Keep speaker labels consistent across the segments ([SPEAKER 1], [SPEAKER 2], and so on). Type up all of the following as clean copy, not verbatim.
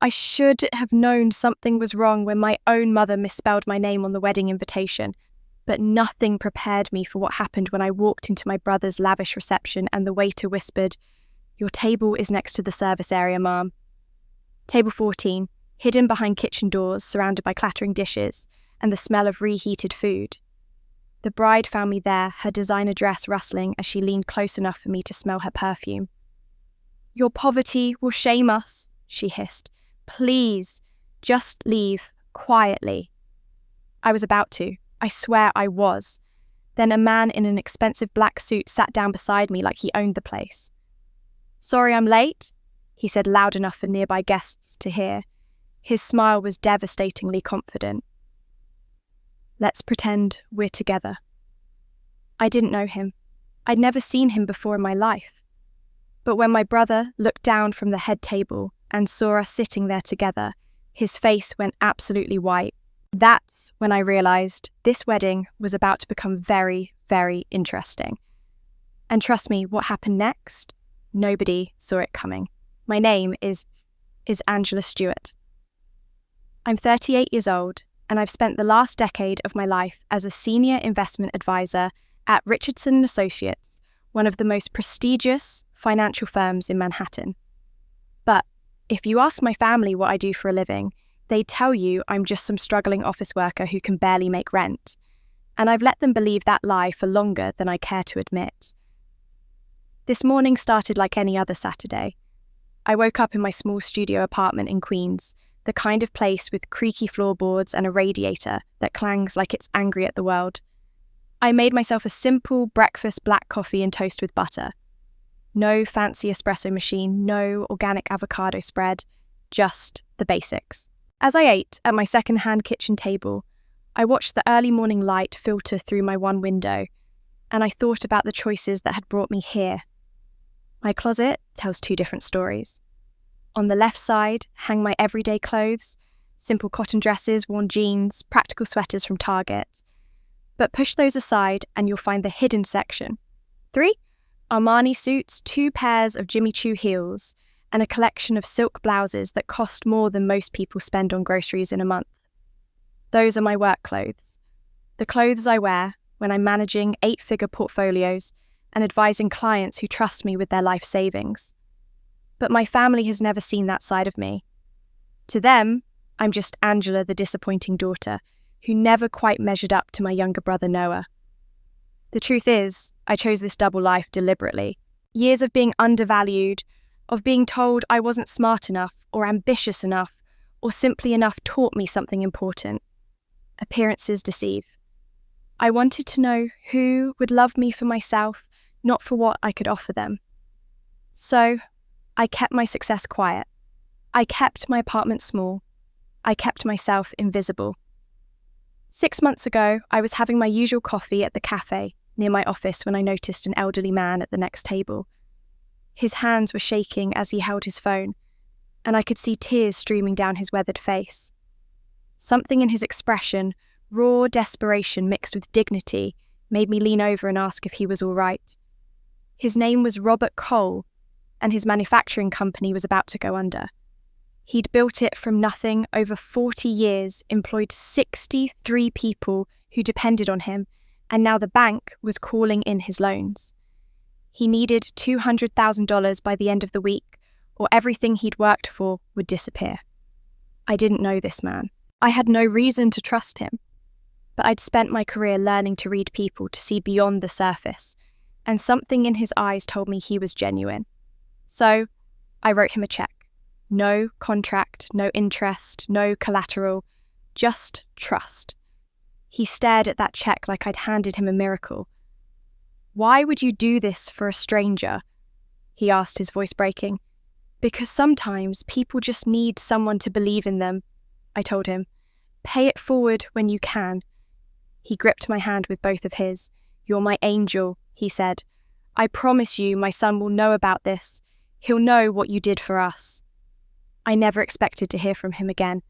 [SPEAKER 1] I should have known something was wrong when my own mother misspelled my name on the wedding invitation, but nothing prepared me for what happened when I walked into my brother's lavish reception and the waiter whispered, "Your table is next to the service area, ma'am." Table 14, hidden behind kitchen doors, surrounded by clattering dishes and the smell of reheated food. The bride found me there, her designer dress rustling as she leaned close enough for me to smell her perfume. "Your poverty will shame us," she hissed. "Please, just leave, quietly." I was about to. I swear I was. Then a man in an expensive black suit sat down beside me like he owned the place. "Sorry I'm late," he said loud enough for nearby guests to hear. His smile was devastatingly confident. "Let's pretend we're together." I didn't know him. I'd never seen him before in my life. But when my brother looked down from the head table and saw us sitting there together, his face went absolutely white. That's when I realised this wedding was about to become very, very interesting. And trust me, what happened next? Nobody saw it coming. My name is Angela Stewart. I'm 38 years old, and I've spent the last decade of my life as a senior investment advisor at Richardson & Associates, one of the most prestigious financial firms in Manhattan. But if you ask my family what I do for a living, they tell you I'm just some struggling office worker who can barely make rent. And I've let them believe that lie for longer than I care to admit. This morning started like any other Saturday. I woke up in my small studio apartment in Queens, the kind of place with creaky floorboards and a radiator that clangs like it's angry at the world. I made myself a simple breakfast black coffee and toast with butter. No fancy espresso machine, no organic avocado spread, just the basics. As I ate at my second-hand kitchen table, I watched the early morning light filter through my one window, and I thought about the choices that had brought me here. My closet tells two different stories. On the left side hang my everyday clothes, simple cotton dresses, worn jeans, practical sweaters from Target. But push those aside and you'll find the hidden section. 3 Armani suits, 2 pairs of Jimmy Choo heels, and a collection of silk blouses that cost more than most people spend on groceries in a month. Those are my work clothes. The clothes I wear when I'm managing 8-figure portfolios and advising clients who trust me with their life savings. But my family has never seen that side of me. To them, I'm just Angela, the disappointing daughter, who never quite measured up to my younger brother Noah. The truth is, I chose this double life deliberately. Years of being undervalued, of being told I wasn't smart enough or ambitious enough or simply enough taught me something important. Appearances deceive. I wanted to know who would love me for myself, not for what I could offer them. So, I kept my success quiet. I kept my apartment small. I kept myself invisible. 6 months ago, I was having my usual coffee at the cafe near my office when I noticed an elderly man at the next table. His hands were shaking as he held his phone, and I could see tears streaming down his weathered face. Something in his expression, raw desperation mixed with dignity, made me lean over and ask if he was all right. His name was Robert Cole, and his manufacturing company was about to go under. He'd built it from nothing over 40 years, employed 63 people who depended on him, and now the bank was calling in his loans. He needed $200,000 by the end of the week, or everything he'd worked for would disappear. I didn't know this man. I had no reason to trust him. But I'd spent my career learning to read people to see beyond the surface, and something in his eyes told me he was genuine. So, I wrote him a check. No contract, no interest, no collateral, just trust. He stared at that check like I'd handed him a miracle. "Why would you do this for a stranger?" he asked, his voice breaking. "Because sometimes people just need someone to believe in them," I told him. "Pay it forward when you can." He gripped my hand with both of his. "You're my angel," he said. "I promise you my son will know about this. He'll know what you did for us." I never expected to hear from him again.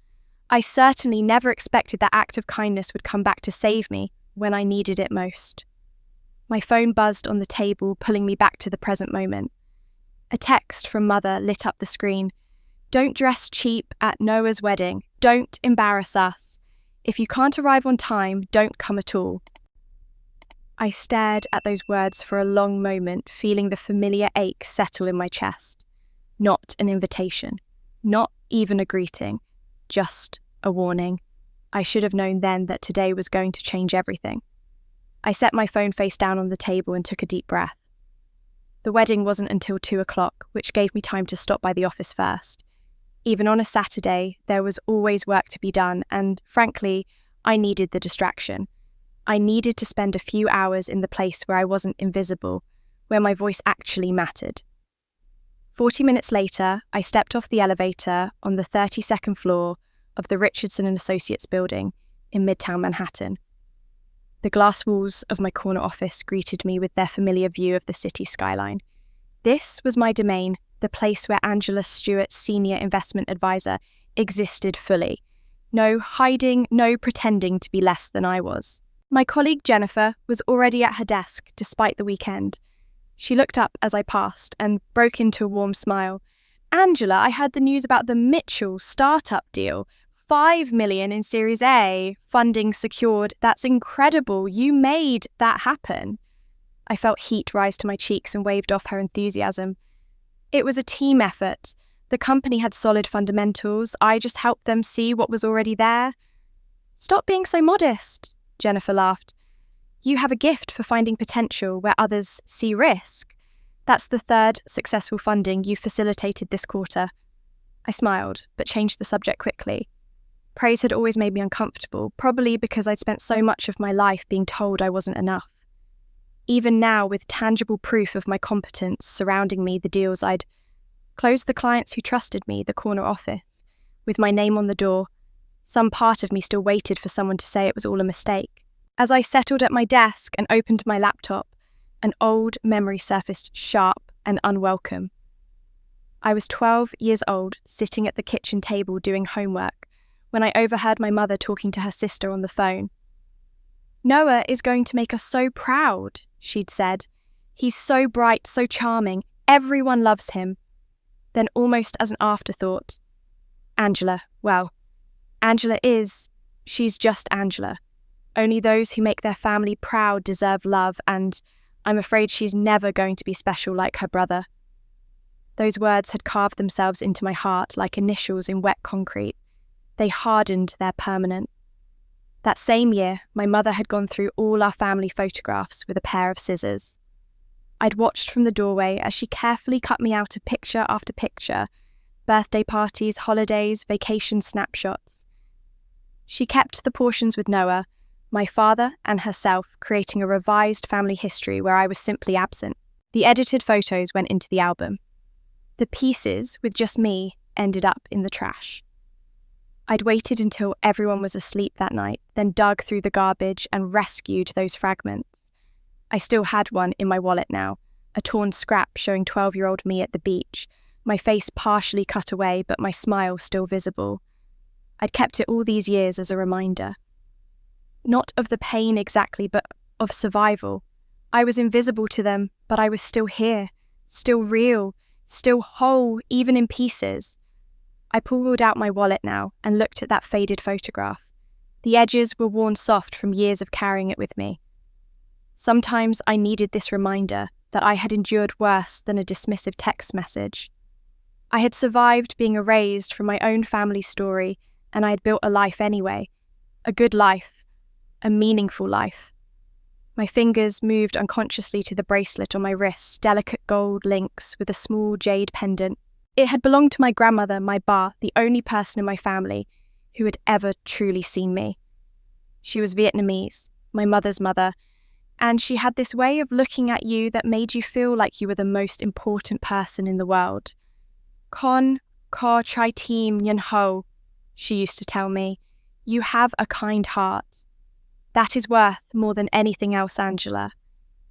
[SPEAKER 1] I certainly never expected that act of kindness would come back to save me when I needed it most. My phone buzzed on the table, pulling me back to the present moment. A text from Mother lit up the screen. Don't dress cheap at Noah's wedding. Don't embarrass us. If you can't arrive on time, don't come at all. I stared at those words for a long moment, feeling the familiar ache settle in my chest. Not an invitation. Not even a greeting. Just a warning. I should have known then that today was going to change everything. I set my phone face down on the table and took a deep breath. The wedding wasn't until 2:00, which gave me time to stop by the office first. Even on a Saturday, there was always work to be done, and frankly, I needed the distraction. I needed to spend a few hours in the place where I wasn't invisible, where my voice actually mattered. 40 minutes later, I stepped off the elevator on the 32nd floor of the Richardson & Associates building in Midtown Manhattan. The glass walls of my corner office greeted me with their familiar view of the city skyline. This was my domain, the place where Angela Stewart, Senior Investment Advisor, existed fully. No hiding, no pretending to be less than I was. My colleague Jennifer was already at her desk despite the weekend. She looked up as I passed and broke into a warm smile. "Angela, I heard the news about the Mitchell startup deal. $5 million in Series A, funding secured. That's incredible. You made that happen." I felt heat rise to my cheeks and waved off her enthusiasm. It was a team effort. The company had solid fundamentals. I just helped them see what was already there. "Stop being so modest," Jennifer laughed. "You have a gift for finding potential where others see risk. That's the third successful funding you've facilitated this quarter." I smiled, but changed the subject quickly. Praise had always made me uncomfortable, probably because I'd spent so much of my life being told I wasn't enough. Even now, with tangible proof of my competence surrounding me, the deals I'd closed, the clients who trusted me, the corner office, with my name on the door, some part of me still waited for someone to say it was all a mistake. As I settled at my desk and opened my laptop, an old memory surfaced sharp and unwelcome. I was 12 years old, sitting at the kitchen table doing homework, when I overheard my mother talking to her sister on the phone. "Noah is going to make us so proud," she'd said. "He's so bright, so charming. Everyone loves him." Then, almost as an afterthought, "Angela, well, she's just Angela. Only those who make their family proud deserve love, and I'm afraid she's never going to be special like her brother." Those words had carved themselves into my heart like initials in wet concrete. They hardened their permanent. That same year, my mother had gone through all our family photographs with a pair of scissors. I'd watched from the doorway as she carefully cut me out of picture after picture, birthday parties, holidays, vacation snapshots. She kept the portions with Noah, my father and herself, creating a revised family history where I was simply absent. The edited photos went into the album. The pieces, with just me, ended up in the trash. I'd waited until everyone was asleep that night, then dug through the garbage and rescued those fragments. I still had one in my wallet now, a torn scrap showing 12-year-old me at the beach, my face partially cut away but my smile still visible. I'd kept it all these years as a reminder. Not of the pain exactly, but of survival. I was invisible to them, but I was still here, still real, still whole, even in pieces. I pulled out my wallet now and looked at that faded photograph. The edges were worn soft from years of carrying it with me. Sometimes I needed this reminder that I had endured worse than a dismissive text message. I had survived being erased from my own family story, and I had built a life anyway. A good life. A meaningful life. My fingers moved unconsciously to the bracelet on my wrist, delicate gold links with a small jade pendant. It had belonged to my grandmother, my ba, the only person in my family who had ever truly seen me. She was Vietnamese, my mother's mother, and she had this way of looking at you that made you feel like you were the most important person in the world. Con, ko chai team nhan ho, she used to tell me. You have a kind heart. That is worth more than anything else, Angela.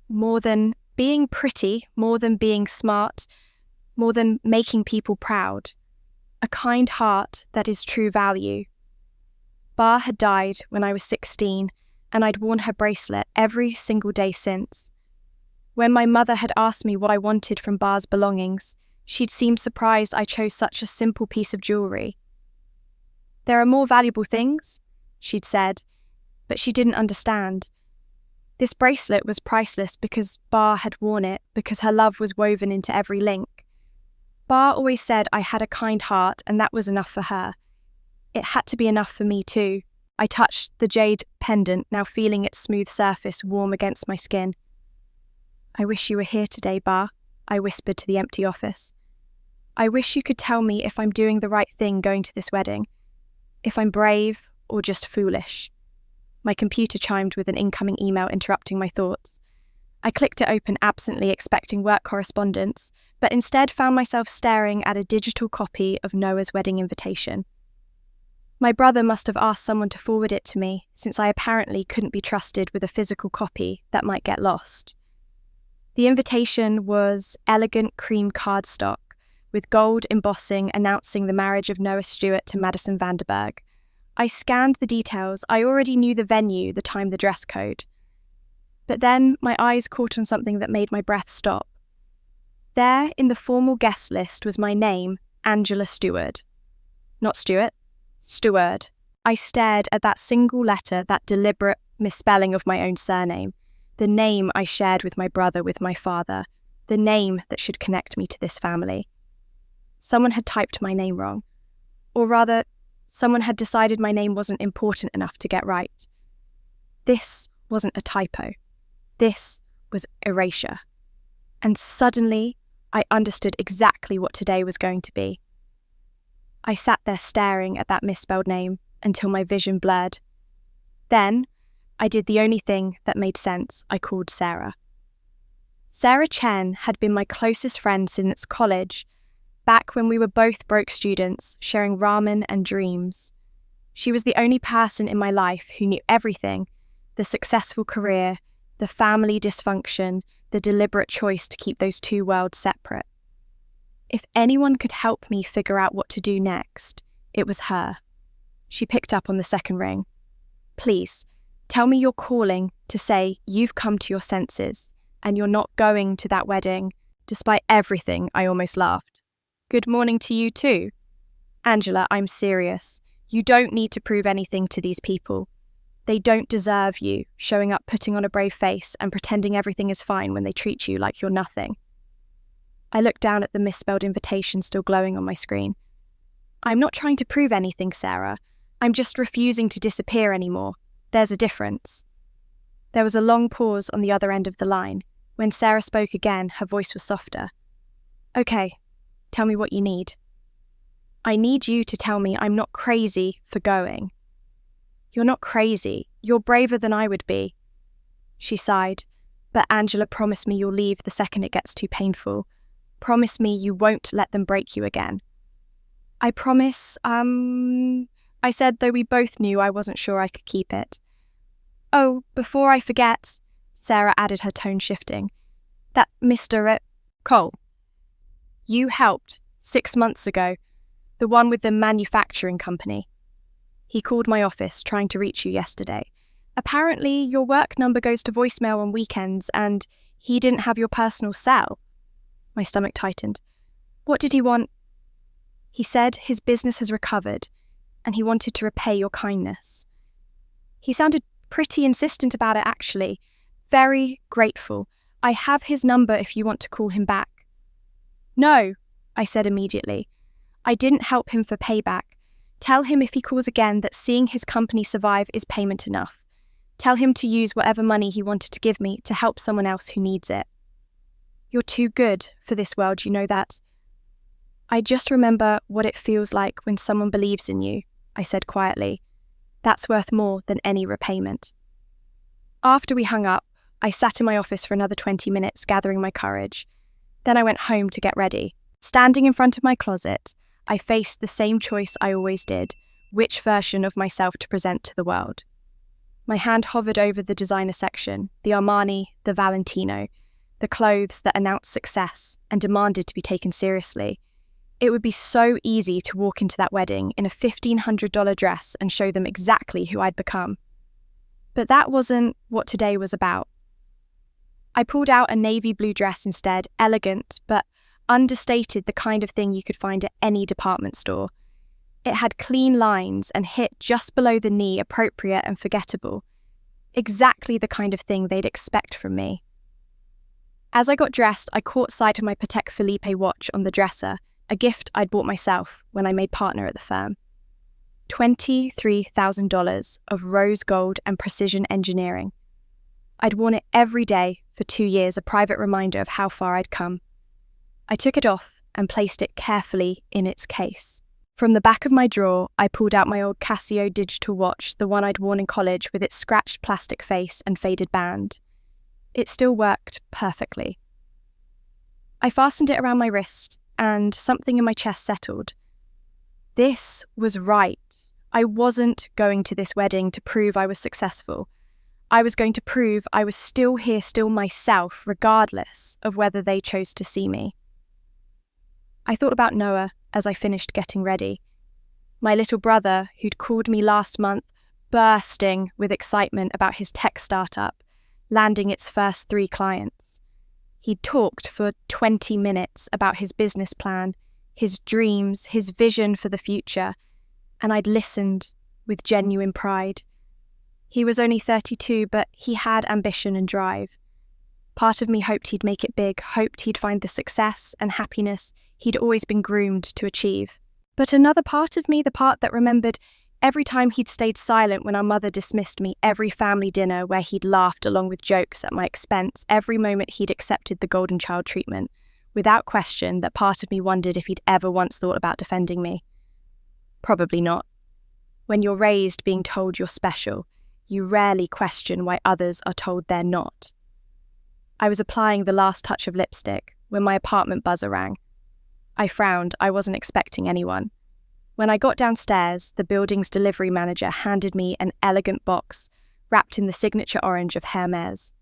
[SPEAKER 1] More than being pretty, more than being smart, more than making people proud. A kind heart that is true value. Ba had died when I was 16, and I'd worn her bracelet every single day since. When my mother had asked me what I wanted from Ba's belongings, She'd seemed surprised I chose such a simple piece of jewellery. "There are more valuable things," she'd said, but she didn't understand. This bracelet was priceless because Bar had worn it, because her love was woven into every link. Bar always said I had a kind heart, and that was enough for her. It had to be enough for me too. I touched the jade pendant, now feeling its smooth surface warm against my skin. "I wish you were here today, Bar," I whispered to the empty office. "I wish you could tell me if I'm doing the right thing going to this wedding. If I'm brave or just foolish." My computer chimed with an incoming email interrupting my thoughts. I clicked it open absently, expecting work correspondence, but instead found myself staring at a digital copy of Noah's wedding invitation. My brother must have asked someone to forward it to me, since I apparently couldn't be trusted with a physical copy that might get lost. The invitation was elegant cream cardstock, with gold embossing announcing the marriage of Noah Stewart to Madison Vanderberg. I scanned the details. I already knew the venue, the time, the dress code. But then my eyes caught on something that made my breath stop. There, in the formal guest list, was my name, Angela Stewart. Not Stewart, Stewart. I stared at that single letter, that deliberate misspelling of my own surname, the name I shared with my brother, with my father, the name that should connect me to this family. Someone had typed my name wrong. Or rather, someone had decided my name wasn't important enough to get right. This wasn't a typo. This was erasure. And suddenly, I understood exactly what today was going to be. I sat there staring at that misspelled name until my vision blurred. Then, I did the only thing that made sense. I called Sarah. Sarah Chen had been my closest friend since college, back when we were both broke students, sharing ramen and dreams. She was the only person in my life who knew everything: the successful career, the family dysfunction, the deliberate choice to keep those two worlds separate. If anyone could help me figure out what to do next, it was her. She picked up on the second ring. "Please, tell me you're calling to say you've come to your senses and you're not going to that wedding." Despite everything, I almost laughed. "Good morning to you too." "Angela, I'm serious. You don't need to prove anything to these people. They don't deserve you showing up, putting on a brave face and pretending everything is fine when they treat you like you're nothing." I looked down at the misspelled invitation still glowing on my screen. "I'm not trying to prove anything, Sarah. I'm just refusing to disappear anymore. There's a difference." There was a long pause on the other end of the line. When Sarah spoke again, her voice was softer. "Okay, tell me what you need." "I need you to tell me I'm not crazy for going." "You're not crazy. You're braver than I would be." She sighed. "But Angela, promise me you'll leave the second it gets too painful. Promise me you won't let them break you again." "I promise, I said, though we both knew I wasn't sure I could keep it. "Oh, before I forget," Sarah added, her tone shifting, "that Mr. Cole. You helped 6 months ago, the one with the manufacturing company. He called my office trying to reach you yesterday. Apparently your work number goes to voicemail on weekends and he didn't have your personal cell." My stomach tightened. "What did he want?" "He said his business has recovered and he wanted to repay your kindness. He sounded pretty insistent about it, actually. Very grateful. I have his number if you want to call him back." "No," I said immediately. "I didn't help him for payback. Tell him if he calls again that seeing his company survive is payment enough. Tell him to use whatever money he wanted to give me to help someone else who needs it. You're too good for this world, you know that." "I just remember what it feels like when someone believes in you," I said quietly. "That's worth more than any repayment." After we hung up, I sat in my office for another 20 minutes gathering my courage. Then I went home to get ready. Standing in front of my closet, I faced the same choice I always did: which version of myself to present to the world. My hand hovered over the designer section, the Armani, the Valentino, the clothes that announced success and demanded to be taken seriously. It would be so easy to walk into that wedding in a $1,500 dress and show them exactly who I'd become. But that wasn't what today was about. I pulled out a navy blue dress instead, elegant, but understated the kind of thing you could find at any department store. It had clean lines and hit just below the knee, appropriate and forgettable. Exactly the kind of thing they'd expect from me. As I got dressed, I caught sight of my Patek Philippe watch on the dresser, a gift I'd bought myself when I made partner at the firm. $23,000 of rose gold and precision engineering. I'd worn it every day for 2 years, a private reminder of how far I'd come. I took it off and placed it carefully in its case. From the back of my drawer, I pulled out my old Casio digital watch, the one I'd worn in college with its scratched plastic face and faded band. It still worked perfectly. I fastened it around my wrist, and something in my chest settled. This was right. I wasn't going to this wedding to prove I was successful. I was going to prove I was still here, still myself, regardless of whether they chose to see me. I thought about Noah as I finished getting ready. My little brother, who'd called me last month, bursting with excitement about his tech startup, landing its first 3 clients. He'd talked for 20 minutes about his business plan, his dreams, his vision for the future, and I'd listened with genuine pride. He was only 32, but he had ambition and drive. Part of me hoped he'd make it big, hoped he'd find the success and happiness he'd always been groomed to achieve. But another part of me, the part that remembered every time he'd stayed silent when our mother dismissed me, every family dinner where he'd laughed along with jokes at my expense, every moment he'd accepted the golden child treatment, without question, that part of me wondered if he'd ever once thought about defending me. Probably not. When you're raised being told you're special, you rarely question why others are told they're not. I was applying the last touch of lipstick when my apartment buzzer rang. I frowned. I wasn't expecting anyone. When I got downstairs, the building's delivery manager handed me an elegant box wrapped in the signature orange of Heiress.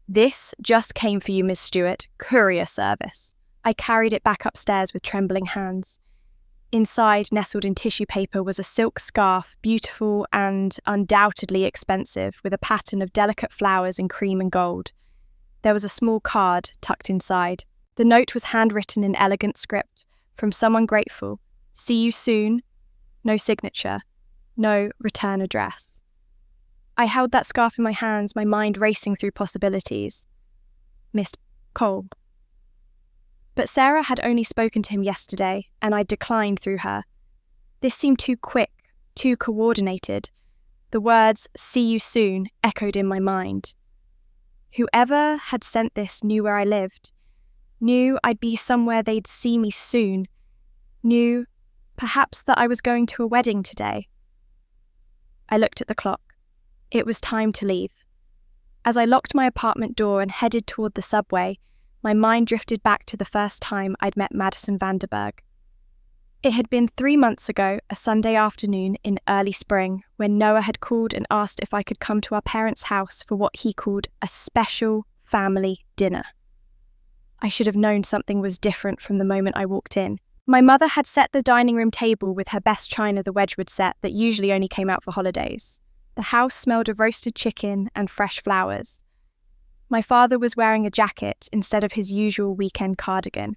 [SPEAKER 1] "This just came for you, Miss Stewart. Courier service." I carried it back upstairs with trembling hands. Inside, nestled in tissue paper, was a silk scarf, beautiful and undoubtedly expensive, with a pattern of delicate flowers in cream and gold. There was a small card tucked inside. The note was handwritten in elegant script, from someone grateful. "See you soon." No signature. No return address. I held that scarf in my hands, my mind racing through possibilities. Missed Cole. But Sarah had only spoken to him yesterday, and I'd declined through her. This seemed too quick, too coordinated. The words, "see you soon," echoed in my mind. Whoever had sent this knew where I lived, knew I'd be somewhere they'd see me soon, knew, perhaps, that I was going to a wedding today. I looked at the clock. It was time to leave. As I locked my apartment door and headed toward the subway, my mind drifted back to the first time I'd met Madison Vanderberg. It had been 3 months ago, a Sunday afternoon in early spring, when Noah had called and asked if I could come to our parents' house for what he called a special family dinner. I should have known something was different from the moment I walked in. My mother had set the dining room table with her best china, the Wedgwood set that usually only came out for holidays. The house smelled of roasted chicken and fresh flowers. My father was wearing a jacket instead of his usual weekend cardigan.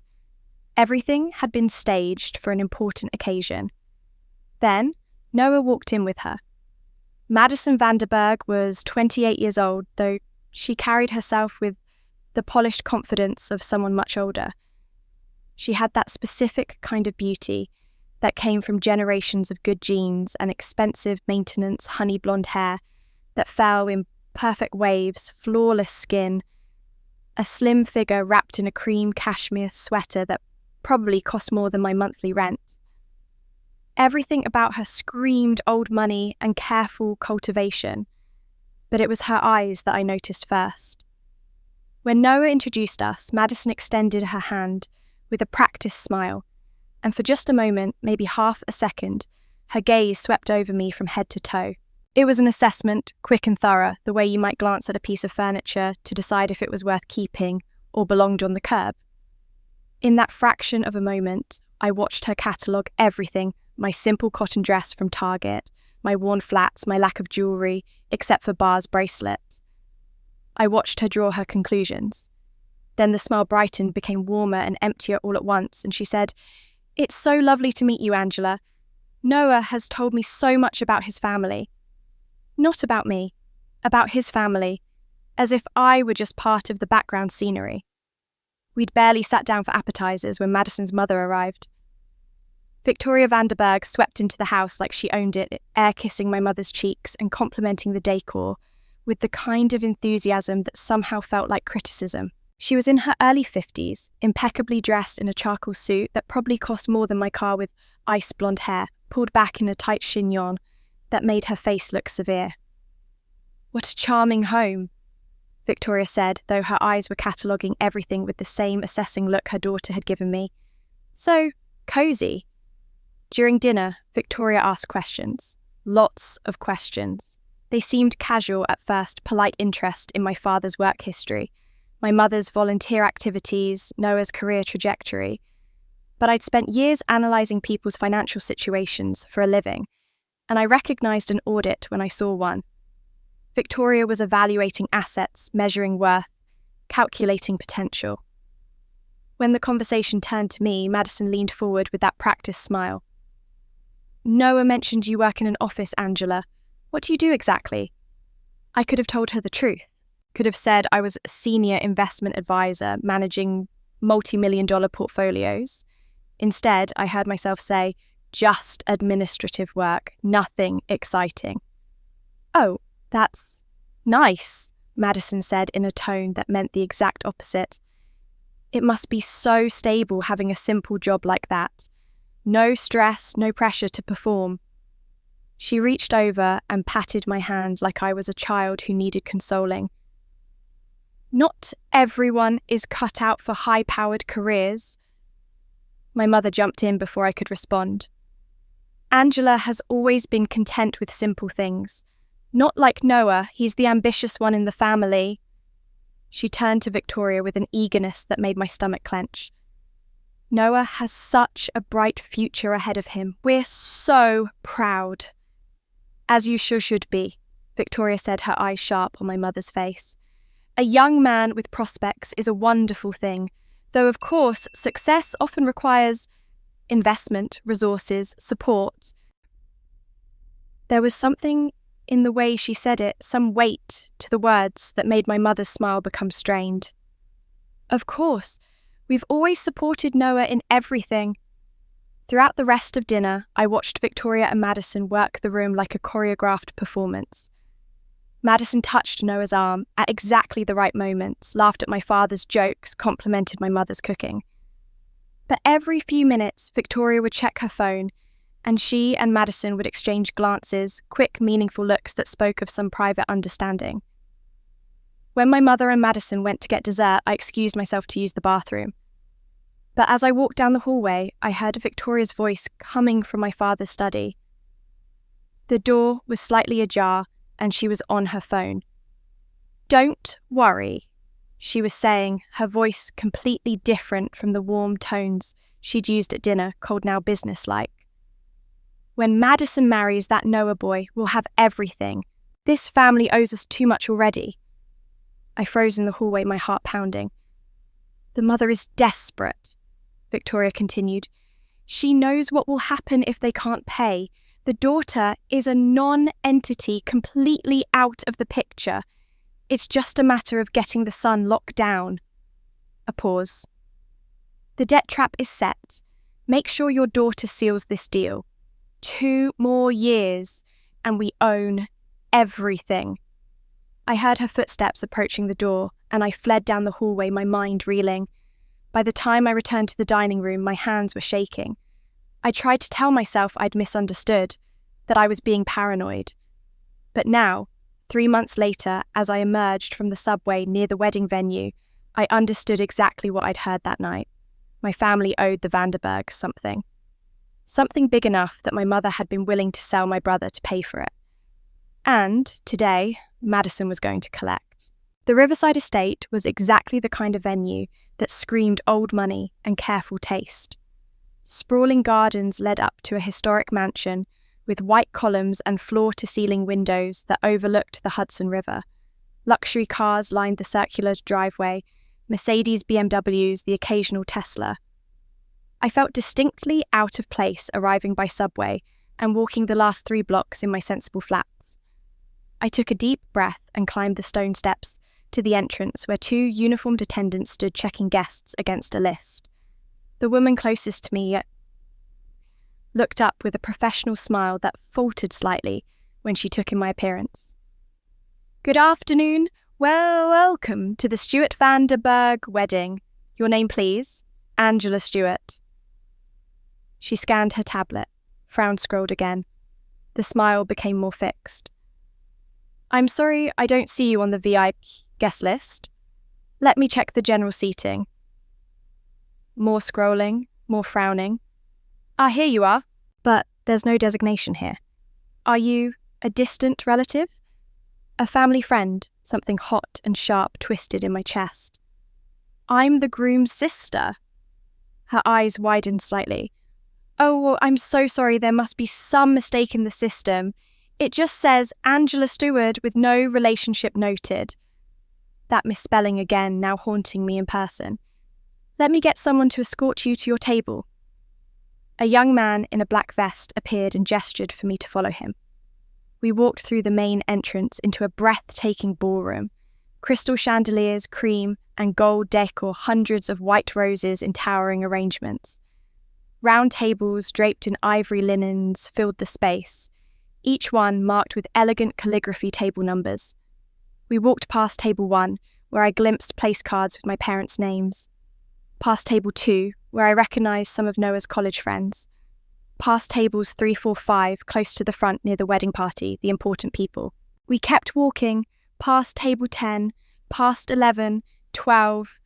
[SPEAKER 1] Everything had been staged for an important occasion. Then, Noah walked in with her. Madison Vanderberg was 28 years old, though she carried herself with the polished confidence of someone much older. She had that specific kind of beauty that came from generations of good genes and expensive maintenance honey blonde hair that fell in perfect waves, flawless skin, a slim figure wrapped in a cream cashmere sweater that probably cost more than my monthly rent. Everything about her screamed old money and careful cultivation, but it was her eyes that I noticed first. When Noah introduced us, Madison extended her hand with a practiced smile, and for just a moment, maybe half a second, her gaze swept over me from head to toe. It was an assessment, quick and thorough, the way you might glance at a piece of furniture to decide if it was worth keeping or belonged on the curb. In that fraction of a moment, I watched her catalogue everything, my simple cotton dress from Target, my worn flats, my lack of jewellery, except for Bar's bracelet. I watched her draw her conclusions. Then the smile brightened, became warmer and emptier all at once, and she said, "It's so lovely to meet you, Angela. Noah has told me so much about his family. Not about me, about his family, as if I were just part of the background scenery." We'd barely sat down for appetizers when Madison's mother arrived. Victoria Vanderberg swept into the house like she owned it, air-kissing my mother's cheeks and complimenting the decor with the kind of enthusiasm that somehow felt like criticism. She was in her early 50s, impeccably dressed in a charcoal suit that probably cost more than my car, with ice blonde hair, pulled back in a tight chignon that made her face look severe. "What a charming home," Victoria said, though her eyes were cataloguing everything with the same assessing look her daughter had given me. "So cosy." During dinner, Victoria asked questions. Lots of questions. They seemed casual at first, polite interest in my father's work history, my mother's volunteer activities, Noah's career trajectory. But I'd spent years analysing people's financial situations for a living, and I recognised an audit when I saw one. Victoria was evaluating assets, measuring worth, calculating potential. When the conversation turned to me, Madison leaned forward with that practiced smile. "Noah mentioned you work in an office, Angela. What do you do exactly?" I could have told her the truth. Could have said I was a senior investment advisor managing multi-million-dollar portfolios. Instead, I heard myself say, "Just administrative work, nothing exciting." "Oh, that's nice," Madison said in a tone that meant the exact opposite. "It must be so stable having a simple job like that. No stress, no pressure to perform." She reached over and patted my hand like I was a child who needed consoling. "Not everyone is cut out for high-powered careers." My mother jumped in before I could respond. "Angela has always been content with simple things. Not like Noah, he's the ambitious one in the family." She turned to Victoria with an eagerness that made my stomach clench. "Noah has such a bright future ahead of him. We're so proud." "As you should be," Victoria said, her eyes sharp on my mother's face. "A young man with prospects is a wonderful thing, though of course success often requires investment, resources, support." There was something in the way she said it, some weight to the words that made my mother's smile become strained. "Of course, we've always supported Noah in everything." Throughout the rest of dinner, I watched Victoria and Madison work the room like a choreographed performance. Madison touched Noah's arm at exactly the right moments, laughed at my father's jokes, complimented my mother's cooking. But every few minutes, Victoria would check her phone, and she and Madison would exchange glances, quick, meaningful looks that spoke of some private understanding. When my mother and Madison went to get dessert, I excused myself to use the bathroom. But as I walked down the hallway, I heard Victoria's voice coming from my father's study. The door was slightly ajar, and she was on her phone. "Don't worry," she was saying, her voice completely different from the warm tones she'd used at dinner, cold now businesslike. "When Madison marries that Noah boy, we'll have everything. This family owes us too much already." I froze in the hallway, my heart pounding. "The mother is desperate," Victoria continued. "She knows what will happen if they can't pay. The daughter is a non-entity, completely out of the picture. It's just a matter of getting the son locked down." A pause. "The debt trap is set. Make sure your daughter seals this deal. 2 more years, and we own everything." I heard her footsteps approaching the door, and I fled down the hallway, my mind reeling. By the time I returned to the dining room, my hands were shaking. I tried to tell myself I'd misunderstood, that I was being paranoid. But now, 3 months later, as I emerged from the subway near the wedding venue, I understood exactly what I'd heard that night. My family owed the Vanderbergs something. Something big enough that my mother had been willing to sell my brother to pay for it. And, today, Madison was going to collect. The Riverside estate was exactly the kind of venue that screamed old money and careful taste. Sprawling gardens led up to a historic mansion with white columns and floor-to-ceiling windows that overlooked the Hudson River. Luxury cars lined the circular driveway, Mercedes, BMWs, the occasional Tesla. I felt distinctly out of place arriving by subway and walking the last 3 blocks in my sensible flats. I took a deep breath and climbed the stone steps to the entrance where 2 uniformed attendants stood checking guests against a list. The woman closest to me looked up with a professional smile that faltered slightly when she took in my appearance. "Good afternoon. Welcome to the Stuart van der Berg wedding. Your name, please?" "Angela Stewart." She scanned her tablet, frown scrolled again. The smile became more fixed. "I'm sorry I don't see you on the VIP guest list. Let me check the general seating." More scrolling, more frowning. "Ah, here you are. But there's no designation here. Are you a distant relative? A family friend?" Something hot and sharp twisted in my chest. "I'm the groom's sister." Her eyes widened slightly. "Oh, well, I'm so sorry, there must be some mistake in the system. It just says Angela Stewart with no relationship noted." That misspelling again, now haunting me in person. "Let me get someone to escort you to your table." A young man in a black vest appeared and gestured for me to follow him. We walked through the main entrance into a breathtaking ballroom. Crystal chandeliers, cream, and gold decor, hundreds of white roses in towering arrangements. Round tables draped in ivory linens filled the space, each one marked with elegant calligraphy table numbers. We walked past table 1, where I glimpsed place cards with my parents' names. Past table 2, where I recognised some of Noah's college friends. Past tables 3, 4, 5, close to the front near the wedding party, the important people. We kept walking, past table 10, past 11, 12.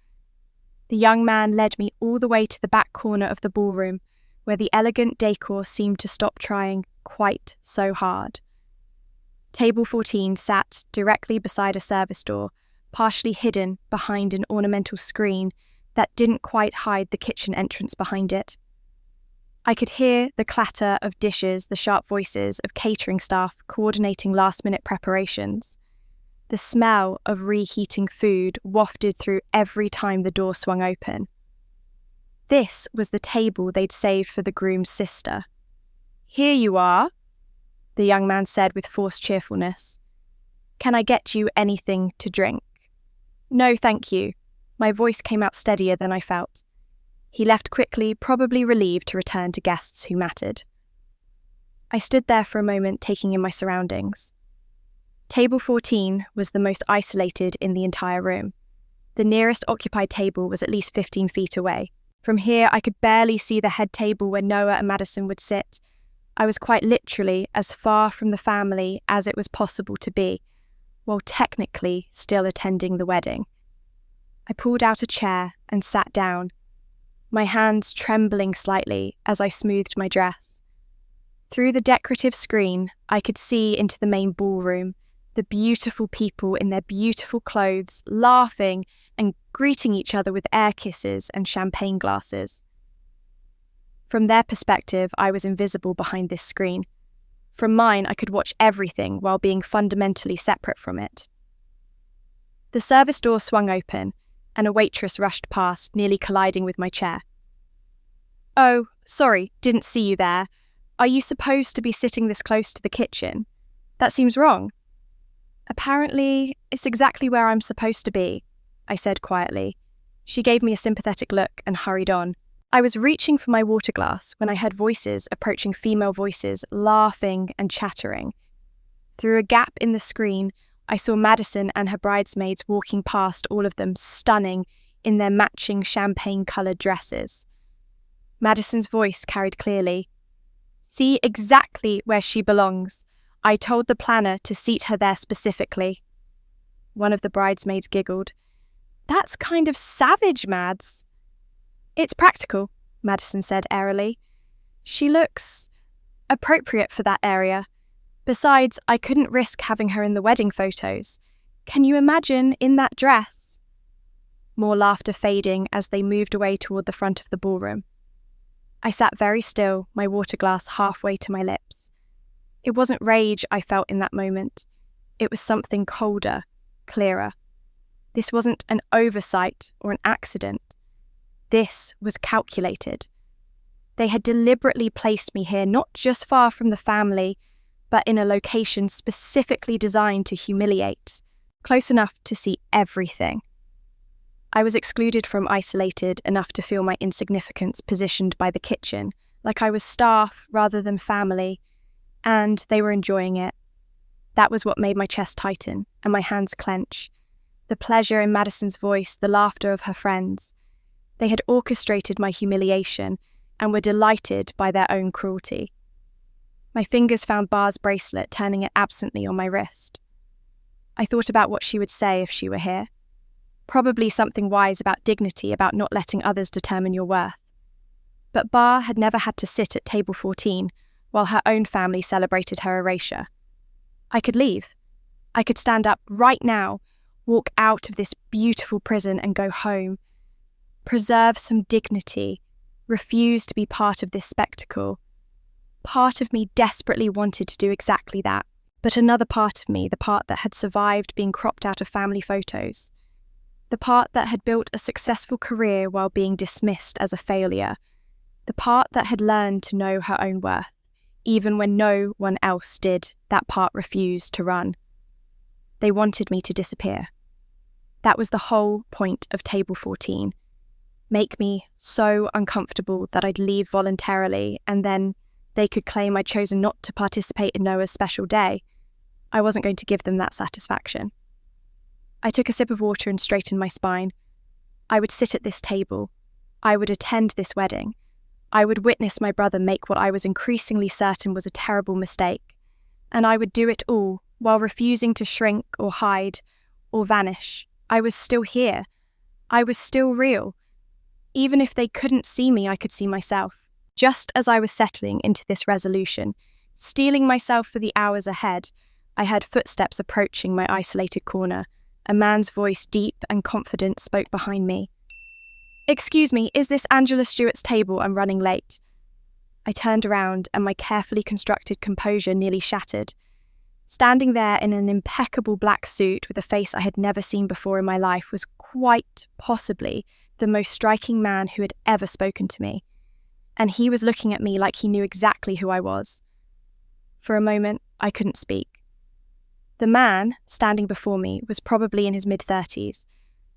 [SPEAKER 1] The young man led me all the way to the back corner of the ballroom, where the elegant decor seemed to stop trying quite so hard. Table 14 sat directly beside a service door, partially hidden behind an ornamental screen that didn't quite hide the kitchen entrance behind it. I could hear the clatter of dishes, the sharp voices of catering staff coordinating last-minute preparations. The smell of reheating food wafted through every time the door swung open. This was the table they'd saved for the groom's sister. "Here you are," the young man said with forced cheerfulness. "Can I get you anything to drink?" "No, thank you." My voice came out steadier than I felt. He left quickly, probably relieved to return to guests who mattered. I stood there for a moment, taking in my surroundings. Table 14 was the most isolated in the entire room. The nearest occupied table was at least 15 feet away. From here, I could barely see the head table where Noah and Madison would sit. I was quite literally as far from the family as it was possible to be, while technically still attending the wedding. I pulled out a chair and sat down, my hands trembling slightly as I smoothed my dress. Through the decorative screen, I could see into the main ballroom, the beautiful people in their beautiful clothes, laughing and greeting each other with air kisses and champagne glasses. From their perspective, I was invisible behind this screen. From mine, I could watch everything while being fundamentally separate from it. The service door swung open, and a waitress rushed past, nearly colliding with my chair. "Oh, sorry, didn't see you there. Are you supposed to be sitting this close to the kitchen? That seems wrong." "Apparently, it's exactly where I'm supposed to be," I said quietly. She gave me a sympathetic look and hurried on. I was reaching for my water glass when I heard voices approaching, female voices, laughing and chattering. Through a gap in the screen, I saw Madison and her bridesmaids walking past, all of them stunning in their matching champagne-coloured dresses. Madison's voice carried clearly. "See exactly where she belongs. I told the planner to seat her there specifically." One of the bridesmaids giggled. "That's kind of savage, Mads." "It's practical," Madison said airily. "She looks appropriate for that area. Besides, I couldn't risk having her in the wedding photos. Can you imagine in that dress?" More laughter fading as they moved away toward the front of the ballroom. I sat very still, my water glass halfway to my lips. It wasn't rage I felt in that moment. It was something colder, clearer. This wasn't an oversight or an accident. This was calculated. They had deliberately placed me here, not just far from the family, but in a location specifically designed to humiliate, close enough to see everything. I was excluded from isolated enough to feel my insignificance positioned by the kitchen, like I was staff rather than family, and they were enjoying it. That was what made my chest tighten and my hands clench. The pleasure in Madison's voice, the laughter of her friends. They had orchestrated my humiliation and were delighted by their own cruelty. My fingers found Bar's bracelet, turning it absently on my wrist. I thought about what she would say if she were here. Probably something wise about dignity, about not letting others determine your worth. But Bar had never had to sit at table 14 while her own family celebrated her erasure. I could leave. I could stand up right now, walk out of this beautiful prison and go home. Preserve some dignity, refuse to be part of this spectacle. Part of me desperately wanted to do exactly that, but another part of me, the part that had survived being cropped out of family photos, the part that had built a successful career while being dismissed as a failure, the part that had learned to know her own worth, even when no one else did, that part refused to run. They wanted me to disappear. That was the whole point of Table 14. Make me so uncomfortable that I'd leave voluntarily, and then they could claim I'd chosen not to participate in Noah's special day. I wasn't going to give them that satisfaction. I took a sip of water and straightened my spine. I would sit at this table. I would attend this wedding. I would witness my brother make what I was increasingly certain was a terrible mistake. And I would do it all while refusing to shrink or hide or vanish. I was still here. I was still real. Even if they couldn't see me, I could see myself. Just as I was settling into this resolution, steeling myself for the hours ahead, I heard footsteps approaching my isolated corner. A man's voice, deep and confident, spoke behind me. "Excuse me, is this Angela Stewart's table? I'm running late." I turned around and my carefully constructed composure nearly shattered. Standing there in an impeccable black suit with a face I had never seen before in my life was quite possibly the most striking man who had ever spoken to me. And he was looking at me like he knew exactly who I was. For a moment, I couldn't speak. The man standing before me was probably in his mid-30s,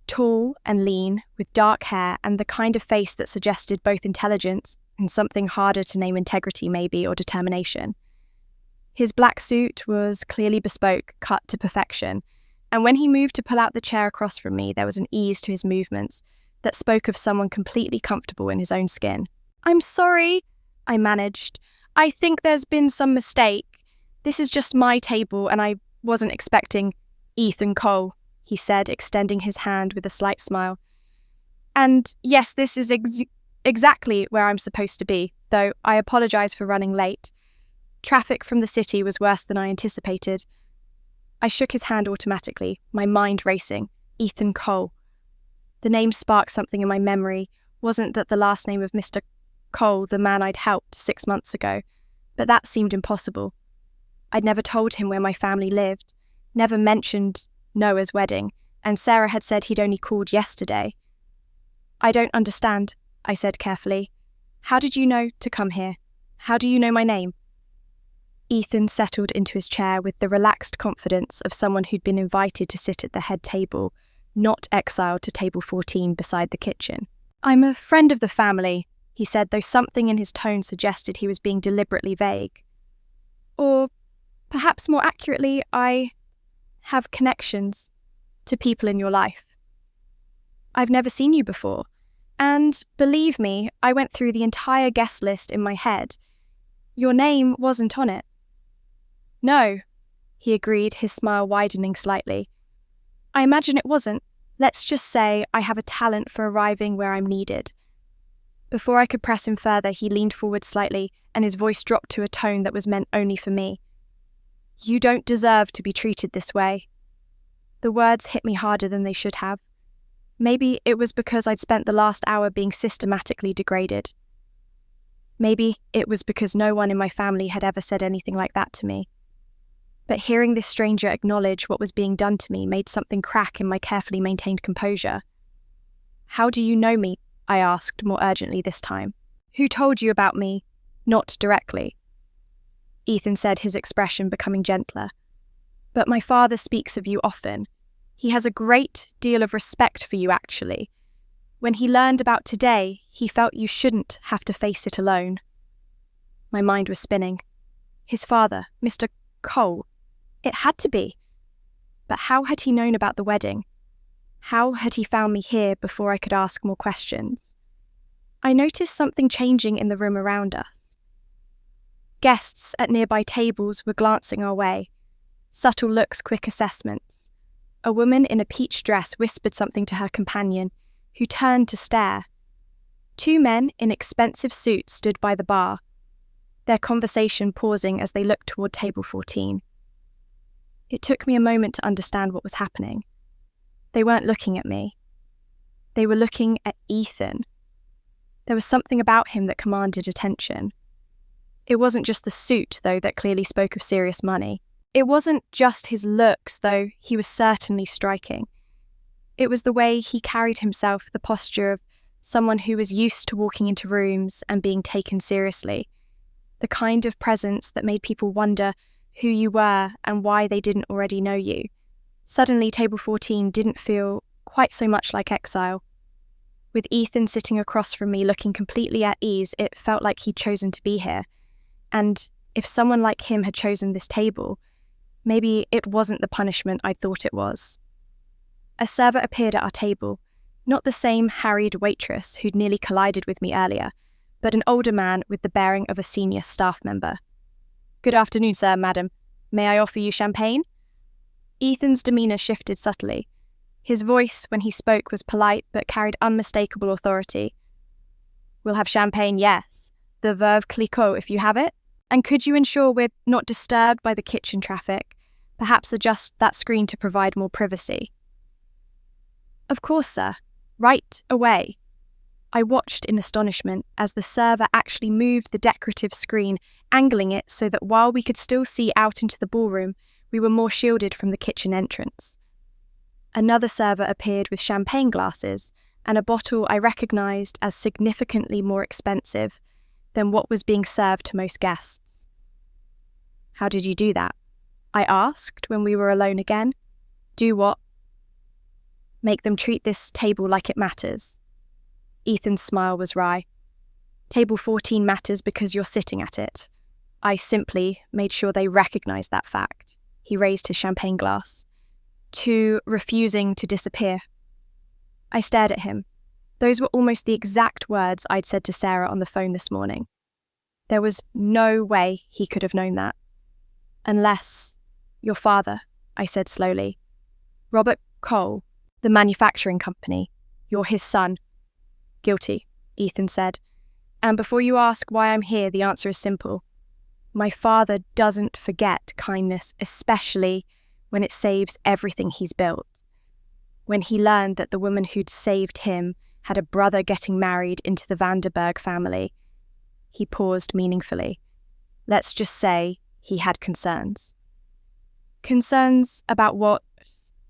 [SPEAKER 1] tall and lean, with dark hair and the kind of face that suggested both intelligence and something harder to name, integrity maybe, or determination. His black suit was clearly bespoke, cut to perfection, and when he moved to pull out the chair across from me, there was an ease to his movements that spoke of someone completely comfortable in his own skin. "I'm sorry," I managed. "I think there's been some mistake. This is just my table and I wasn't expecting Ethan Cole," he said, extending his hand with a slight smile. "And yes, this is exactly where I'm supposed to be, though I apologise for running late. Traffic from the city was worse than I anticipated." I shook his hand automatically, my mind racing. Ethan Cole. The name sparked something in my memory. Wasn't that the last name of Mr. Cole, the man I'd helped 6 months ago? But that seemed impossible. I'd never told him where my family lived, never mentioned Noah's wedding, and Sarah had said he'd only called yesterday. "I don't understand," I said carefully. "How did you know to come here? How do you know my name?" Ethan settled into his chair with the relaxed confidence of someone who'd been invited to sit at the head table, not exiled to table 14 beside the kitchen. "I'm a friend of the family," he said, though something in his tone suggested he was being deliberately vague. "Or perhaps more accurately, I have connections to people in your life. I've never seen you before, and believe me, I went through the entire guest list in my head. Your name wasn't on it." "No," he agreed, his smile widening slightly. "I imagine it wasn't. Let's just say I have a talent for arriving where I'm needed." Before I could press him further, he leaned forward slightly, and his voice dropped to a tone that was meant only for me. "You don't deserve to be treated this way." The words hit me harder than they should have. Maybe it was because I'd spent the last hour being systematically degraded. Maybe it was because no one in my family had ever said anything like that to me. But hearing this stranger acknowledge what was being done to me made something crack in my carefully maintained composure. "How do you know me?" I asked more urgently this time. "Who told you about me?" "Not directly," Ethan said, his expression becoming gentler. "But my father speaks of you often. He has a great deal of respect for you, actually. When he learned about today, he felt you shouldn't have to face it alone." My mind was spinning. His father, Mr. Cole. It had to be. But how had he known about the wedding? How had he found me here before I could ask more questions? I noticed something changing in the room around us. Guests at nearby tables were glancing our way. Subtle looks, quick assessments. A woman in a peach dress whispered something to her companion, who turned to stare. Two men in expensive suits stood by the bar, their conversation pausing as they looked toward table 14. It took me a moment to understand what was happening. They weren't looking at me. They were looking at Ethan. There was something about him that commanded attention. It wasn't just the suit, though, that clearly spoke of serious money. It wasn't just his looks, though he was certainly striking. It was the way he carried himself, the posture of someone who was used to walking into rooms and being taken seriously, the kind of presence that made people wonder who you were and why they didn't already know you. Suddenly, table 14 didn't feel quite so much like exile. With Ethan sitting across from me looking completely at ease, it felt like he'd chosen to be here. And if someone like him had chosen this table, maybe it wasn't the punishment I thought it was. A server appeared at our table, not the same harried waitress who'd nearly collided with me earlier, but an older man with the bearing of a senior staff member. "Good afternoon, sir, madam. May I offer you champagne?" Ethan's demeanour shifted subtly. His voice, when he spoke, was polite but carried unmistakable authority. "We'll have champagne, yes. The Veuve Clicquot, if you have it. And could you ensure we're not disturbed by the kitchen traffic? Perhaps adjust that screen to provide more privacy." "Of course, sir. Right away." I watched in astonishment as the server actually moved the decorative screen, angling it so that while we could still see out into the ballroom, we were more shielded from the kitchen entrance. Another server appeared with champagne glasses and a bottle I recognised as significantly more expensive than what was being served to most guests. "How did you do that?" I asked when we were alone again. "Do what?" "Make them treat this table like it matters." Ethan's smile was wry. "Table 14 matters because you're sitting at it. I simply made sure they recognised that fact." He raised his champagne glass. "To refusing to disappear." I stared at him. Those were almost the exact words I'd said to Sarah on the phone this morning. There was no way he could have known that. "Unless your father," I said slowly. "Robert Cole, the manufacturing company. You're his son." "Guilty," Ethan said. "And before you ask why I'm here, the answer is simple. My father doesn't forget kindness, especially when it saves everything he's built. When he learned that the woman who'd saved him had a brother getting married into the Vanderberg family," he paused meaningfully. "Let's just say he had concerns." "Concerns about what?"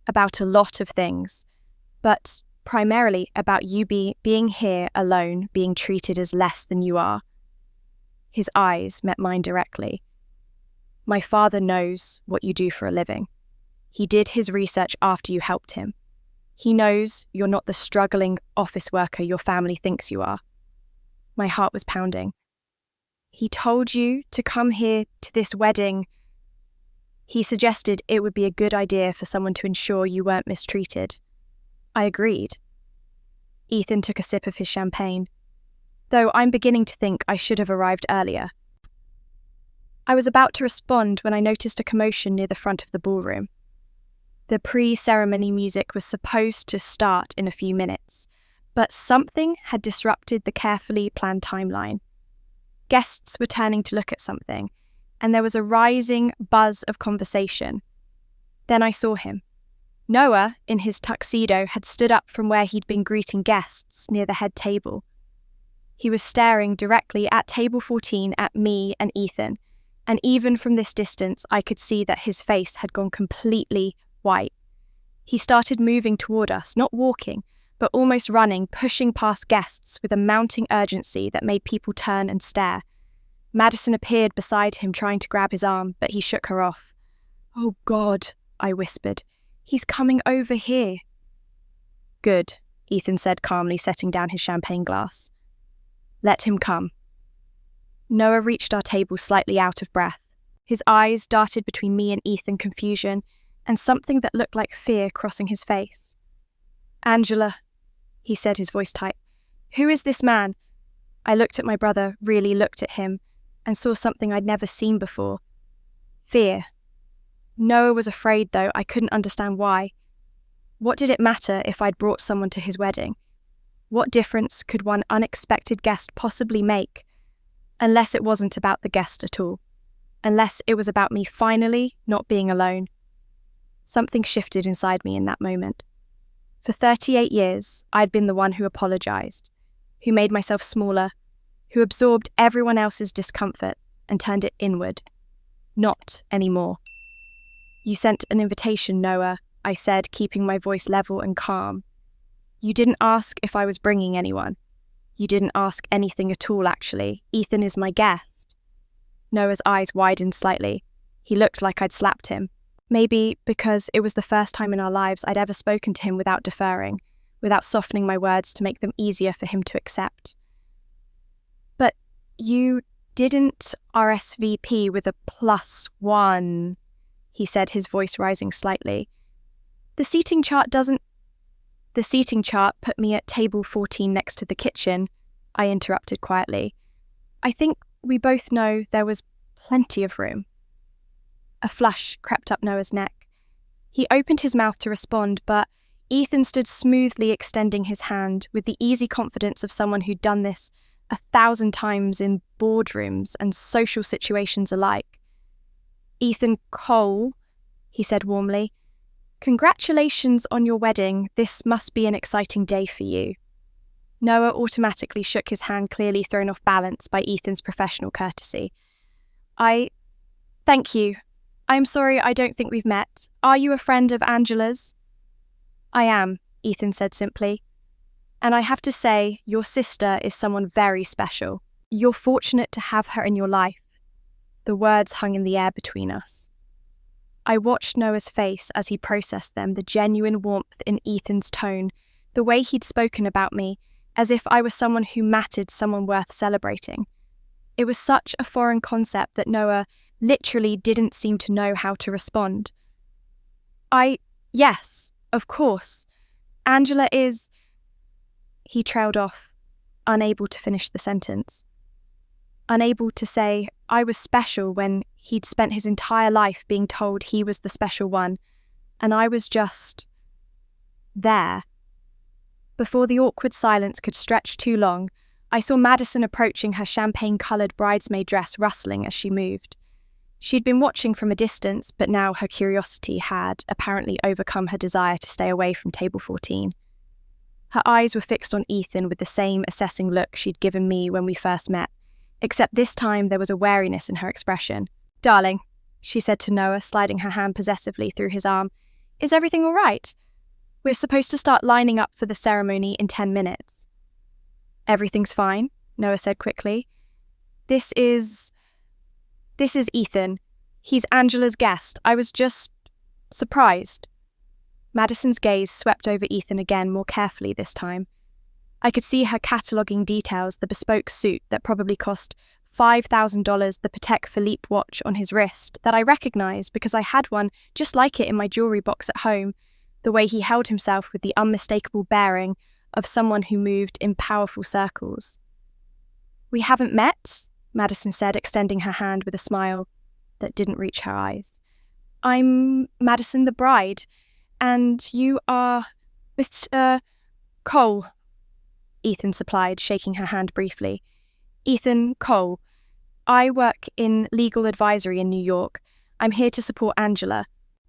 [SPEAKER 1] "About a lot of things, but primarily about you being here alone, being treated as less than you are." His eyes met mine directly. "My father knows what you do for a living. He did his research after you helped him. He knows you're not the struggling office worker your family thinks you are." My heart was pounding. "He told you to come here to this wedding. He suggested it would be a good idea for someone to ensure you weren't mistreated." I agreed. Ethan took a sip of his champagne. "Though I'm beginning to think I should have arrived earlier." I was about to respond when I noticed a commotion near the front of the ballroom. The pre-ceremony music was supposed to start in a few minutes, but something had disrupted the carefully planned timeline. Guests were turning to look at something, and there was a rising buzz of conversation. Then I saw him. Noah, in his tuxedo, had stood up from where he'd been greeting guests near the head table. He was staring directly at table 14 at me and Ethan, And even from this distance, I could see that his face had gone completely white. He started moving toward us, not walking, but almost running, pushing past guests with a mounting urgency that made people turn and stare. Madison appeared beside him, trying to grab his arm, but he shook her off. "Oh God," I whispered. "He's coming over here." "Good," Ethan said calmly, setting down his champagne glass. "Let him come." Noah reached our table slightly out of breath. His eyes darted between me and Ethan, confusion, and something that looked like fear crossing his face. "Angela," he said, his voice tight. "Who is this man?" I looked at my brother, really looked at him, and saw something I'd never seen before. Fear. Noah was afraid, though I couldn't understand why. What did it matter if I'd brought someone to his wedding? What difference could one unexpected guest possibly make? Unless it wasn't about the guest at all. Unless it was about me finally not being alone. Something shifted inside me in that moment. For 38 years, I'd been the one who apologized, who made myself smaller, who absorbed everyone else's discomfort and turned it inward. Not anymore. "You sent an invitation, Noah," I said, keeping my voice level and calm. "You didn't ask if I was bringing anyone. You didn't ask anything at all, actually. Ethan is my guest." Noah's eyes widened slightly. He looked like I'd slapped him. Maybe because it was the first time in our lives I'd ever spoken to him without deferring, without softening my words to make them easier for him to accept. "But you didn't RSVP with a +1, he said, his voice rising slightly. The seating chart put me at table 14 next to the kitchen," I interrupted quietly. "I think we both know there was plenty of room." A flush crept up Noah's neck. He opened his mouth to respond, but Ethan stood smoothly extending his hand with the easy confidence of someone who'd done this 1,000 times in boardrooms and social situations alike. "Ethan Cole," he said warmly, "congratulations on your wedding. This must be an exciting day for you." Noah automatically shook his hand, clearly thrown off balance by Ethan's professional courtesy. Thank you. I'm sorry, I don't think we've met. Are you a friend of Angela's?" "I am," Ethan said simply. "And I have to say, your sister is someone very special. You're fortunate to have her in your life." The words hung in the air between us. I watched Noah's face as he processed them, the genuine warmth in Ethan's tone, the way he'd spoken about me, as if I was someone who mattered, someone worth celebrating. It was such a foreign concept that Noah literally didn't seem to know how to respond. Yes, of course. Angela is..." He trailed off, unable to finish the sentence. Unable to say I was special when he'd spent his entire life being told he was the special one, and I was just there. Before the awkward silence could stretch too long, I saw Madison approaching, her champagne-coloured bridesmaid dress rustling as she moved. She'd been watching from a distance, but now her curiosity had apparently overcome her desire to stay away from table 14. Her eyes were fixed on Ethan with the same assessing look she'd given me when we first met, except this time there was a wariness in her expression. "Darling," she said to Noah, sliding her hand possessively through his arm, "is everything all right? We're supposed to start lining up for the ceremony in 10 minutes. "Everything's fine," Noah said quickly. This is Ethan. He's Angela's guest. I was just surprised." Madison's gaze swept over Ethan again, more carefully this time. I could see her cataloguing details, the bespoke suit that probably cost $5,000, the Patek Philippe watch on his wrist that I recognised because I had one just like it in my jewellery box at home, the way he held himself with the unmistakable bearing of someone who moved in powerful circles. "We haven't met," Madison said, extending her hand with a smile that didn't reach her eyes. "I'm Madison the bride, and you are Mr. Cole," Ethan supplied, shaking her hand briefly. "Ethan Cole. I work in legal advisory in New York. I'm here to support Angela."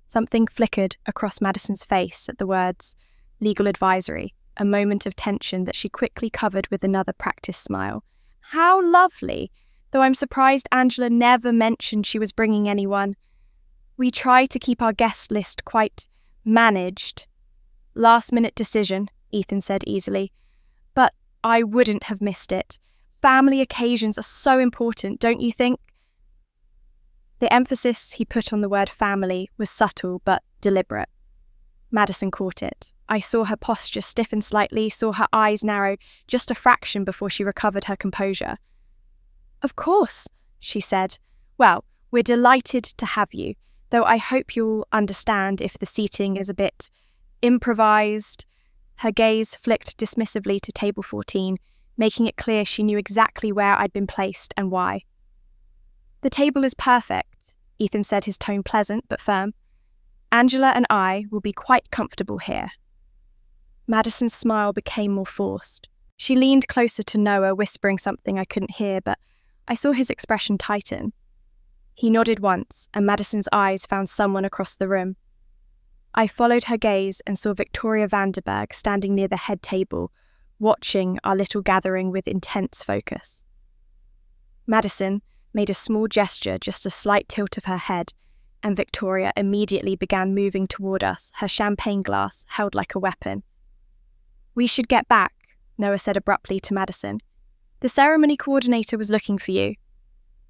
[SPEAKER 1] Something flickered across Madison's face at the words legal advisory, a moment of tension that she quickly covered with another practiced smile. "How lovely! though I'm surprised Angela never mentioned she was bringing anyone. We try to keep our guest list quite managed. Last-minute decision, Ethan said easily. But I wouldn't have missed it. Family occasions are so important, don't you think? The emphasis he put on the word family was subtle but deliberate. Madison caught it. I saw her posture stiffen slightly, saw her eyes narrow just a fraction before she recovered her composure. Of course, she said. Well, we're delighted to have you, though I hope you'll understand if the seating is a bit improvised. Her gaze flicked dismissively to table 14, making it clear she knew exactly where I'd been placed and why. The table is perfect, Ethan said, his tone pleasant but firm. Angela and I will be quite comfortable here. Madison's smile became more forced. She leaned closer to Noah, whispering something I couldn't hear, but I saw his expression tighten. He nodded once, and Madison's eyes found someone across the room. I followed her gaze and saw Victoria Vanderberg standing near the head table, watching our little gathering with intense focus. Madison made a small gesture, just a slight tilt of her head, and Victoria immediately began moving toward us, her champagne glass held like a weapon. We should get back, Noah said abruptly to Madison. The ceremony coordinator was looking for you.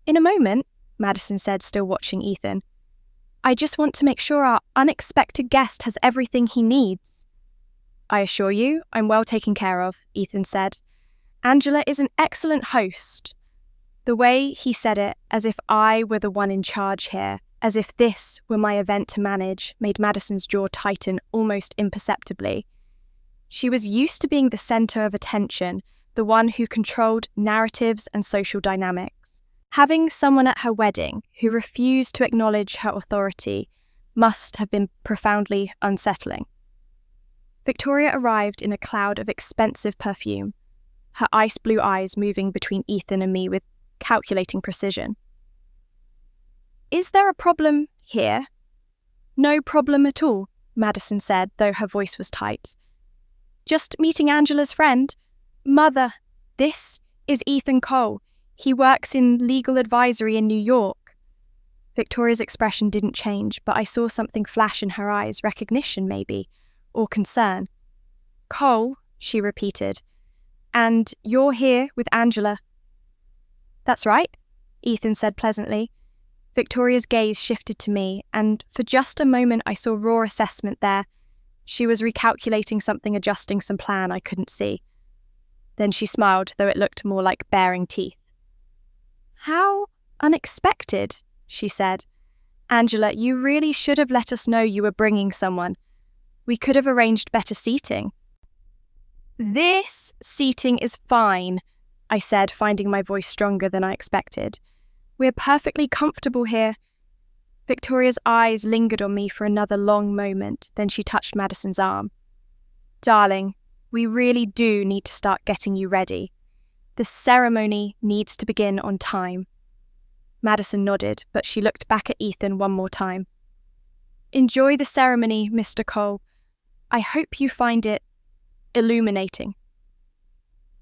[SPEAKER 1] In a moment, Madison said, still watching Ethan. I just want to make sure our unexpected guest has everything he needs. I assure you, I'm well taken care of, Ethan said. Angela is an excellent host. The way he said it, as if I were the one in charge here, as if this were my event to manage, made Madison's jaw tighten almost imperceptibly. She was used to being the centre of attention, the one who controlled narratives and social dynamics. Having someone at her wedding who refused to acknowledge her authority must have been profoundly unsettling. Victoria arrived in a cloud of expensive perfume, her ice blue eyes moving between Ethan and me with calculating precision. Is there a problem here? No problem at all, Madison said, though her voice was tight. Just meeting Angela's friend. Mother, this is Ethan Cole. He works in legal advisory in New York. Victoria's expression didn't change, but I saw something flash in her eyes, recognition maybe, or concern. Cole, she repeated, and you're here with Angela. That's right, Ethan said pleasantly. Victoria's gaze shifted to me, and for just a moment I saw raw assessment there. She was recalculating something, adjusting some plan I couldn't see. Then she smiled, though it looked more like baring teeth. How unexpected, she said. Angela, you really should have let us know you were bringing someone. We could have arranged better seating. This seating is fine, I said, finding my voice stronger than I expected. We're perfectly comfortable here. Victoria's eyes lingered on me for another long moment, then she touched Madison's arm. Darling, we really do need to start getting you ready. The ceremony needs to begin on time. Madison nodded, but she looked back at Ethan one more time. Enjoy the ceremony, Mr. Cole. I hope you find it illuminating.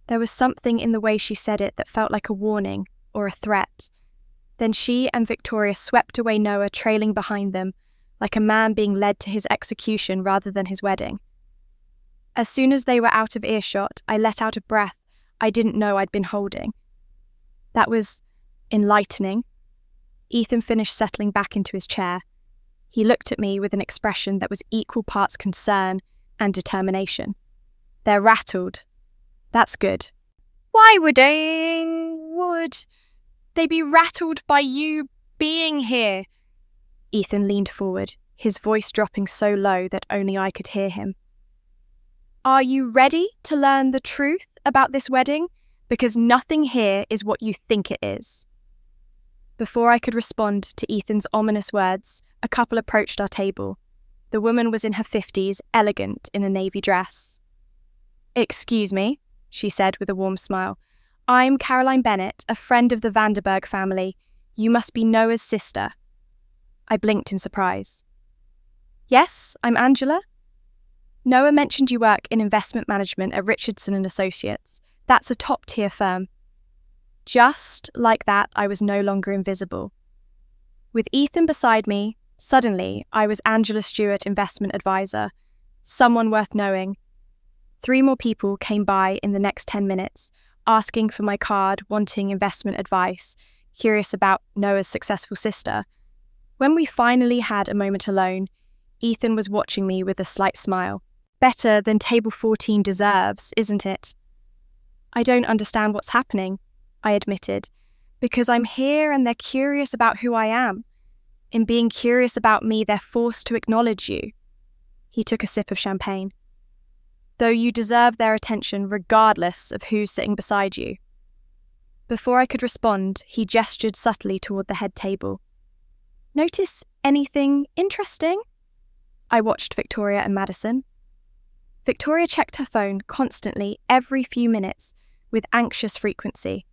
[SPEAKER 1] There was something in the way she said it that felt like a warning or a threat. Then she and Victoria swept away Noah, trailing behind them, like a man being led to his execution rather than his wedding. As soon as they were out of earshot, I let out a breath I didn't know I'd been holding. That was enlightening. Ethan finished settling back into his chair. He looked at me with an expression that was equal parts concern and determination. They're rattled. That's good. Why would they be rattled by you being here? Ethan leaned forward, his voice dropping so low that only I could hear him. Are you ready to learn the truth about this wedding? Because nothing here is what you think it is. Before I could respond to Ethan's ominous words, a couple approached our table. The woman was in her 50s, elegant in a navy dress. Excuse me, she said with a warm smile. I'm Caroline Bennett, a friend of the Vanderberg family. You must be Noah's sister. I blinked in surprise. Yes, I'm Angela. Noah mentioned you work in investment management at Richardson & Associates. That's a top-tier firm. Just like that, I was no longer invisible. With Ethan beside me, suddenly I was Angela Stewart, investment advisor, someone worth knowing. 3 more people came by in the next 10 minutes, asking for my card, wanting investment advice, curious about Noah's successful sister. When we finally had a moment alone, Ethan was watching me with a slight smile. Better than table 14 deserves, isn't it? I don't understand what's happening, I admitted, because I'm here and they're curious about who I am. In being curious about me, they're forced to acknowledge you. He took a sip of champagne. Though you deserve their attention regardless of who's sitting beside you. Before I could respond, he gestured subtly toward the head table. Notice anything interesting? I watched Victoria and Madison. Victoria checked her phone constantly every few minutes with anxious frequency.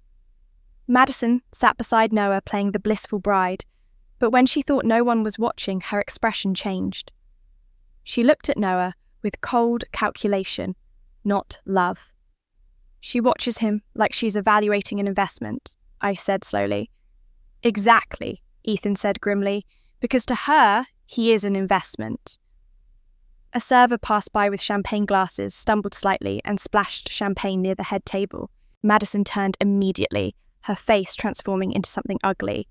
[SPEAKER 1] Madison sat beside Noah playing the blissful bride, but when she thought no one was watching, her expression changed. She looked at Noah with cold calculation, not love. She watches him like she's evaluating an investment, I said slowly. Exactly, Ethan said grimly, because to her, he is an investment. A server passed by with champagne glasses, stumbled slightly, and splashed champagne near the head table. Madison turned immediately, her face transforming into something ugly.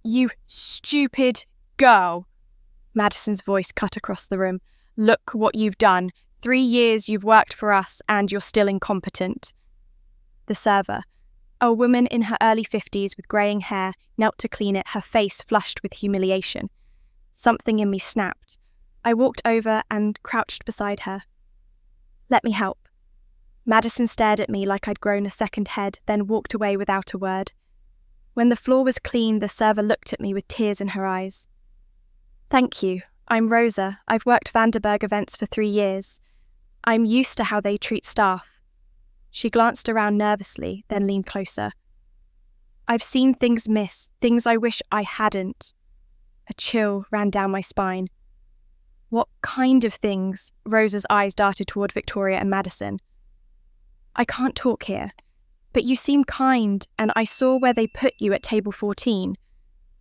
[SPEAKER 1] You stupid girl! Madison's voice cut across the room. Look what you've done. 3 years you've worked for us and you're still incompetent. The server, a woman in her early 50s with greying hair, knelt to clean it, her face flushed with humiliation. Something in me snapped. I walked over and crouched beside her. Let me help. Madison stared at me like I'd grown a second head, then walked away without a word. When the floor was clean, the server looked at me with tears in her eyes. Thank you. I'm Rosa. I've worked Vanderberg events for 3 years. I'm used to how they treat staff. She glanced around nervously, then leaned closer. I've seen things miss, things I wish I hadn't. A chill ran down my spine. What kind of things? Rosa's eyes darted toward Victoria and Madison. I can't talk here, but you seem kind, and I saw where they put you at table 14.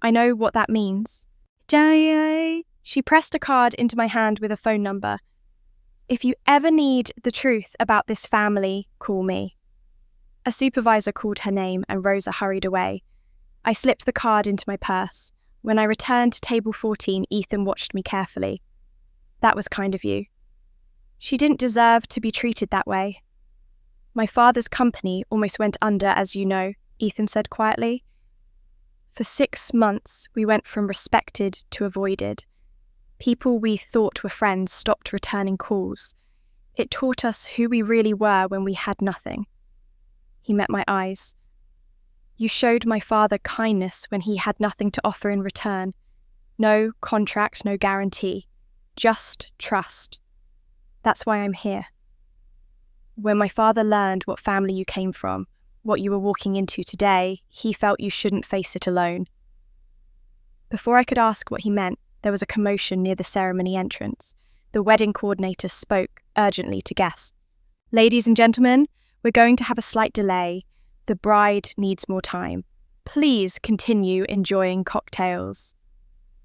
[SPEAKER 1] I know what that means. She pressed a card into my hand with a phone number. If you ever need the truth about this family, call me. A supervisor called her name and Rosa hurried away. I slipped the card into my purse. When I returned to table 14, Ethan watched me carefully. That was kind of you. She didn't deserve to be treated that way. My father's company almost went under, as you know, Ethan said quietly. For 6 months, we went from respected to avoided. People we thought were friends stopped returning calls. It taught us who we really were when we had nothing. He met my eyes. You showed my father kindness when he had nothing to offer in return. No contract, no guarantee. Just trust. That's why I'm here. When my father learned what family you came from, what you were walking into today, he felt you shouldn't face it alone. Before I could ask what he meant, there was a commotion near the ceremony entrance. The wedding coordinator spoke urgently to guests. Ladies and gentlemen, we're going to have a slight delay. The bride needs more time. Please continue enjoying cocktails.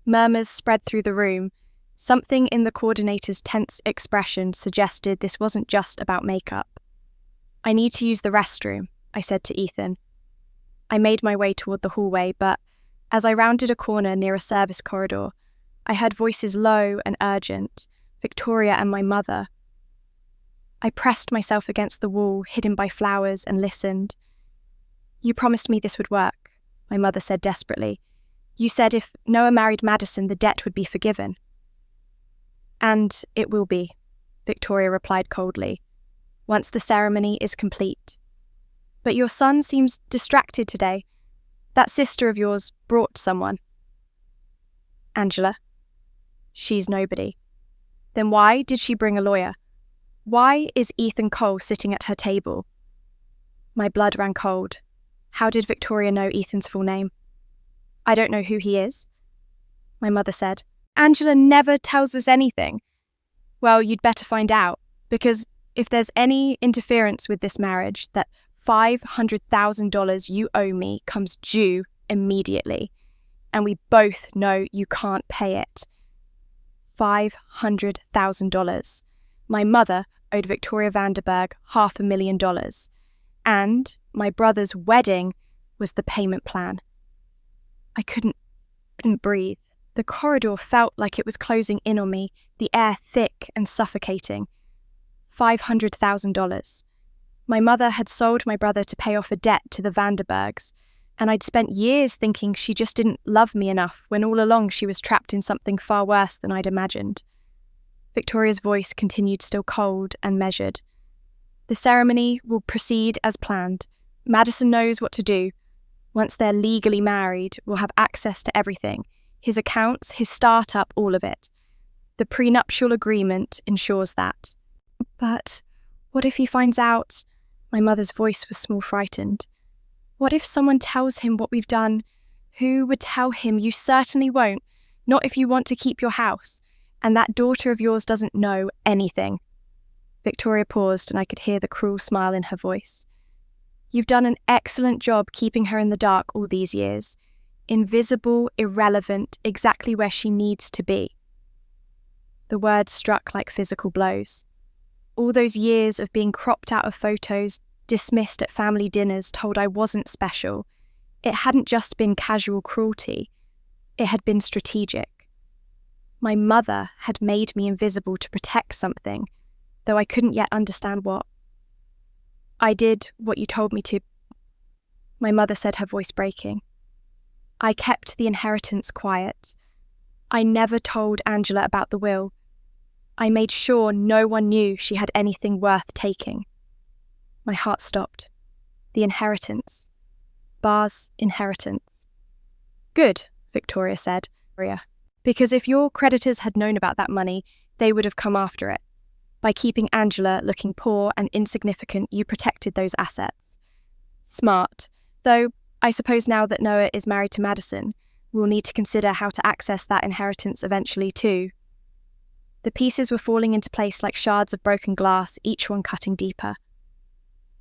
[SPEAKER 1] Murmurs spread through the room. Something in the coordinator's tense expression suggested this wasn't just about makeup. I need to use the restroom, I said to Ethan. I made my way toward the hallway, but as I rounded a corner near a service corridor, I heard voices low and urgent, Victoria and my mother. I pressed myself against the wall, hidden by flowers, and listened. You promised me this would work, my mother said desperately. You said if Noah married Madison, the debt would be forgiven. And it will be, Victoria replied coldly, once the ceremony is complete. But your son seems distracted today. That sister of yours brought someone. Angela. She's nobody. Then why did she bring a lawyer? Why is Ethan Cole sitting at her table? My blood ran cold. How did Victoria know Ethan's full name? I don't know who he is, my mother said. Angela never tells us anything. Well, you'd better find out, because if there's any interference with this marriage that $500,000 you owe me comes due immediately, and we both know you can't pay it. $500,000. My mother owed Victoria Vanderberg $500,000, and my brother's wedding was the payment plan. I couldn't breathe. The corridor felt like it was closing in on me, the air thick and suffocating. $500,000. My mother had sold my brother to pay off a debt to the Vanderbergs, and I'd spent years thinking she just didn't love me enough when all along she was trapped in something far worse than I'd imagined. Victoria's voice continued still cold and measured. The ceremony will proceed as planned. Madison knows what to do. Once they're legally married, we'll have access to everything. His accounts, his startup, all of it. The prenuptial agreement ensures that. But what if he finds out? My mother's voice was small frightened. What if someone tells him what we've done? Who would tell him? You certainly won't. Not if you want to keep your house. And that daughter of yours doesn't know anything. Victoria paused, and I could hear the cruel smile in her voice. You've done an excellent job keeping her in the dark all these years. Invisible, irrelevant, exactly where she needs to be. The words struck like physical blows. All those years of being cropped out of photos, dismissed at family dinners, told I wasn't special. It hadn't just been casual cruelty. It had been strategic. My mother had made me invisible to protect something, though I couldn't yet understand what. I did what you told me to, my mother said, her voice breaking. I kept the inheritance quiet. I never told Angela about the will. I made sure no one knew she had anything worth taking. My heart stopped. The inheritance. Bar's inheritance. Good, Victoria said. Because if your creditors had known about that money, they would have come after it. By keeping Angela looking poor and insignificant, you protected those assets. Smart. Though, I suppose now that Noah is married to Madison, we'll need to consider how to access that inheritance eventually too. The pieces were falling into place like shards of broken glass, each one cutting deeper.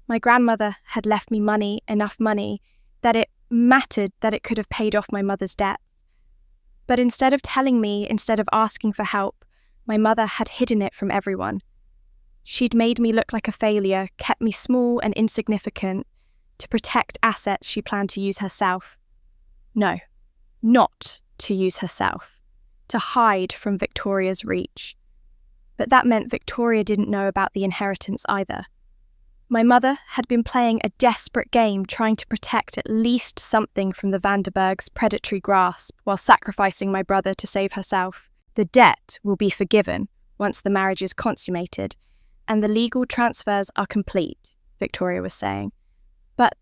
[SPEAKER 1] My grandmother had left me money, enough money, that it mattered that it could have paid off my mother's debts. But instead of telling me, instead of asking for help, my mother had hidden it from everyone. She'd made me look like a failure, kept me small and insignificant, to protect assets she planned to use herself. No, not to use herself. To hide from Victoria's reach. But that meant Victoria didn't know about the inheritance either. My mother had been playing a desperate game trying to protect at least something from the Vanderbergs' predatory grasp while sacrificing my brother to save herself. The debt will be forgiven once the marriage is consummated and the legal transfers are complete, Victoria was saying. But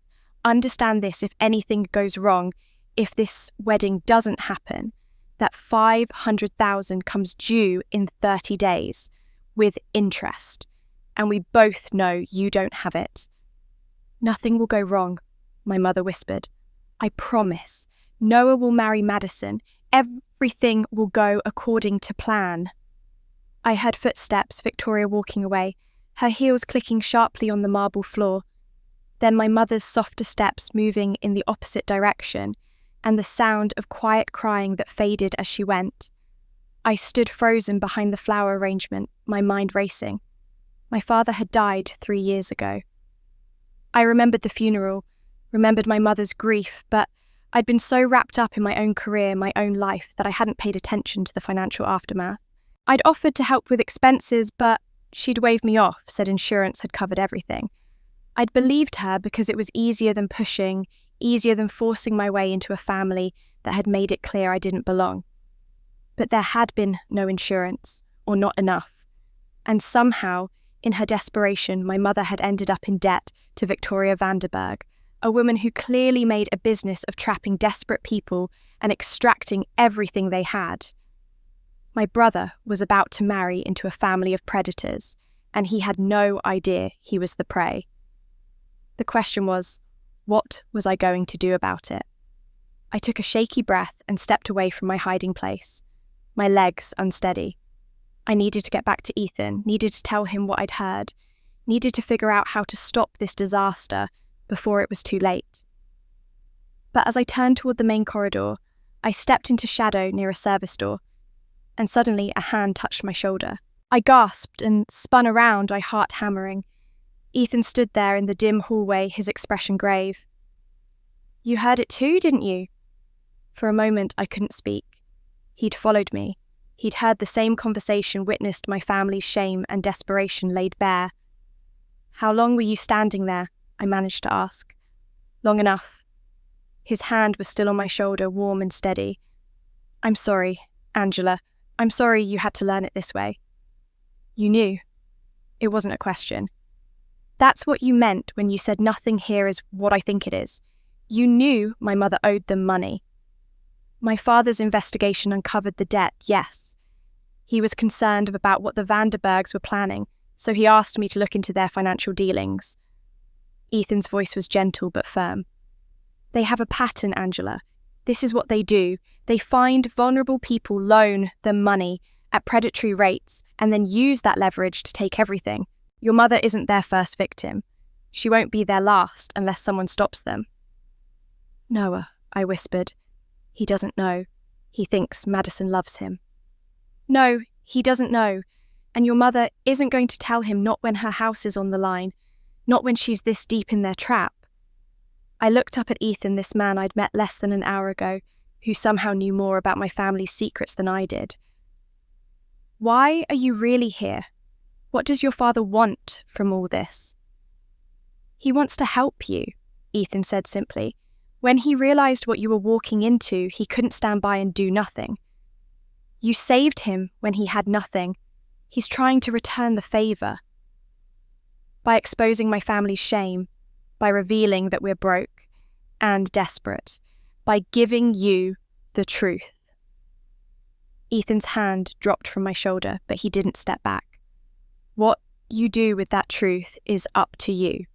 [SPEAKER 1] understand this, if anything goes wrong, if this wedding doesn't happen, that $500,000 comes due in 30 days, with interest, and we both know you don't have it. Nothing will go wrong, my mother whispered. I promise. Noah will marry Madison. Everything will go according to plan. I heard footsteps, Victoria walking away, her heels clicking sharply on the marble floor. Then my mother's softer steps moving in the opposite direction, and the sound of quiet crying that faded as she went. I stood frozen behind the flower arrangement, my mind racing. My father had died 3 years ago. I remembered the funeral, remembered my mother's grief, but I'd been so wrapped up in my own career, my own life, that I hadn't paid attention to the financial aftermath. I'd offered to help with expenses, but she'd waved me off, said insurance had covered everything. I'd believed her because it was easier than pushing, easier than forcing my way into a family that had made it clear I didn't belong. But there had been no insurance, or not enough. And somehow, in her desperation, my mother had ended up in debt to Victoria Vanderberg, a woman who clearly made a business of trapping desperate people and extracting everything they had. My brother was about to marry into a family of predators, and he had no idea he was the prey. The question was, what was I going to do about it? I took a shaky breath and stepped away from my hiding place, my legs unsteady. I needed to get back to Ethan, needed to tell him what I'd heard, needed to figure out how to stop this disaster before it was too late. But as I turned toward the main corridor, I stepped into shadow near a service door, and suddenly a hand touched my shoulder. I gasped and spun around, my heart hammering. Ethan stood there in the dim hallway, his expression grave. "You heard it too, didn't you?" For a moment, I couldn't speak. He'd followed me. He'd heard the same conversation, witnessed my family's shame and desperation laid bare. "How long were you standing there?" I managed to ask. "Long enough." His hand was still on my shoulder, warm and steady. "I'm sorry, Angela. I'm sorry you had to learn it this way." "You knew." It wasn't a question. "That's what you meant when you said nothing here is what I think it is. You knew my mother owed them money." My father's investigation uncovered the debt, yes. He was concerned about what the Vanderbergs were planning, so he asked me to look into their financial dealings. Ethan's voice was gentle but firm. "They have a pattern, Angela. This is what they do. They find vulnerable people, loan them money at predatory rates, and then use that leverage to take everything. Your mother isn't their first victim. She won't be their last unless someone stops them." "Noah," I whispered. "He doesn't know. He thinks Madison loves him." "No, he doesn't know. And your mother isn't going to tell him, not when her house is on the line, not when she's this deep in their trap." I looked up at Ethan, this man I'd met less than an hour ago, who somehow knew more about my family's secrets than I did. "Why are you really here? What does your father want from all this?" "He wants to help you," Ethan said simply. "When he realized what you were walking into, he couldn't stand by and do nothing. You saved him when he had nothing. He's trying to return the favor. By exposing my family's shame, by revealing that we're broke and desperate, by giving you the truth." Ethan's hand dropped from my shoulder, but he didn't step back. "What you do with that truth is up to you.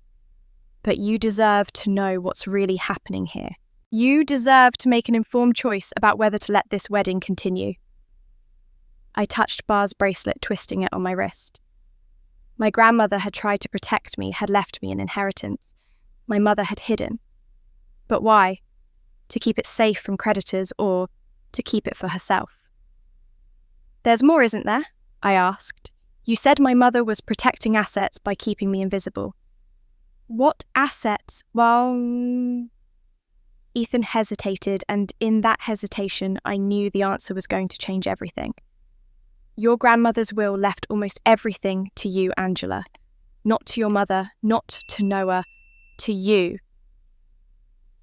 [SPEAKER 1] But you deserve to know what's really happening here. You deserve to make an informed choice about whether to let this wedding continue." I touched Bar's bracelet, twisting it on my wrist. My grandmother had tried to protect me, had left me an inheritance. My mother had hidden. But why? To keep it safe from creditors, or to keep it for herself? "There's more, isn't there?" I asked. "You said my mother was protecting assets by keeping me invisible." "What assets?" "Well..." Ethan hesitated, and in that hesitation, I knew the answer was going to change everything. "Your grandmother's will left almost everything to you, Angela. Not to your mother, not to Noah, to you."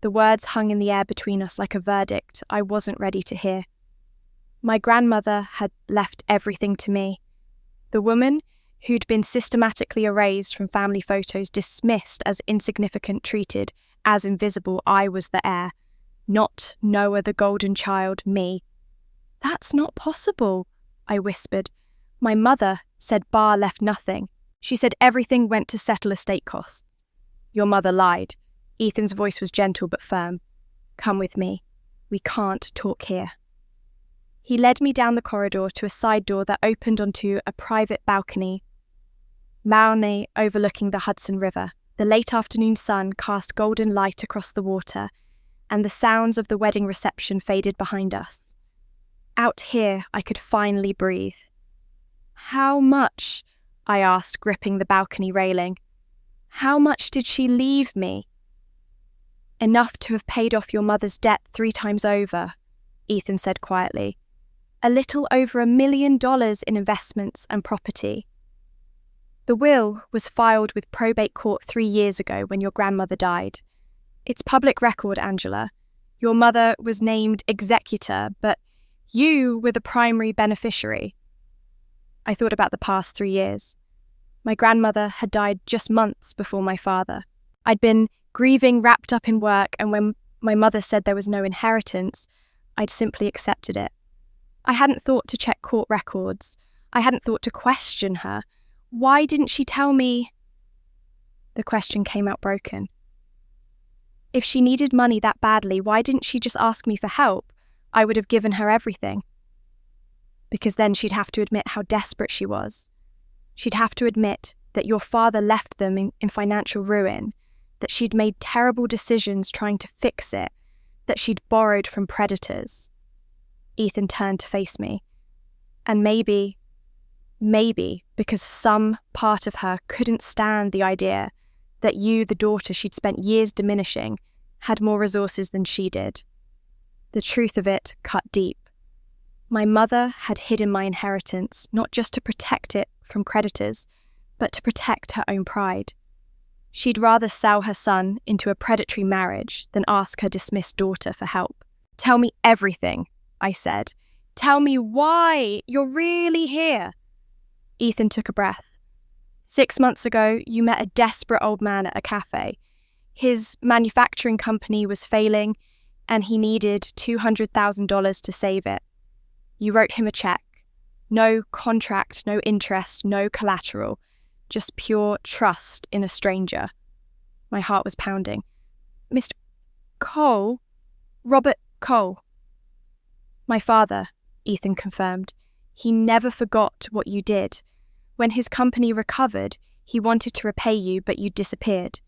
[SPEAKER 1] The words hung in the air between us like a verdict I wasn't ready to hear. My grandmother had left everything to me. The woman who'd been systematically erased from family photos, dismissed as insignificant, treated as invisible. I was the heir. Not Noah, the golden child, me. "That's not possible," I whispered. "My mother said Bar left nothing. She said everything went to settle estate costs." "Your mother lied." Ethan's voice was gentle but firm. "Come with me. We can't talk here." He led me down the corridor to a side door that opened onto a private balcony, overlooking the Hudson River. The late afternoon sun cast golden light across the water, and the sounds of the wedding reception faded behind us. Out here, I could finally breathe. "How much?" I asked, gripping the balcony railing. "How much did she leave me?" "Enough to have paid off your mother's debt 3 times over," Ethan said quietly. "A little over $1 million in investments and property. The will was filed with probate court 3 years ago when your grandmother died. It's public record, Angela. Your mother was named executor, but you were the primary beneficiary." I thought about the past 3 years. My grandmother had died just months before my father. I'd been grieving, wrapped up in work, and when my mother said there was no inheritance, I'd simply accepted it. I hadn't thought to check court records. I hadn't thought to question her. Why didn't she tell me? The question came out broken. If she needed money that badly, why didn't she just ask me for help? I would have given her everything. Because then she'd have to admit how desperate she was. She'd have to admit that your father left them in financial ruin, that she'd made terrible decisions trying to fix it, that she'd borrowed from predators. Ethan turned to face me. And maybe because some part of her couldn't stand the idea that you, the daughter she'd spent years diminishing, had more resources than she did. The truth of it cut deep. My mother had hidden my inheritance not just to protect it from creditors, but to protect her own pride. She'd rather sell her son into a predatory marriage than ask her dismissed daughter for help. "Tell me everything," I said. "Tell me why you're really here." Ethan took a breath. "6 months ago, you met a desperate old man at a cafe. His manufacturing company was failing, and he needed $200,000 to save it. You wrote him a check. No contract, no interest, no collateral. Just pure trust in a stranger." My heart was pounding. "Mr. Cole? Robert Cole?" "My father," Ethan confirmed. "He never forgot what you did. When his company recovered, he wanted to repay you, but you disappeared.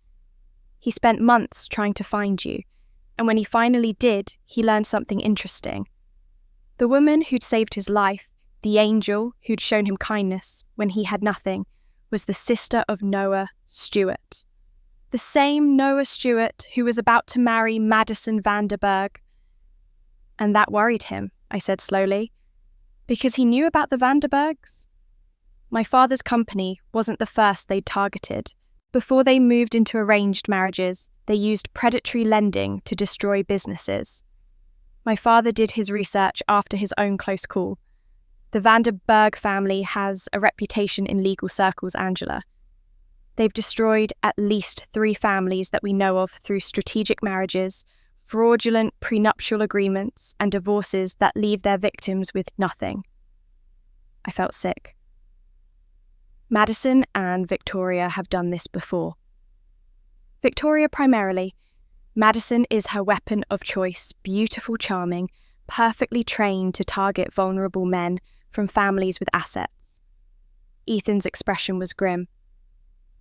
[SPEAKER 1] He spent months trying to find you, and when he finally did, he learned something interesting. The woman who'd saved his life, the angel who'd shown him kindness when he had nothing, was the sister of Noah Stewart. The same Noah Stewart who was about to marry Madison Vanderberg." "And that worried him," I said slowly, "because he knew about the Vanderbergs?" My father's company wasn't the first they'd targeted. Before they moved into arranged marriages, they used predatory lending to destroy businesses. My father did his research after his own close call. The Vanderberg family has a reputation in legal circles, Angela. They've destroyed at least 3 families that we know of through strategic marriages, fraudulent prenuptial agreements, and divorces that leave their victims with nothing. I felt sick. Madison and Victoria have done this before. Victoria primarily. Madison is her weapon of choice, beautiful, charming, perfectly trained to target vulnerable men from families with assets. Ethan's expression was grim.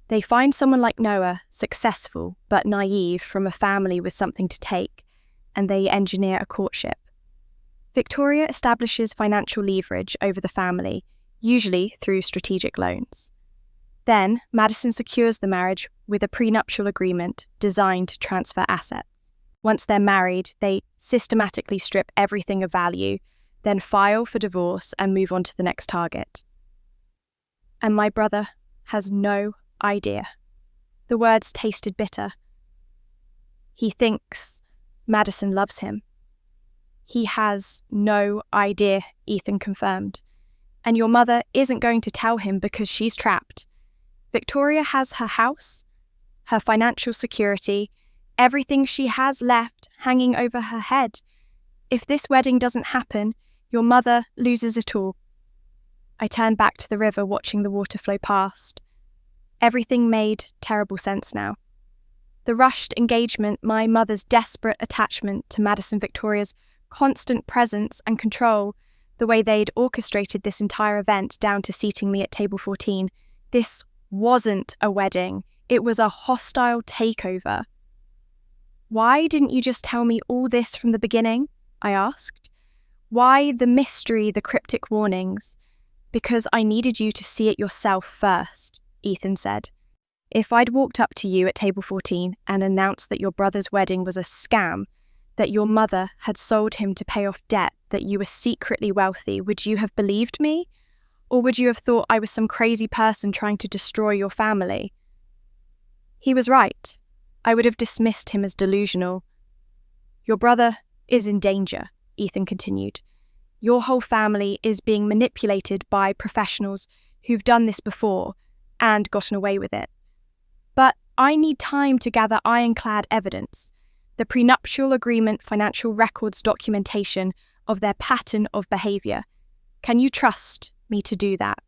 [SPEAKER 1] They find someone like Noah, successful but naive from a family with something to take, and they engineer a courtship. Victoria establishes financial leverage over the family, usually through strategic loans. Then, Madison secures the marriage with a prenuptial agreement designed to transfer assets. Once they're married, they systematically strip everything of value, then file for divorce and move on to the next target. And my brother has no idea. The words tasted bitter. He thinks Madison loves him. He has no idea, Ethan confirmed. And your mother isn't going to tell him because she's trapped. Victoria has her house, her financial security, everything she has left hanging over her head. If this wedding doesn't happen, your mother loses it all. I turned back to the river, watching the water flow past. Everything made terrible sense now. The rushed engagement, my mother's desperate attachment to Madison Victoria's constant presence and control, the way they'd orchestrated this entire event down to seating me at table 14. This wasn't a wedding. It was a hostile takeover. "Why didn't you just tell me all this from the beginning?" I asked. "Why the mystery, the cryptic warnings?" "Because I needed you to see it yourself first," Ethan said. "If I'd walked up to you at table 14 and announced that your brother's wedding was a scam, that your mother had sold him to pay off debt, that you were secretly wealthy, would you have believed me? Or would you have thought I was some crazy person trying to destroy your family?" He was right. I would have dismissed him as delusional. "Your brother is in danger," Ethan continued. "Your whole family is being manipulated by professionals who've done this before and gotten away with it. But I need time to gather ironclad evidence, the prenuptial agreement, financial records, documentation of their pattern of behaviour. Can you trust me to do that?"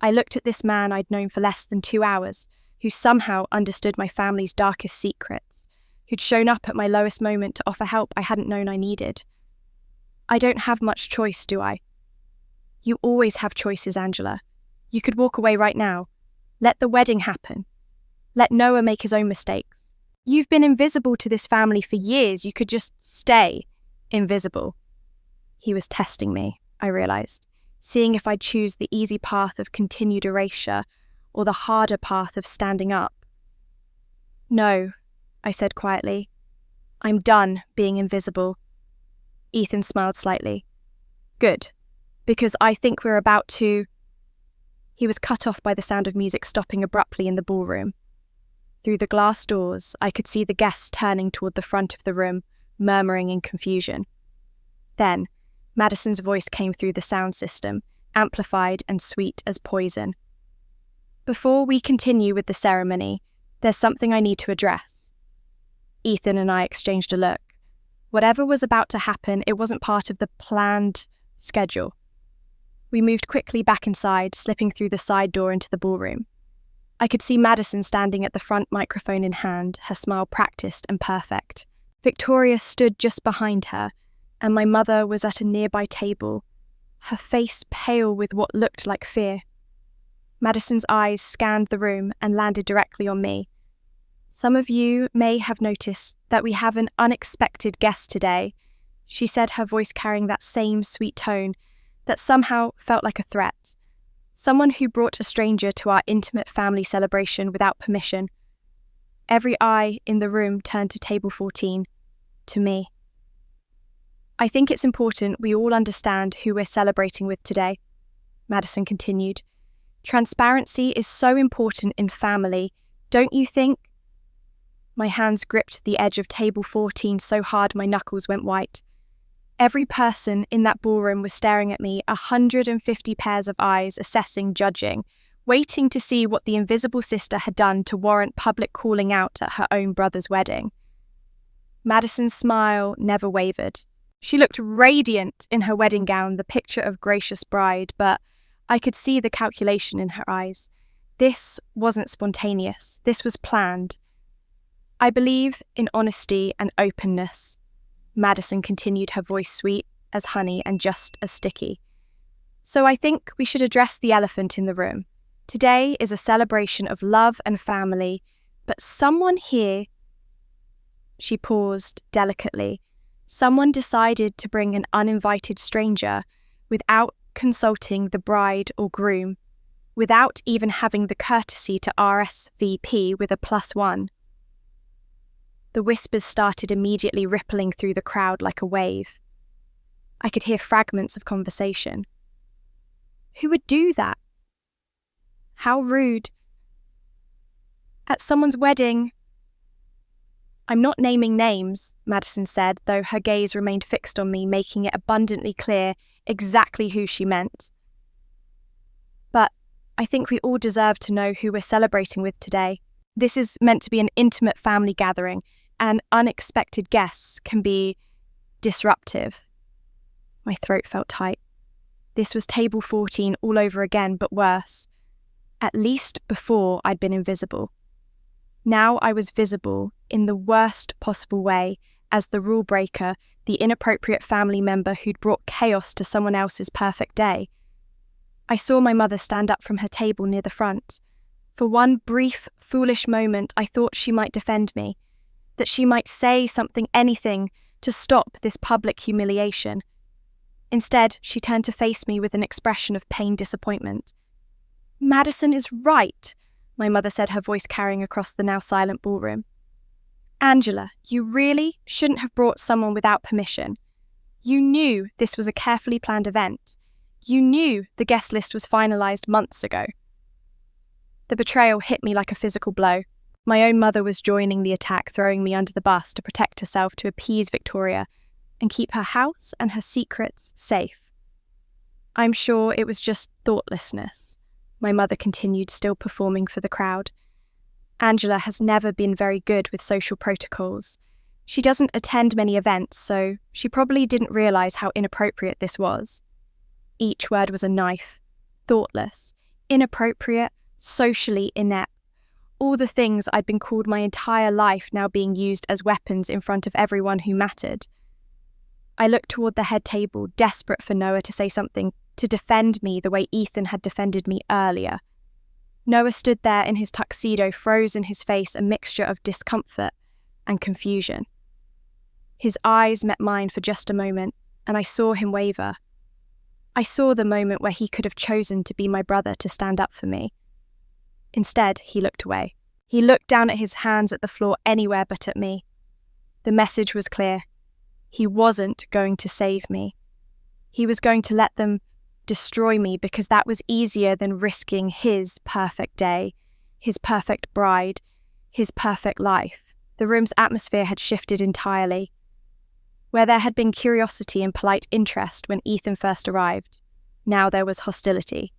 [SPEAKER 1] I looked at this man I'd known for less than 2 hours, who somehow understood my family's darkest secrets, who'd shown up at my lowest moment to offer help I hadn't known I needed. "I don't have much choice, do I?" "You always have choices, Angela. You could walk away right now. Let the wedding happen. Let Noah make his own mistakes. You've been invisible to this family for years. You could just stay invisible. He was testing me, I realized, seeing if I'd choose the easy path of continued erasure or the harder path of standing up. No, I said quietly. I'm done being invisible. Ethan smiled slightly. Good, because I think we're about to... He was cut off by the sound of music stopping abruptly in the ballroom. Through the glass doors, I could see the guests turning toward the front of the room, murmuring in confusion. Then, Madison's voice came through the sound system, amplified and sweet as poison. Before we continue with the ceremony, there's something I need to address. Ethan and I exchanged a look. Whatever was about to happen, it wasn't part of the planned schedule. We moved quickly back inside, slipping through the side door into the ballroom. I could see Madison standing at the front, microphone in hand, her smile practiced and perfect. Victoria stood just behind her, and my mother was at a nearby table, her face pale with what looked like fear. Madison's eyes scanned the room and landed directly on me. Some of you may have noticed that we have an unexpected guest today, she said, her voice carrying that same sweet tone that somehow felt like a threat. Someone who brought a stranger to our intimate family celebration without permission. Every eye in the room turned to table 14, to me. I think it's important we all understand who we're celebrating with today, Madison continued. Transparency is so important in family, don't you think? My hands gripped the edge of table 14 so hard my knuckles went white. Every person in that ballroom was staring at me, 150 pairs of eyes, assessing, judging, waiting to see what the invisible sister had done to warrant public calling out at her own brother's wedding. Madison's smile never wavered. She looked radiant in her wedding gown, the picture of gracious bride, but I could see the calculation in her eyes. This wasn't spontaneous. This was planned. I believe in honesty and openness. Madison continued, her voice sweet as honey and just as sticky. So I think we should address the elephant in the room. Today is a celebration of love and family, but someone here... She paused delicately. Someone decided to bring an uninvited stranger without consulting the bride or groom, without even having the courtesy to RSVP with a +1. The whispers started immediately rippling through the crowd like a wave. I could hear fragments of conversation. Who would do that? How rude. At someone's wedding... I'm not naming names, Madison said, though her gaze remained fixed on me, making it abundantly clear exactly who she meant. But I think we all deserve to know who we're celebrating with today. This is meant to be an intimate family gathering, and unexpected guests can be disruptive. My throat felt tight. This was table 14 all over again, but worse. At least before I'd been invisible. Now I was visible in the worst possible way as the rule breaker, the inappropriate family member who'd brought chaos to someone else's perfect day. I saw my mother stand up from her table near the front. For one brief, foolish moment, I thought she might defend me, that she might say something, anything, to stop this public humiliation. Instead, she turned to face me with an expression of pained disappointment. Madison is right, my mother said, her voice carrying across the now silent ballroom. Angela, you really shouldn't have brought someone without permission. You knew this was a carefully planned event. You knew the guest list was finalised months ago. The betrayal hit me like a physical blow. My own mother was joining the attack, throwing me under the bus to protect herself, to appease Victoria and keep her house and her secrets safe. I'm sure it was just thoughtlessness, my mother continued, still performing for the crowd. Angela has never been very good with social protocols. She doesn't attend many events, so she probably didn't realise how inappropriate this was. Each word was a knife. Thoughtless, inappropriate, socially inept. All the things I'd been called my entire life now being used as weapons in front of everyone who mattered. I looked toward the head table, desperate for Noah to say something, to defend me the way Ethan had defended me earlier. Noah stood there in his tuxedo, frozen, his face a mixture of discomfort and confusion. His eyes met mine for just a moment, and I saw him waver. I saw the moment where he could have chosen to be my brother, to stand up for me. Instead, he looked away. He looked down at his hands at the floor, anywhere but at me. The message was clear. He wasn't going to save me. He was going to let them destroy me, because that was easier than risking his perfect day, his perfect bride, his perfect life. The room's atmosphere had shifted entirely. Where there had been curiosity and polite interest when Ethan first arrived, now there was hostility.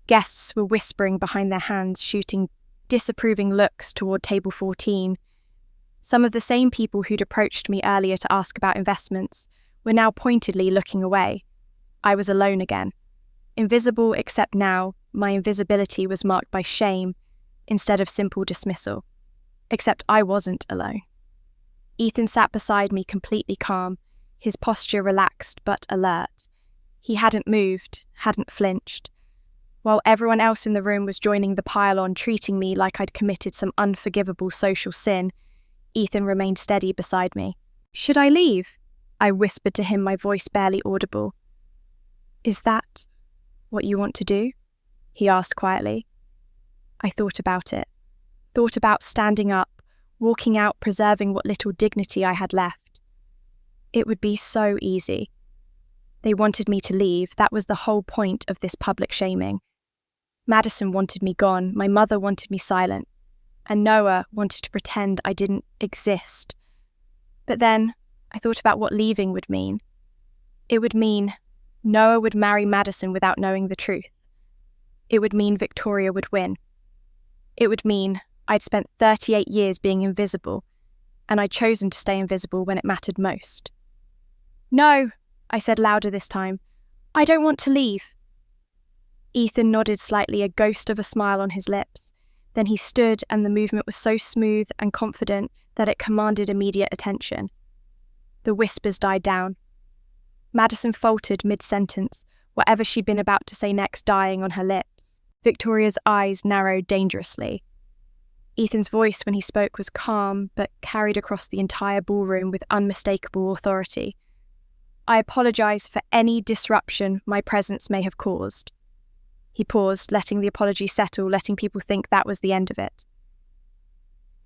[SPEAKER 1] Guests were whispering behind their hands, shooting disapproving looks toward table 14. Some of the same people who'd approached me earlier to ask about investments were now pointedly looking away. I was alone again. Invisible, except now my invisibility was marked by shame instead of simple dismissal. Except I wasn't alone. Ethan sat beside me, completely calm, his posture relaxed but alert. He hadn't moved, hadn't flinched. While everyone else in the room was joining the pile-on, treating me like I'd committed some unforgivable social sin, Ethan remained steady beside me. "Should I leave?" I whispered to him, my voice barely audible. "Is that what you want to do?" he asked quietly. I thought about it. Thought about standing up, walking out, preserving what little dignity I had left. It would be so easy. They wanted me to leave. That was the whole point of this public shaming. Madison wanted me gone, my mother wanted me silent, and Noah wanted to pretend I didn't exist. But then I thought about what leaving would mean. It would mean Noah would marry Madison without knowing the truth. It would mean Victoria would win. It would mean I'd spent 38 years being invisible, and I'd chosen to stay invisible when it mattered most. "No," I said louder this time. "I don't want to leave." Ethan nodded slightly, a ghost of a smile on his lips. Then he stood, and the movement was so smooth and confident that it commanded immediate attention. The whispers died down. Madison faltered mid-sentence, whatever she'd been about to say next dying on her lips. Victoria's eyes narrowed dangerously. Ethan's voice when he spoke was calm, but carried across the entire ballroom with unmistakable authority. "I apologize for any disruption my presence may have caused." He paused, letting the apology settle, letting people think that was the end of it.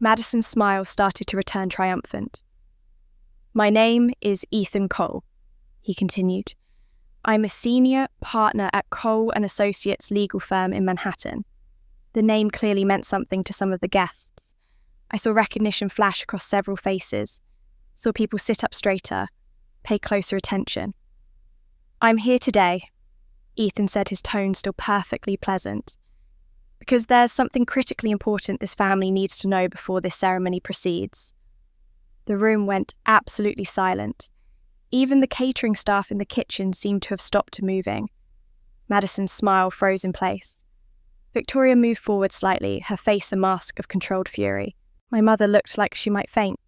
[SPEAKER 1] Madison's smile started to return triumphant. "My name is Ethan Cole," he continued. "I'm a senior partner at Cole & Associates legal firm in Manhattan." The name clearly meant something to some of the guests. I saw recognition flash across several faces, saw people sit up straighter, pay closer attention. "I'm here today," Ethan said, his tone still perfectly pleasant, "because there's something critically important this family needs to know before this ceremony proceeds." The room went absolutely silent. Even the catering staff in the kitchen seemed to have stopped moving. Madison's smile froze in place. Victoria moved forward slightly, her face a mask of controlled fury. My mother looked like she might faint.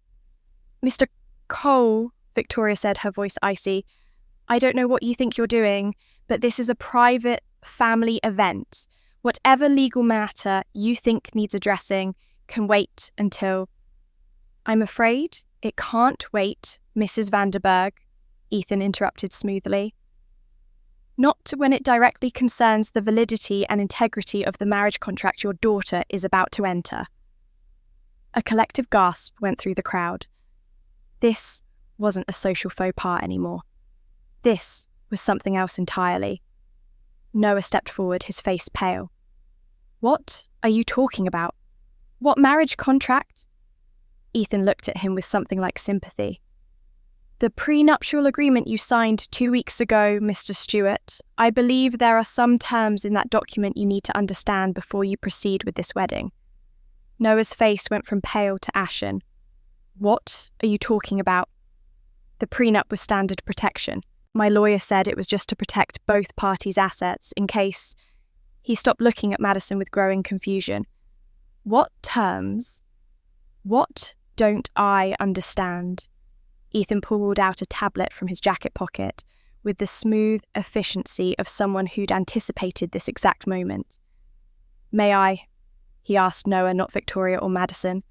[SPEAKER 1] "Mr. Cole," Victoria said, her voice icy, "I don't know what you think you're doing, but this is a private family event. Whatever legal matter you think needs addressing can wait until—" "I'm afraid it can't wait, Mrs. Vanderberg," Ethan interrupted smoothly. "Not when it directly concerns the validity and integrity of the marriage contract your daughter is about to enter." A collective gasp went through the crowd. This wasn't a social faux pas anymore. This was something else entirely. Noah stepped forward, his face pale. "What are you talking about? What marriage contract?" Ethan looked at him with something like sympathy. "The prenuptial agreement you signed 2 weeks ago, Mr. Stewart. I believe there are some terms in that document you need to understand before you proceed with this wedding." Noah's face went from pale to ashen. "What are you talking about?" "The prenup was standard protection. My lawyer said it was just to protect both parties' assets in case—" He stopped, looking at Madison with growing confusion. "What terms? What don't I understand?" Ethan pulled out a tablet from his jacket pocket with the smooth efficiency of someone who'd anticipated this exact moment. May I? He asked Noah, not Victoria or Madison.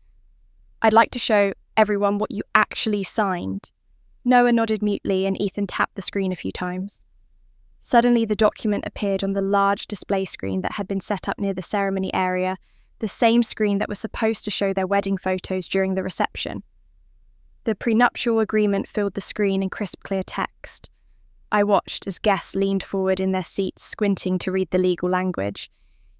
[SPEAKER 1] I'd like to show everyone what you actually signed. Noah nodded mutely and Ethan tapped the screen a few times. Suddenly the document appeared on the large display screen that had been set up near the ceremony area, the same screen that was supposed to show their wedding photos during the reception. The prenuptial agreement filled the screen in crisp, clear text. I watched as guests leaned forward in their seats, squinting to read the legal language.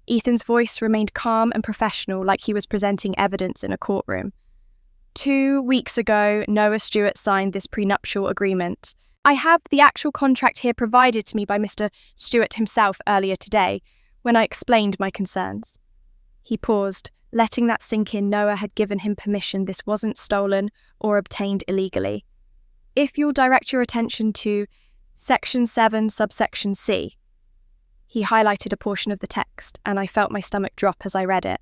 [SPEAKER 1] Ethan's voice remained calm and professional, like he was presenting evidence in a courtroom. 2 weeks ago, Noah Stewart signed this prenuptial agreement. I have the actual contract here provided to me by Mr. Stewart himself earlier today, when I explained my concerns. He paused, letting that sink in. Noah had given him permission. This wasn't stolen or obtained illegally. If you'll direct your attention to Section 7, subsection C. He highlighted a portion of the text, and I felt my stomach drop as I read it.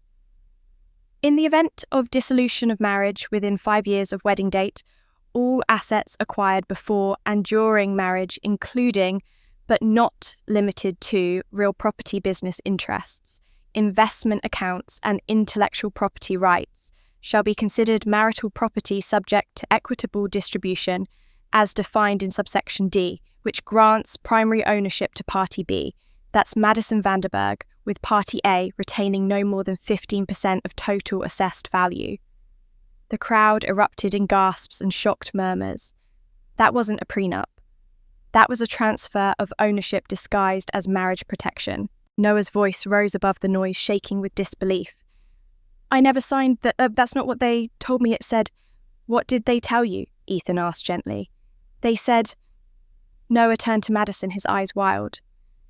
[SPEAKER 1] In the event of dissolution of marriage within 5 years of wedding date, all assets acquired before and during marriage, including, but not limited to, real property business interests, investment accounts, and intellectual property rights, shall be considered marital property subject to equitable distribution as defined in subsection D, which grants primary ownership to Party B, that's Madison Vanderburg, with Party A retaining no more than 15% of total assessed value. The crowd erupted in gasps and shocked murmurs. That wasn't a prenup. That was a transfer of ownership disguised as marriage protection. Noah's voice rose above the noise, shaking with disbelief. I never signed that. That's not what they told me it said. What did they tell you? Ethan asked gently. They said... Noah turned to Madison, his eyes wild.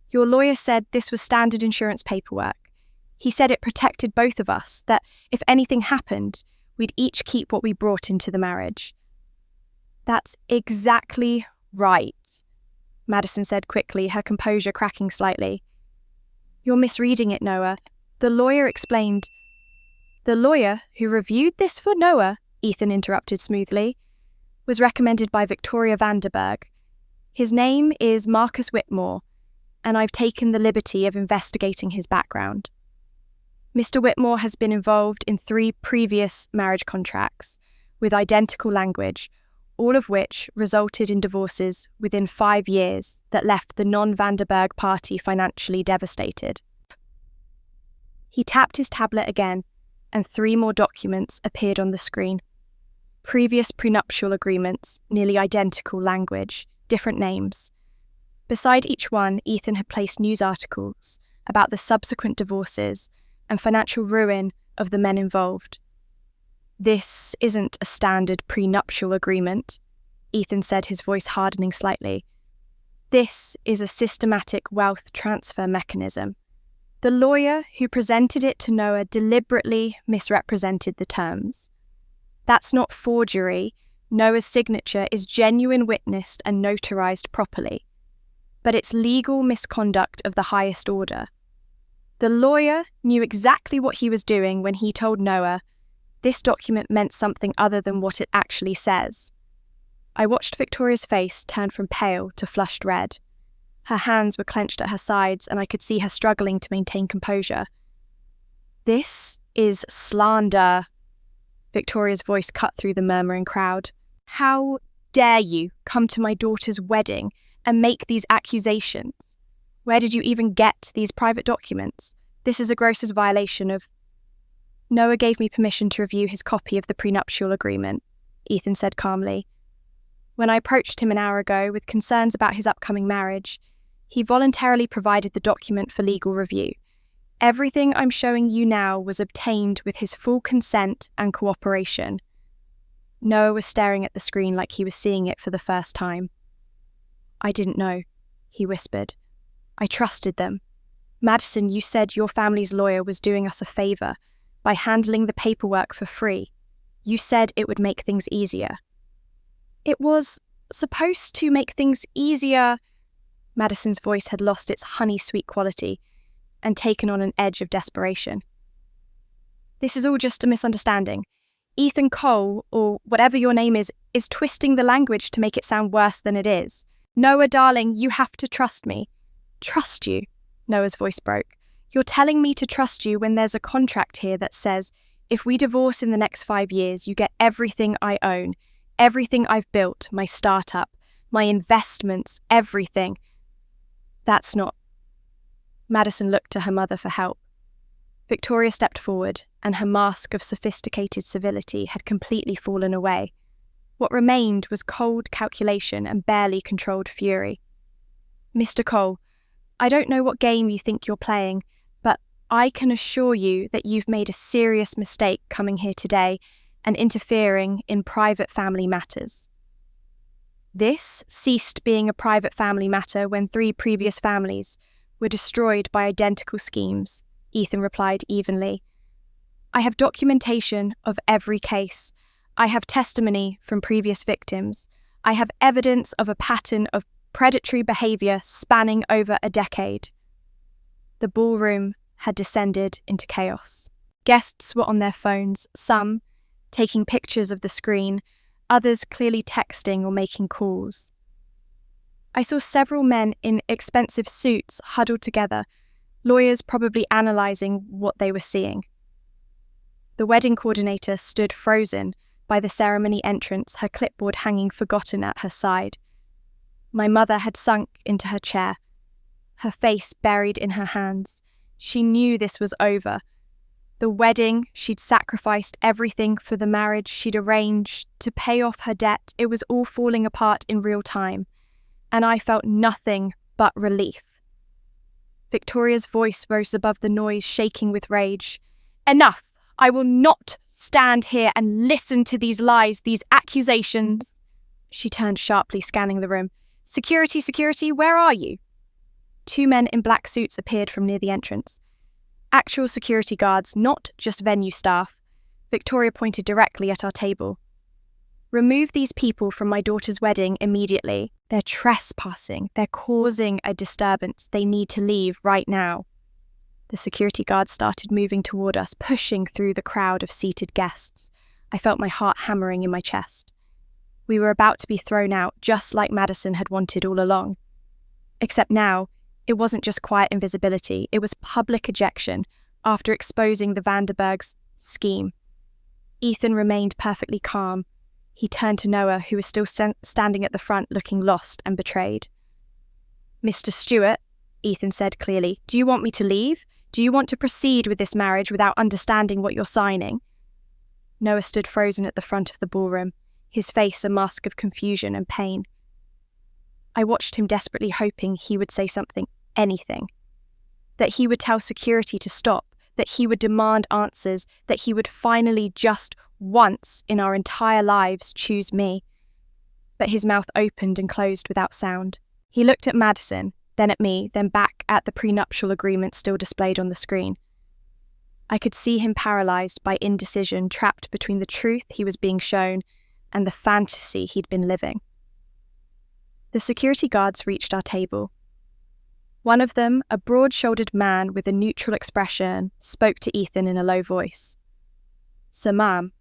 [SPEAKER 1] Your lawyer said this was standard insurance paperwork. He said it protected both of us, that if anything happened, we'd each keep what we brought into the marriage. That's exactly right, Madison said quickly, her composure cracking slightly. You're misreading it, Noah. The lawyer explained. The lawyer who reviewed this for Noah, Ethan interrupted smoothly, was recommended by Victoria Vanderburg. His name is Marcus Whitmore, and I've taken the liberty of investigating his background. Mr. Whitmore has been involved in 3 previous marriage contracts with identical language, all of which resulted in divorces within 5 years that left the non-Vanderburg party financially devastated. He tapped his tablet again, and 3 more documents appeared on the screen. Previous prenuptial agreements, nearly identical language, different names. Beside each one, Ethan had placed news articles about the subsequent divorces and financial ruin of the men involved. This isn't a standard prenuptial agreement, Ethan said, his voice hardening slightly. This is a systematic wealth transfer mechanism. The lawyer who presented it to Noah deliberately misrepresented the terms. That's not forgery. Noah's signature is genuine, witnessed and notarized properly. But it's legal misconduct of the highest order. The lawyer knew exactly what he was doing when he told Noah this document meant something other than what it actually says. I watched Victoria's face turn from pale to flushed red. Her hands were clenched at her sides, and I could see her struggling to maintain composure. This is slander. Victoria's voice cut through the murmuring crowd. How dare you come to my daughter's wedding and make these accusations? Where did you even get these private documents? This is a gross violation of... Noah gave me permission to review his copy of the prenuptial agreement, Ethan said calmly. When I approached him an hour ago with concerns about his upcoming marriage, he voluntarily provided the document for legal review. Everything I'm showing you now was obtained with his full consent and cooperation. Noah was staring at the screen like he was seeing it for the first time. I didn't know, he whispered. I trusted them. Madison, you said your family's lawyer was doing us a favor by handling the paperwork for free. You said it would make things easier. It was supposed to make things easier. Madison's voice had lost its honey-sweet quality and taken on an edge of desperation. This is all just a misunderstanding. Ethan Cole, or whatever your name is twisting the language to make it sound worse than it is. Noah, darling, you have to trust me. Trust you? Noah's voice broke. You're telling me to trust you when there's a contract here that says, if we divorce in the next 5 years, you get everything I own, everything I've built, my startup, my investments, everything. That's not. Madison looked to her mother for help. Victoria stepped forward, and her mask of sophisticated civility had completely fallen away. What remained was cold calculation and barely controlled fury. Mr. Cole, I don't know what game you think you're playing, but I can assure you that you've made a serious mistake coming here today and interfering in private family matters. This ceased being a private family matter when 3 previous families were destroyed by identical schemes, Ethan replied evenly. I have documentation of every case. I have testimony from previous victims. I have evidence of a pattern of predatory behaviour spanning over a decade. The ballroom had descended into chaos. Guests were on their phones, some taking pictures of the screen, others clearly texting or making calls. I saw several men in expensive suits huddled together, lawyers probably analysing what they were seeing. The wedding coordinator stood frozen by the ceremony entrance, her clipboard hanging forgotten at her side. My mother had sunk into her chair, her face buried in her hands. She knew this was over. The wedding, she'd sacrificed everything for the marriage she'd arranged to pay off her debt. It was all falling apart in real time, and I felt nothing but relief. Victoria's voice rose above the noise, shaking with rage. Enough! I will not stand here and listen to these lies, these accusations. She turned sharply, scanning the room. Security, security, where are you? 2 men in black suits appeared from near the entrance. Actual security guards, not just venue staff. Victoria pointed directly at our table. Remove these people from my daughter's wedding immediately. They're trespassing. They're causing a disturbance. They need to leave right now. The security guards started moving toward us, pushing through the crowd of seated guests. I felt my heart hammering in my chest. We were about to be thrown out, just like Madison had wanted all along. Except now, it wasn't just quiet invisibility, it was public ejection after exposing the Vanderbergs' scheme. Ethan remained perfectly calm. He turned to Noah, who was still standing at the front, looking lost and betrayed. Mr. Stewart, Ethan said clearly, do you want me to leave? Do you want to proceed with this marriage without understanding what you're signing? Noah stood frozen at the front of the ballroom, his face a mask of confusion and pain. I watched him desperately, hoping he would say something, anything. That he would tell security to stop, that he would demand answers, that he would finally just once in our entire lives choose me. But his mouth opened and closed without sound. He looked at Madison, then at me, then back at the prenuptial agreement still displayed on the screen. I could see him paralysed by indecision, trapped between the truth he was being shown and the fantasy he'd been living. The security guards reached our table. One of them, a broad-shouldered man with a neutral expression, spoke to Ethan in a low voice. "Sir, ma'am,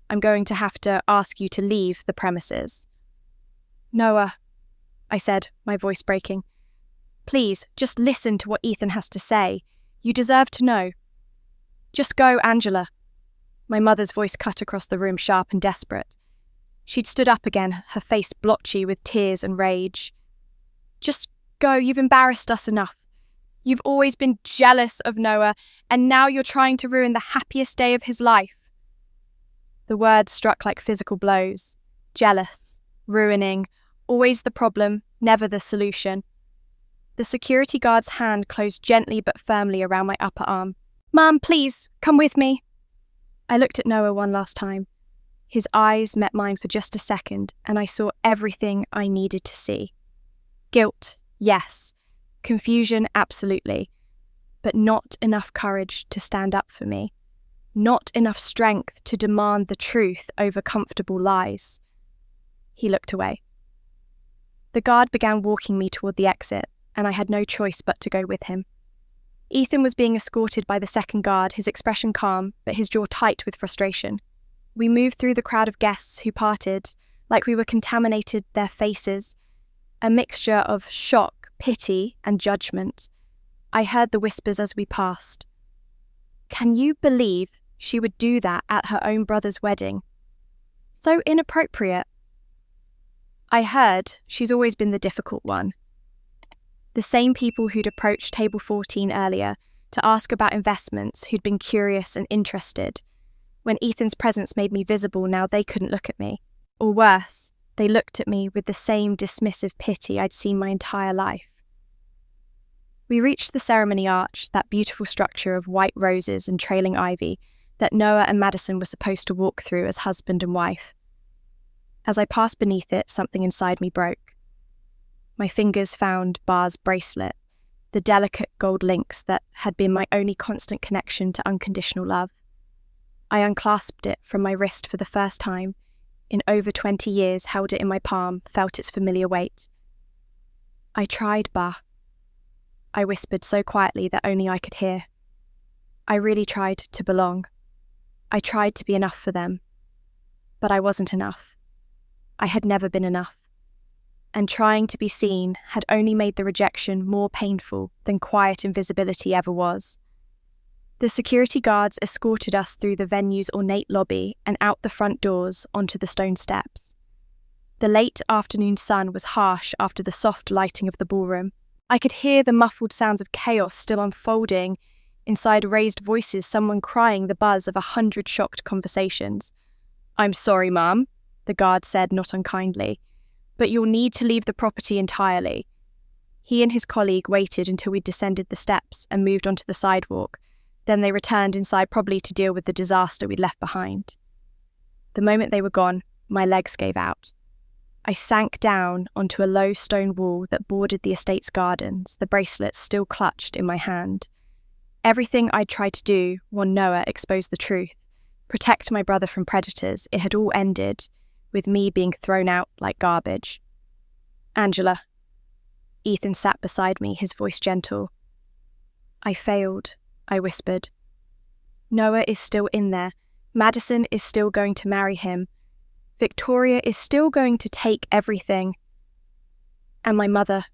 [SPEAKER 1] I'm going to have to ask you to leave the premises." "Noah," I said, my voice breaking. "Please, just listen to what Ethan has to say. You deserve to know." "Just go, Angela." My mother's voice cut across the room, sharp and desperate. She'd stood up again, her face blotchy with tears and rage. "Just go, you've embarrassed us enough. You've always been jealous of Noah, and now you're trying to ruin the happiest day of his life." The words struck like physical blows. Jealous, ruining, always the problem, never the solution. The security guard's hand closed gently but firmly around my upper arm. "Ma'am, please, come with me." I looked at Noah one last time. His eyes met mine for just a second, and I saw everything I needed to see. Guilt, yes. Confusion, absolutely. But not enough courage to stand up for me. Not enough strength to demand the truth over comfortable lies. He looked away. The guard began walking me toward the exit, and I had no choice but to go with him. Ethan was being escorted by the second guard, his expression calm, but his jaw tight with frustration. We moved through the crowd of guests who parted, like we were contaminated their faces, a mixture of shock, pity, and judgment. I heard the whispers as we passed. Can you believe she would do that at her own brother's wedding? So inappropriate. I heard she's always been the difficult one. The same people who'd approached Table 14 earlier to ask about investments, who'd been curious and interested. When Ethan's presence made me visible, now they couldn't look at me. Or worse, they looked at me with the same dismissive pity I'd seen my entire life. We reached the ceremony arch, that beautiful structure of white roses and trailing ivy that Noah and Madison were supposed to walk through as husband and wife. As I passed beneath it, something inside me broke. My fingers found Bar's bracelet, the delicate gold links that had been my only constant connection to unconditional love. I unclasped it from my wrist for the first time. In over 20 years, held it in my palm, felt its familiar weight. I tried, Bar. I whispered so quietly that only I could hear. I really tried to belong. I tried to be enough for them. But I wasn't enough. I had never been enough. And trying to be seen had only made the rejection more painful than quiet invisibility ever was. The security guards escorted us through the venue's ornate lobby and out the front doors onto the stone steps. The late afternoon sun was harsh after the soft lighting of the ballroom. I could hear the muffled sounds of chaos still unfolding inside raised voices, someone crying the buzz of 100 shocked conversations. "I'm sorry, Mum," the guard said, not unkindly, "but you'll need to leave the property entirely." He and his colleague waited until we descended the steps and moved onto the sidewalk. Then they returned inside, probably to deal with the disaster we'd left behind. The moment they were gone, my legs gave out. I sank down onto a low stone wall that bordered the estate's gardens, the bracelet still clutched in my hand. Everything I'd tried to do, when Noah exposed the truth, protect my brother from predators, it had all ended with me being thrown out like garbage. "Angela." Ethan sat beside me, his voice gentle. "I failed," I whispered. "Noah is still in there. Madison is still going to marry him. Victoria is still going to take everything. And my mother..."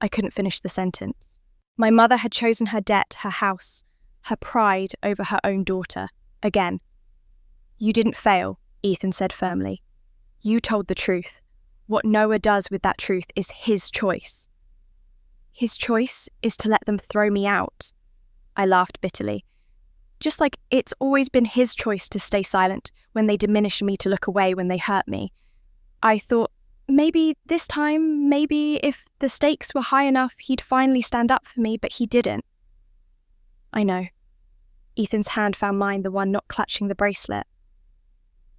[SPEAKER 1] I couldn't finish the sentence. My mother had chosen her debt, her house, her pride over her own daughter, again. "You didn't fail," Ethan said firmly. "You told the truth. What Noah does with that truth is his choice." "His choice is to let them throw me out." I laughed bitterly. Just like it's always been his choice to stay silent when they diminish me, to look away when they hurt me. I thought, maybe this time, maybe if the stakes were high enough, he'd finally stand up for me, but he didn't. "I know." Ethan's hand found mine, the one not clutching the bracelet.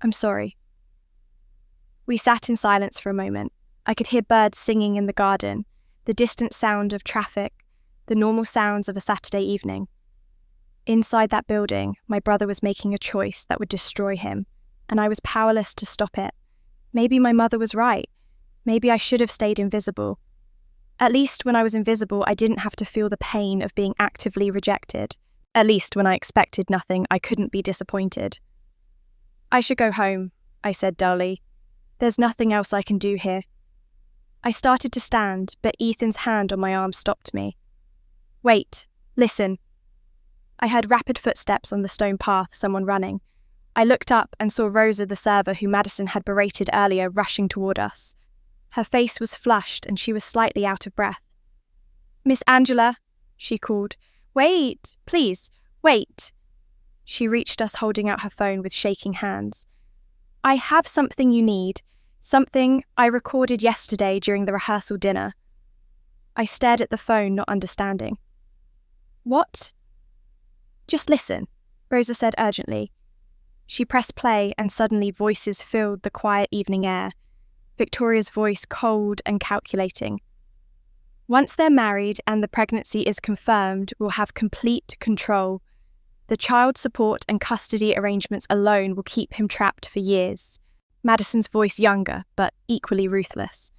[SPEAKER 1] "I'm sorry." We sat in silence for a moment. I could hear birds singing in the garden, the distant sound of traffic, the normal sounds of a Saturday evening. Inside that building, my brother was making a choice that would destroy him, and I was powerless to stop it. Maybe my mother was right. Maybe I should have stayed invisible. At least when I was invisible, I didn't have to feel the pain of being actively rejected. At least when I expected nothing, I couldn't be disappointed. "I should go home," I said dully. "There's nothing else I can do here." I started to stand, but Ethan's hand on my arm stopped me. "Wait, listen." I heard rapid footsteps on the stone path, someone running. I looked up and saw Rosa, the server who Madison had berated earlier, rushing toward us. Her face was flushed and she was slightly out of breath. "Miss Angela," she called. "Wait, please, wait." She reached us, holding out her phone with shaking hands. "I have something you need, something I recorded yesterday during the rehearsal dinner." I stared at the phone, not understanding. "What?" "Just listen," Rosa said urgently. She pressed play and suddenly voices filled the quiet evening air. Victoria's voice cold and calculating. "Once they're married and the pregnancy is confirmed, we'll have complete control. The child support and custody arrangements alone will keep him trapped for years." Madison's voice younger, but equally ruthless.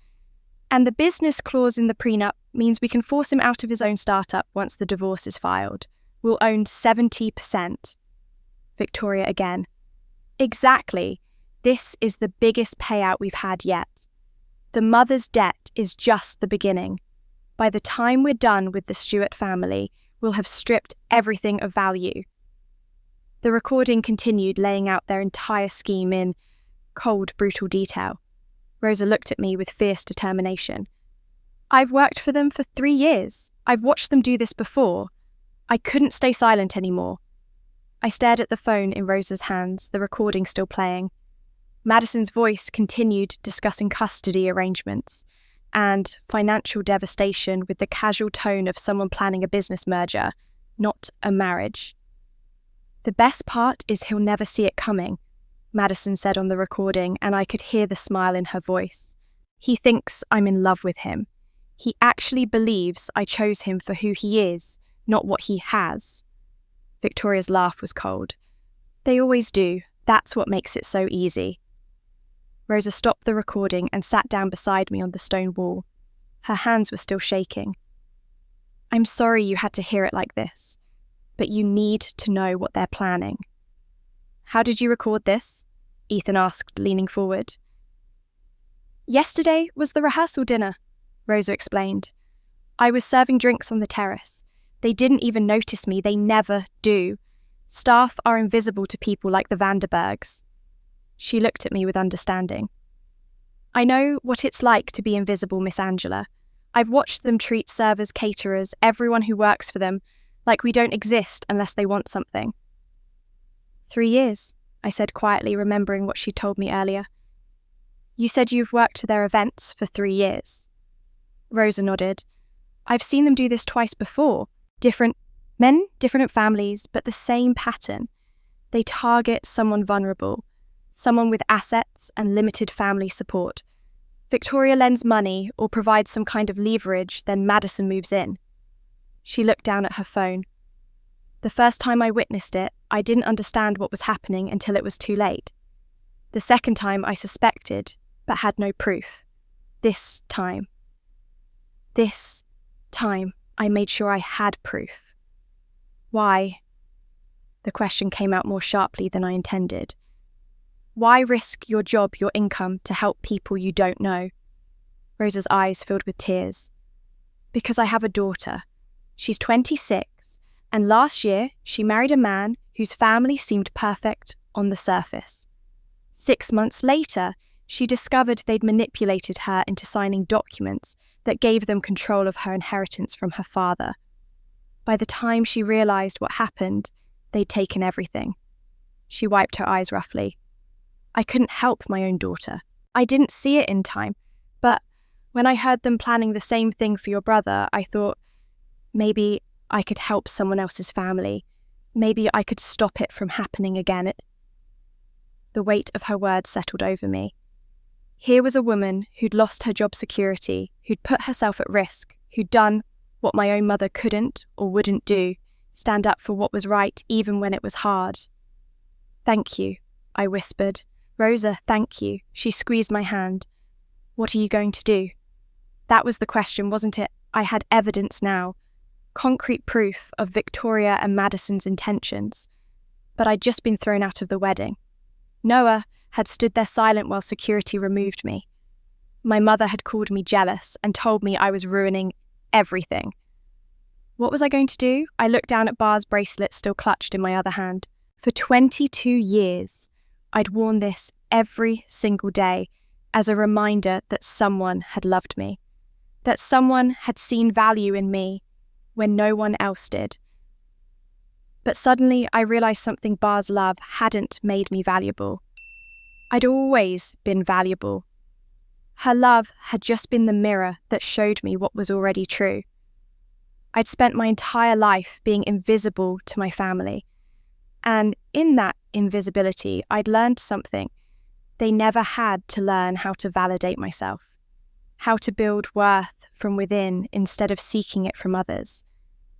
[SPEAKER 1] "And the business clause in the prenup means we can force him out of his own startup once the divorce is filed. We'll own 70%. Victoria again. "Exactly. This is the biggest payout we've had yet. The mother's debt is just the beginning." By the time we're done with the Stewart family, we'll have stripped everything of value. The recording continued, laying out their entire scheme in cold, brutal detail. Rosa looked at me with fierce determination. I've worked for them for 3 years. I've watched them do this before. I couldn't stay silent anymore. I stared at the phone in Rosa's hands, the recording still playing. Madison's voice continued discussing custody arrangements and financial devastation with the casual tone of someone planning a business merger, not a marriage. The best part is he'll never see it coming, Madison said on the recording, and I could hear the smile in her voice. He thinks I'm in love with him. He actually believes I chose him for who he is, not what he has. Victoria's laugh was cold. They always do. That's what makes it so easy. Rosa stopped the recording and sat down beside me on the stone wall. Her hands were still shaking. I'm sorry you had to hear it like this, but you need to know what they're planning. How did you record this? Ethan asked, leaning forward. Yesterday was the rehearsal dinner, Rosa explained. I was serving drinks on the terrace. They didn't even notice me. They never do. Staff are invisible to people like the Vanderbergs. She looked at me with understanding. I know what it's like to be invisible, Miss Angela. I've watched them treat servers, caterers, everyone who works for them, like we don't exist unless they want something. 3 years, I said quietly, remembering what she told me earlier. You said you've worked their events for 3 years. Rosa nodded. I've seen them do this twice before. Different men, different families, but the same pattern. They target someone vulnerable, someone with assets and limited family support. Victoria lends money or provides some kind of leverage, then Madison moves in. She looked down at her phone. The first time I witnessed it, I didn't understand what was happening until it was too late. The second time I suspected, but had no proof. This time I made sure I had proof. Why? The question came out more sharply than I intended. Why risk your job, your income, to help people you don't know? Rosa's eyes filled with tears. Because I have a daughter. She's 26, and last year she married a man whose family seemed perfect on the surface. 6 months later, she discovered they'd manipulated her into signing documents that gave them control of her inheritance from her father. By the time she realised what happened, they'd taken everything. She wiped her eyes roughly. I couldn't help my own daughter. I didn't see it in time, but when I heard them planning the same thing for your brother, I thought, maybe I could help someone else's family. Maybe I could stop it from happening again. The weight of her words settled over me. Here was a woman who'd lost her job security, who'd put herself at risk, who'd done what my own mother couldn't or wouldn't do, stand up for what was right even when it was hard. Thank you, I whispered. Rosa, thank you. She squeezed my hand. What are you going to do? That was the question, wasn't it? I had evidence now. Concrete proof of Victoria and Madison's intentions. But I'd just been thrown out of the wedding. Noah had stood there silent while security removed me. My mother had called me jealous and told me I was ruining everything. What was I going to do? I looked down at Bar's bracelet still clutched in my other hand. For 22 years, I'd worn this every single day as a reminder that someone had loved me, that someone had seen value in me when no one else did. But suddenly I realised something Bar's love hadn't made me valuable. I'd always been valuable. Her love had just been the mirror that showed me what was already true. I'd spent my entire life being invisible to my family. And in that invisibility, I'd learned something. They never had to learn how to validate myself, how to build worth from within instead of seeking it from others,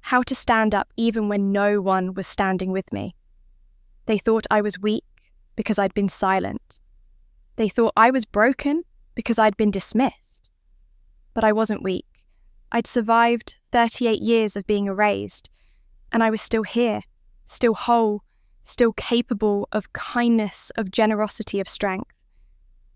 [SPEAKER 1] how to stand up even when no one was standing with me. They thought I was weak because I'd been silent. They thought I was broken because I'd been dismissed. But I wasn't weak. I'd survived 38 years of being erased, and I was still here, still whole, still capable of kindness, of generosity, of strength.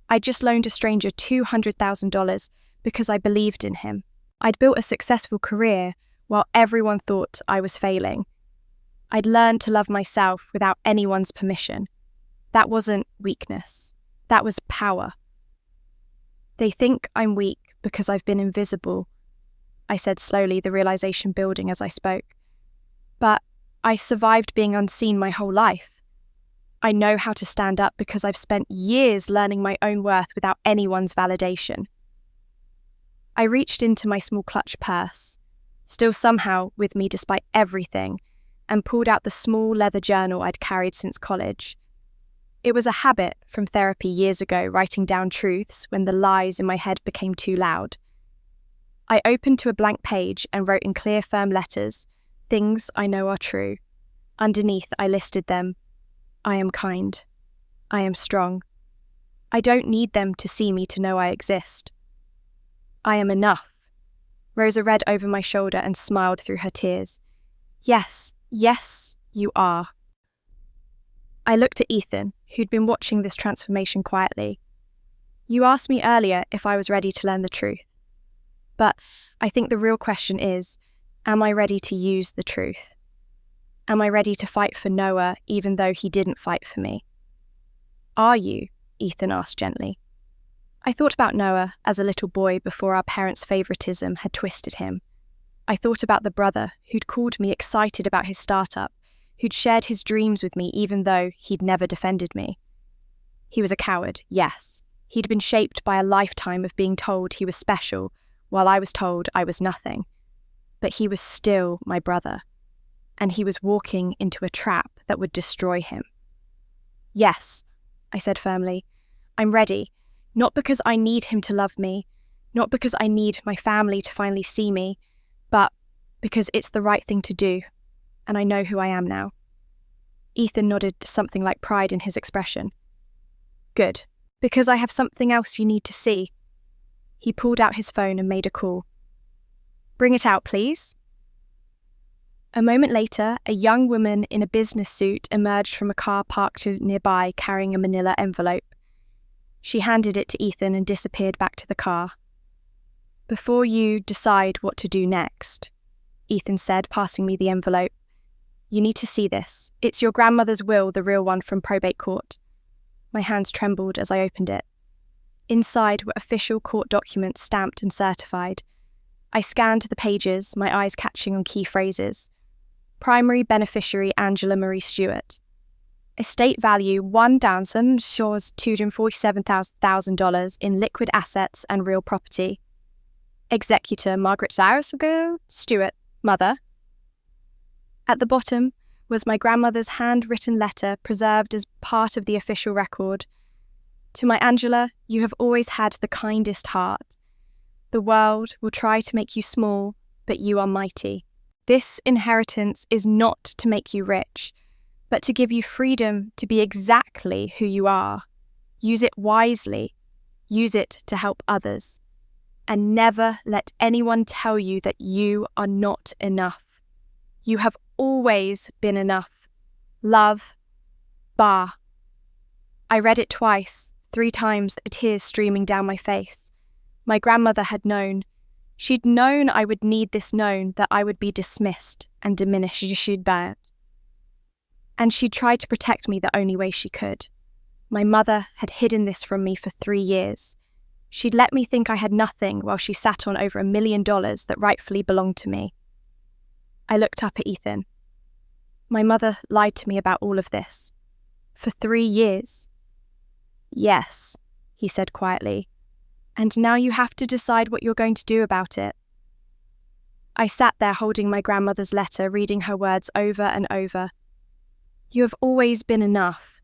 [SPEAKER 1] I just loaned a stranger $200,000 because I believed in him. I'd built a successful career while everyone thought I was failing. I'd learned to love myself without anyone's permission. That wasn't weakness. That was power. They think I'm weak because I've been invisible, I said slowly, the realization building as I spoke. But I survived being unseen my whole life. I know how to stand up because I've spent years learning my own worth without anyone's validation. I reached into my small clutch purse, still somehow with me despite everything, and pulled out the small leather journal I'd carried since college. It was a habit from therapy years ago, writing down truths when the lies in my head became too loud. I opened to a blank page and wrote in clear, firm letters, things I know are true. Underneath, I listed them. I am kind. I am strong. I don't need them to see me to know I exist. I am enough. Rosa read over my shoulder and smiled through her tears. Yes, you are. I looked at Ethan, who'd been watching this transformation quietly. You asked me earlier if I was ready to learn the truth. But I think the real question is, am I ready to use the truth? Am I ready to fight for Noah even though he didn't fight for me? Are you? Ethan asked gently. I thought about Noah as a little boy before our parents' favoritism had twisted him. I thought about the brother who'd called me excited about his startup, who'd shared his dreams with me even though he'd never defended me. He was a coward, yes. He'd been shaped by a lifetime of being told he was special, while I was told I was nothing. But he was still my brother, and he was walking into a trap that would destroy him. Yes, I said firmly, I'm ready, not because I need him to love me, not because I need my family to finally see me, but because it's the right thing to do, and I know who I am now. Ethan nodded, something like pride in his expression. Good, because I have something else you need to see. He pulled out his phone and made a call. Bring it out, please. A moment later, a young woman in a business suit emerged from a car parked nearby carrying a manila envelope. She handed it to Ethan and disappeared back to the car. Before you decide what to do next, Ethan said, passing me the envelope, you need to see this. It's your grandmother's will, the real one from probate court. My hands trembled as I opened it. Inside were official court documents stamped and certified. I scanned the pages, my eyes catching on key phrases. Primary beneficiary Angela Marie Stewart. Estate value $1,247,000 in liquid assets and real property. Executor Margaret Stewart, mother. At the bottom was my grandmother's handwritten letter preserved as part of the official record. To my Angela, you have always had the kindest heart. The world will try to make you small, but you are mighty. This inheritance is not to make you rich, but to give you freedom to be exactly who you are. Use it wisely. Use it to help others. And never let anyone tell you that you are not enough. You have always been enough. Love, Bar. I read it twice, 3 times, tears streaming down my face. My grandmother had known. She'd known I would need this, known that I would be dismissed and diminished. And she tried to protect me the only way she could. My mother had hidden this from me for 3 years. She'd let me think I had nothing while she sat on over $1 million that rightfully belonged to me. I looked up at Ethan. My mother lied to me about all of this. For 3 years. Yes, he said quietly. And now you have to decide what you're going to do about it. I sat there holding my grandmother's letter, reading her words over and over. You have always been enough.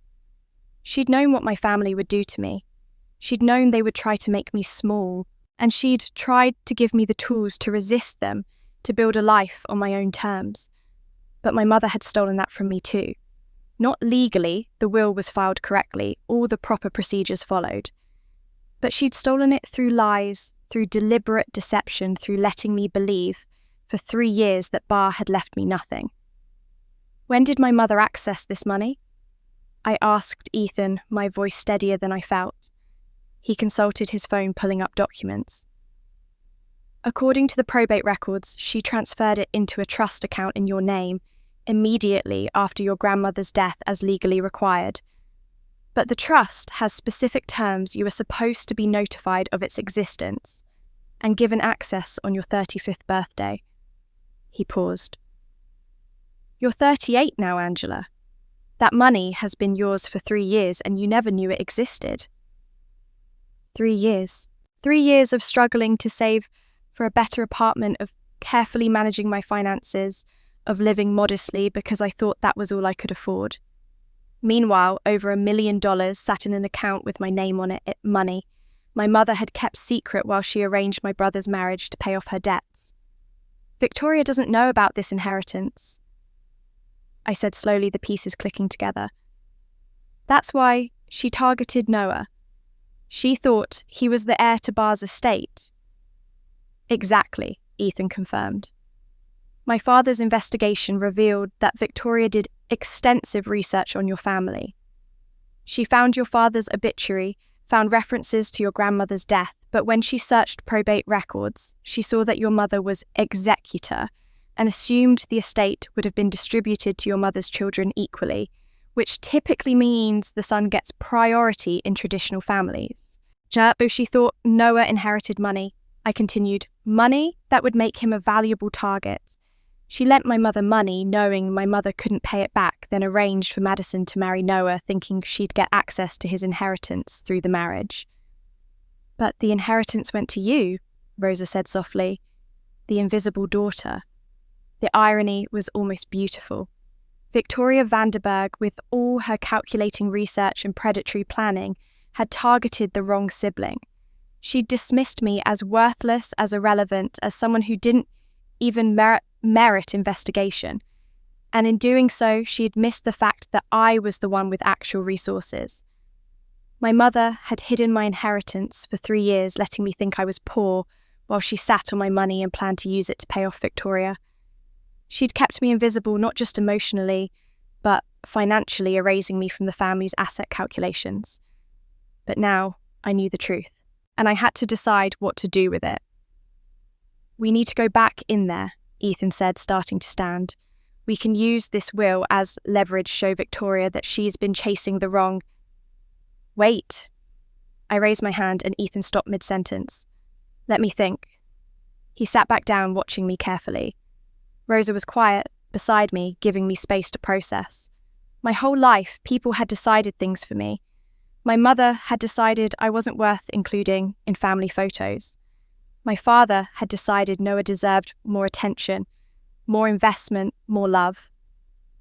[SPEAKER 1] She'd known what my family would do to me. She'd known they would try to make me small, and she'd tried to give me the tools to resist them, to build a life on my own terms. But my mother had stolen that from me too. Not legally, the will was filed correctly, all the proper procedures followed. But she'd stolen it through lies, through deliberate deception, through letting me believe, for 3 years, that Bar had left me nothing. When did my mother access this money? I asked Ethan, my voice steadier than I felt. He consulted his phone, pulling up documents. According to the probate records, she transferred it into a trust account in your name immediately after your grandmother's death as legally required. But the trust has specific terms you are supposed to be notified of its existence and given access on your 35th birthday. He paused. You're 38 now, Angela. That money has been yours for 3 years and you never knew it existed. 3 years. 3 years of struggling to save for a better apartment, of carefully managing my finances, of living modestly because I thought that was all I could afford. Meanwhile, over $1 million sat in an account with my name on it, money my mother had kept secret while she arranged my brother's marriage to pay off her debts. Victoria doesn't know about this inheritance, I said slowly, the pieces clicking together. That's why she targeted Noah. She thought he was the heir to Bar's estate. Exactly, Ethan confirmed. My father's investigation revealed that Victoria did extensive research on your family. She found your father's obituary, found references to your grandmother's death, but when she searched probate records, she saw that your mother was executor and assumed the estate would have been distributed to your mother's children equally, which typically means the son gets priority in traditional families. So she thought Noah inherited money. I continued, money that would make him a valuable target. She lent my mother money, knowing my mother couldn't pay it back, then arranged for Madison to marry Noah, thinking she'd get access to his inheritance through the marriage. But the inheritance went to you, Rosa said softly. The invisible daughter. The irony was almost beautiful. Victoria Vanderberg, with all her calculating research and predatory planning, had targeted the wrong sibling. She dismissed me as worthless, as irrelevant, as someone who didn't even merit investigation. And in doing so, she had missed the fact that I was the one with actual resources. My mother had hidden my inheritance for 3 years, letting me think I was poor, while she sat on my money and planned to use it to pay off Victoria. She'd kept me invisible not just emotionally, but financially, erasing me from the family's asset calculations. But now I knew the truth, and I had to decide what to do with it. We need to go back in there, Ethan said, starting to stand. We can use this will as leverage, show Victoria that she's been chasing the wrong... Wait. I raised my hand and Ethan stopped mid-sentence. Let me think. He sat back down, watching me carefully. Rosa was quiet, beside me, giving me space to process. My whole life, people had decided things for me. My mother had decided I wasn't worth including in family photos. My father had decided Noah deserved more attention, more investment, more love.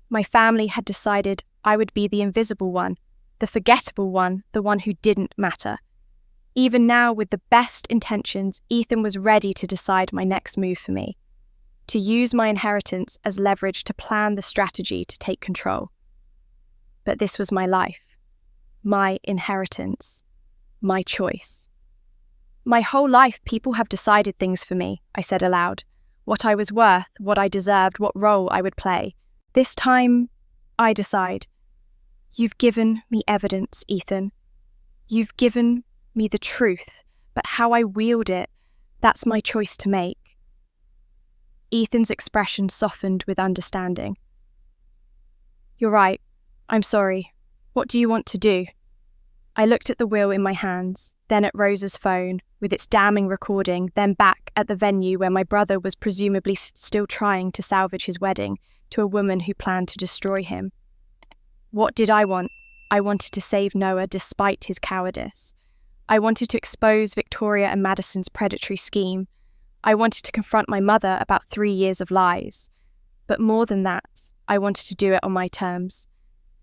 [SPEAKER 1] My family had decided I would be the invisible one, the forgettable one, the one who didn't matter. Even now, with the best intentions, Ethan was ready to decide my next move for me, to use my inheritance as leverage to plan the strategy to take control. But this was my life, my inheritance, my choice. My whole life, people have decided things for me, I said aloud. What I was worth, what I deserved, what role I would play. This time, I decide. You've given me evidence, Ethan. You've given me the truth, but how I wield it, that's my choice to make. Ethan's expression softened with understanding. You're right. I'm sorry. What do you want to do? I looked at the will in my hands, then at Rosa's phone, with its damning recording, then back at the venue where my brother was presumably still trying to salvage his wedding to a woman who planned to destroy him. What did I want? I wanted to save Noah despite his cowardice. I wanted to expose Victoria and Madison's predatory scheme. I wanted to confront my mother about 3 years of lies. But more than that, I wanted to do it on my terms.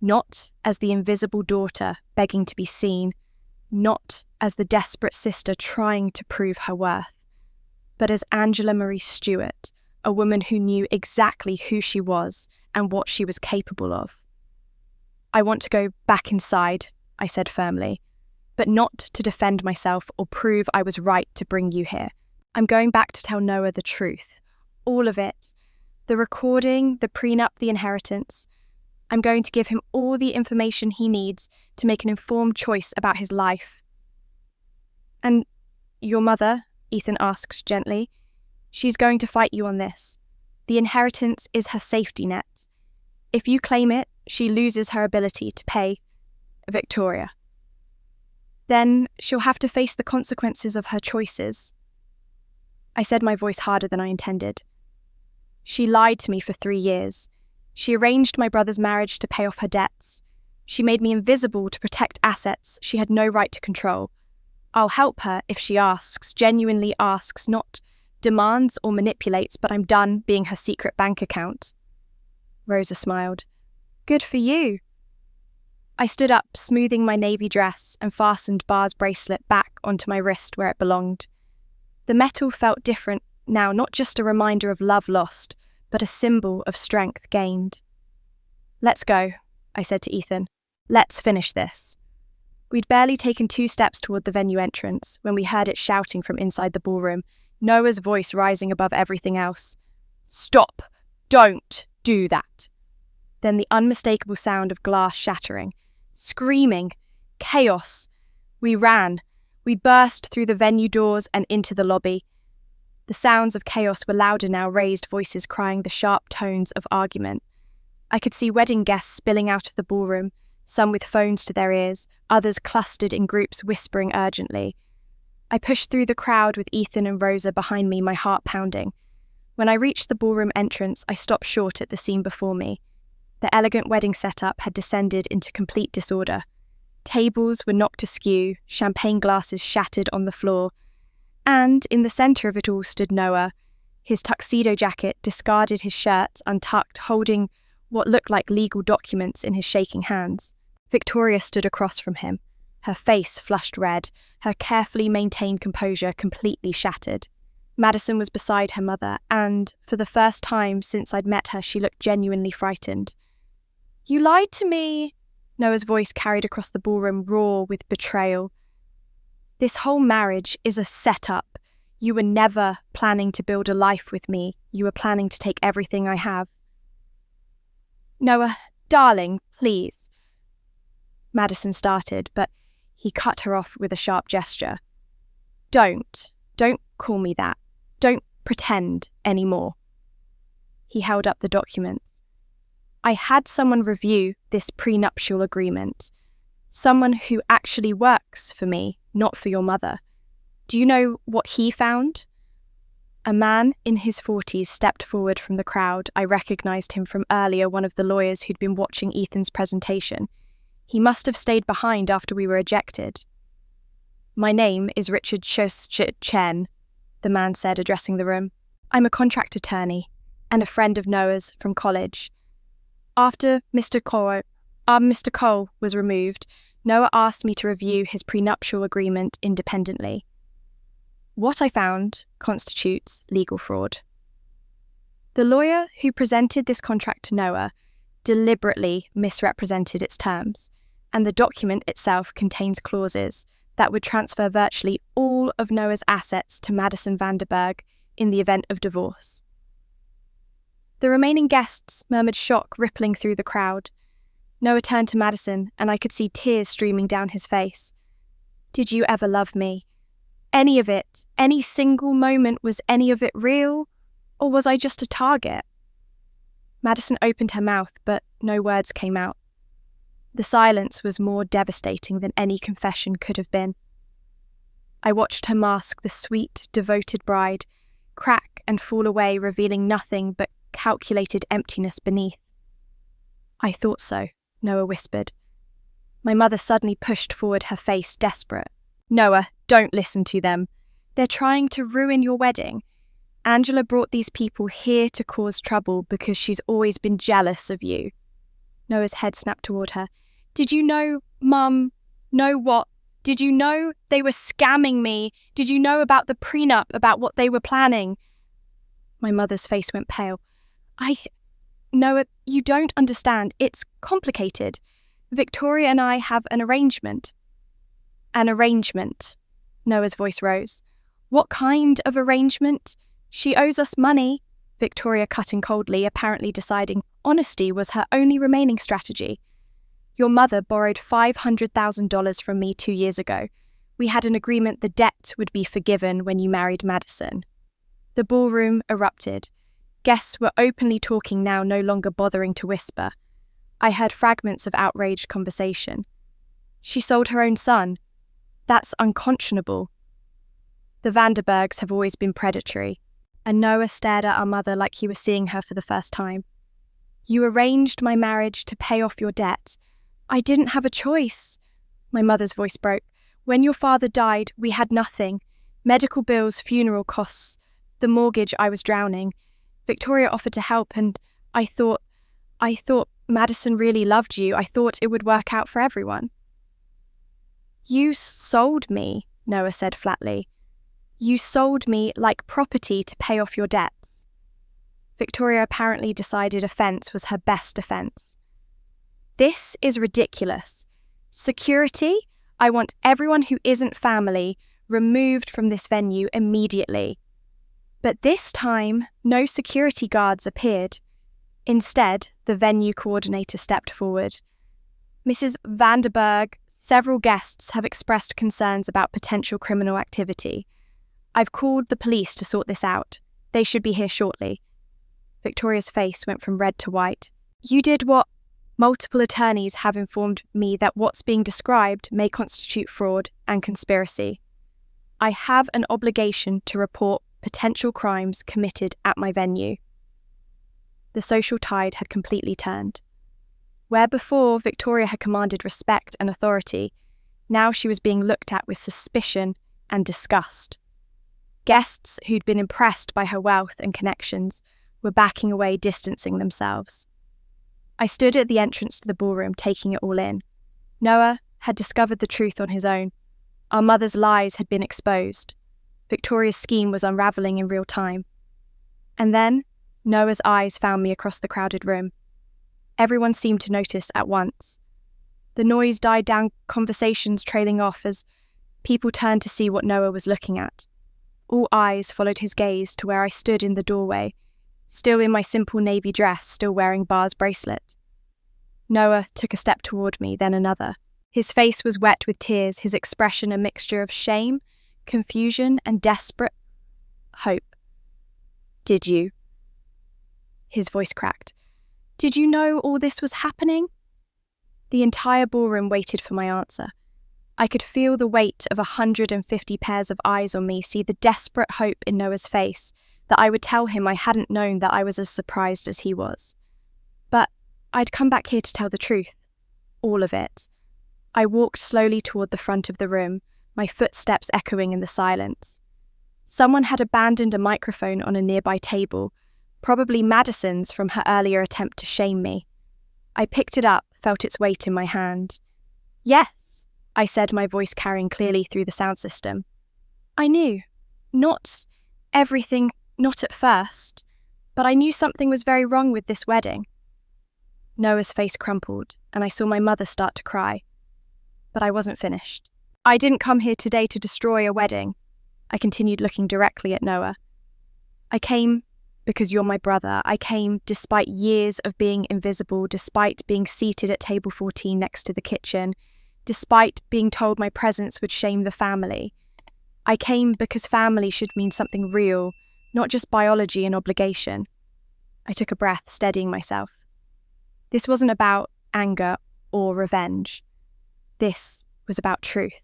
[SPEAKER 1] Not as the invisible daughter begging to be seen, not as the desperate sister trying to prove her worth, but as Angela Marie Stewart, a woman who knew exactly who she was and what she was capable of. I want to go back inside, I said firmly, but not to defend myself or prove I was right to bring you here. I'm going back to tell Noah the truth. All of it. The recording, the prenup, the inheritance. I'm going to give him all the information he needs to make an informed choice about his life. And your mother, Ethan asked gently, She's going to fight you on this. The inheritance is her safety net. If you claim it, she loses her ability to pay Victoria. Then she'll have to face the consequences of her choices. I said, my voice harder than I intended. She lied to me for 3 years. She arranged my brother's marriage to pay off her debts. She made me invisible to protect assets she had no right to control. I'll help her if she asks, genuinely asks, not demands or manipulates, but I'm done being her secret bank account. Rosa smiled. Good for you. I stood up, smoothing my navy dress, and fastened Bar's bracelet back onto my wrist where it belonged. The metal felt different now, not just a reminder of love lost, but a symbol of strength gained. Let's go, I said to Ethan. Let's finish this. We'd barely taken 2 steps toward the venue entrance when we heard it shouting from inside the ballroom, Noah's voice rising above everything else. Stop! Don't do that! Then the unmistakable sound of glass shattering. Screaming. Chaos. We ran. We burst through the venue doors and into the lobby. The sounds of chaos were louder now, raised voices crying the sharp tones of argument. I could see wedding guests spilling out of the ballroom, some with phones to their ears, others clustered in groups whispering urgently. I pushed through the crowd with Ethan and Rosa behind me, my heart pounding. When I reached the ballroom entrance, I stopped short at the scene before me. The elegant wedding setup had descended into complete disorder. Tables were knocked askew, champagne glasses shattered on the floor, and in the centre of it all stood Noah, his tuxedo jacket discarded, his shirt untucked, holding what looked like legal documents in his shaking hands. Victoria stood across from him, her face flushed red, her carefully maintained composure completely shattered. Madison was beside her mother, and, for the first time since I'd met her, she looked genuinely frightened. You lied to me, Noah's voice carried across the ballroom, raw with betrayal. This whole marriage is a setup. You were never planning to build a life with me. You were planning to take everything I have. Noah, darling, please. Madison started, but he cut her off with a sharp gesture. Don't call me that. Don't pretend anymore. He held up the documents. I had someone review this prenuptial agreement. Someone who actually works for me, not for your mother. Do you know what he found? A man in his 40s stepped forward from the crowd. I recognized him from earlier, one of the lawyers who'd been watching Ethan's presentation. He must have stayed behind after we were ejected. My name is Richard Chen, the man said, addressing the room. I'm a contract attorney and a friend of Noah's from college. After Mr. Cole was removed, Noah asked me to review his prenuptial agreement independently. What I found constitutes legal fraud. The lawyer who presented this contract to Noah deliberately misrepresented its terms, and the document itself contains clauses that would transfer virtually all of Noah's assets to Madison Vanderberg in the event of divorce. The remaining guests murmured shock rippling through the crowd. Noah turned to Madison, and I could see tears streaming down his face. Did you ever love me? Any of it, any single moment, was any of it real? Or was I just a target? Madison opened her mouth, but no words came out. The silence was more devastating than any confession could have been. I watched her mask, the sweet, devoted bride, crack and fall away, revealing nothing but calculated emptiness beneath. I thought so, Noah whispered. My mother suddenly pushed forward, her face desperate. Noah, don't listen to them. They're trying to ruin your wedding. Angela brought these people here to cause trouble because she's always been jealous of you. Noah's head snapped toward her. Did you know, Mum? Know what? Did you know they were scamming me? Did you know about the prenup, about what they were planning? My mother's face went pale. Noah, you don't understand. It's complicated. Victoria and I have an arrangement. An arrangement. Noah's voice rose. What kind of arrangement? She owes us money. Victoria cut in coldly, apparently deciding honesty was her only remaining strategy. Your mother borrowed $500,000 from me 2 years ago. We had an agreement the debt would be forgiven when you married Madison. The ballroom erupted. Guests were openly talking now, no longer bothering to whisper. I heard fragments of outraged conversation. She sold her own son. That's unconscionable. The Vanderbergs have always been predatory, and Noah stared at our mother like he was seeing her for the first time. You arranged my marriage to pay off your debt. I didn't have a choice. My mother's voice broke. When your father died, we had nothing. Medical bills, funeral costs, the mortgage, I was drowning. Victoria offered to help, and I thought Madison really loved you. I thought it would work out for everyone. You sold me, Noah said flatly. You sold me like property to pay off your debts. Victoria apparently decided offence was her best defence. This is ridiculous. Security? I want everyone who isn't family removed from this venue immediately. But this time, no security guards appeared. Instead, the venue coordinator stepped forward. Mrs. Vanderberg, several guests have expressed concerns about potential criminal activity. I've called the police to sort this out. They should be here shortly. Victoria's face went from red to white. You did what? Multiple attorneys have informed me that what's being described may constitute fraud and conspiracy. I have an obligation to report potential crimes committed at my venue. The social tide had completely turned. Where before Victoria had commanded respect and authority, now she was being looked at with suspicion and disgust. Guests who'd been impressed by her wealth and connections were backing away, distancing themselves. I stood at the entrance to the ballroom, taking it all in. Noah had discovered the truth on his own. Our mother's lies had been exposed. Victoria's scheme was unravelling in real time. And then, Noah's eyes found me across the crowded room. Everyone seemed to notice at once. The noise died down, conversations trailing off as people turned to see what Noah was looking at. All eyes followed his gaze to where I stood in the doorway, still in my simple navy dress, still wearing Bar's bracelet. Noah took a step toward me, then another. His face was wet with tears, his expression a mixture of shame, confusion, and desperate hope. Did you? His voice cracked. Did you know all this was happening? The entire ballroom waited for my answer. I could feel the weight of 150 pairs of eyes on me, see the desperate hope in Noah's face, that I would tell him I hadn't known that I was as surprised as he was. But I'd come back here to tell the truth. All of it. I walked slowly toward the front of the room, my footsteps echoing in the silence. Someone had abandoned a microphone on a nearby table, probably Madison's from her earlier attempt to shame me. I picked it up, felt its weight in my hand. Yes, I said, my voice carrying clearly through the sound system. I knew. Not everything, not at first, but I knew something was very wrong with this wedding. Noah's face crumpled, and I saw my mother start to cry. But I wasn't finished. I didn't come here today to destroy a wedding. I continued, looking directly at Noah. I came because you're my brother. I came despite years of being invisible, despite being seated at table 14 next to the kitchen, despite being told my presence would shame the family. I came because family should mean something real, not just biology and obligation. I took a breath, steadying myself. This wasn't about anger or revenge. This was about truth.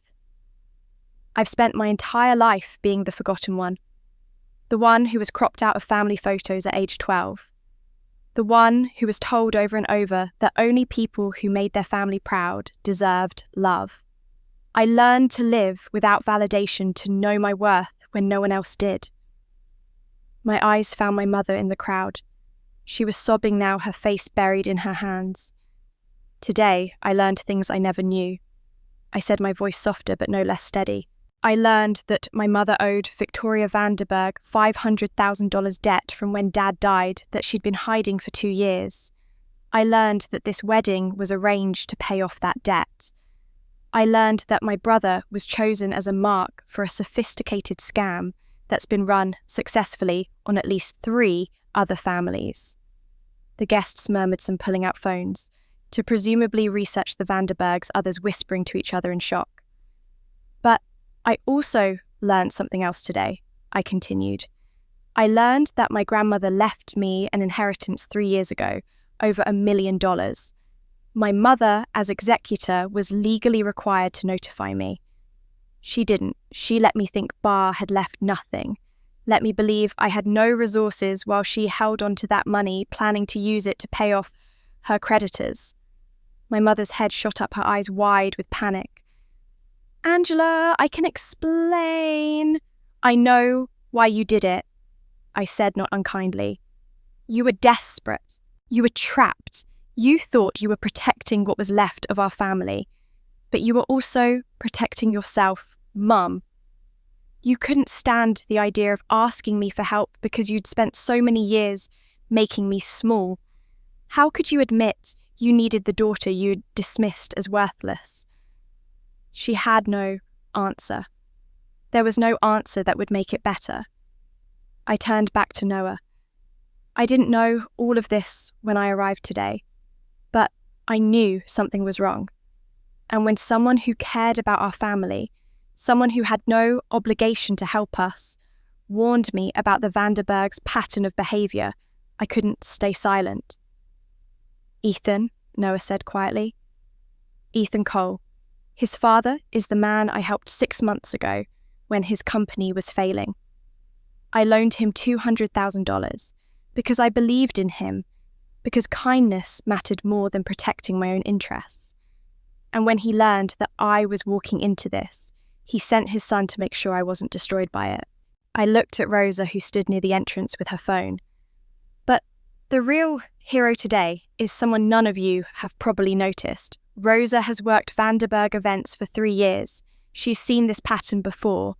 [SPEAKER 1] I've spent my entire life being the forgotten one. The one who was cropped out of family photos at age 12. The one who was told over and over that only people who made their family proud deserved love. I learned to live without validation, to know my worth when no one else did. My eyes found my mother in the crowd. She was sobbing now, her face buried in her hands. Today, I learned things I never knew. I said, my voice softer but no less steady. I learned that my mother owed Victoria Vanderberg $500,000 debt from when Dad died that she'd been hiding for 2 years. I learned that this wedding was arranged to pay off that debt. I learned that my brother was chosen as a mark for a sophisticated scam that's been run successfully on at least 3 other families. The guests murmured some pulling out phones, to presumably research the Vanderbergs, others whispering to each other in shock. But I also learned something else today, I continued. I learned that my grandmother left me an inheritance 3 years ago, over $1 million. My mother, as executor, was legally required to notify me. She didn't. She let me think Bar had left nothing. Let me believe I had no resources while she held on to that money, planning to use it to pay off her creditors. My mother's head shot up, her eyes wide with panic. "Angela, I can explain." "I know why you did it," I said, not unkindly. "You were desperate. You were trapped. You thought you were protecting what was left of our family. But you were also protecting yourself, Mum. You couldn't stand the idea of asking me for help because you'd spent so many years making me small. How could you admit you needed the daughter you'd dismissed as worthless?" She had no answer. There was no answer that would make it better. I turned back to Noah. I didn't know all of this when I arrived today, but I knew something was wrong. And when someone who cared about our family, someone who had no obligation to help us, warned me about the Vanderbergs' pattern of behaviour, I couldn't stay silent. "Ethan," Noah said quietly. "Ethan Cole. His father is the man I helped 6 months ago when his company was failing. I loaned him $200,000 because I believed in him, because kindness mattered more than protecting my own interests. And when he learned that I was walking into this, he sent his son to make sure I wasn't destroyed by it." I looked at Rosa, who stood near the entrance with her phone. "But the real hero today is someone none of you have probably noticed. Rosa has worked Vanderberg events for 3 years. She's seen this pattern before.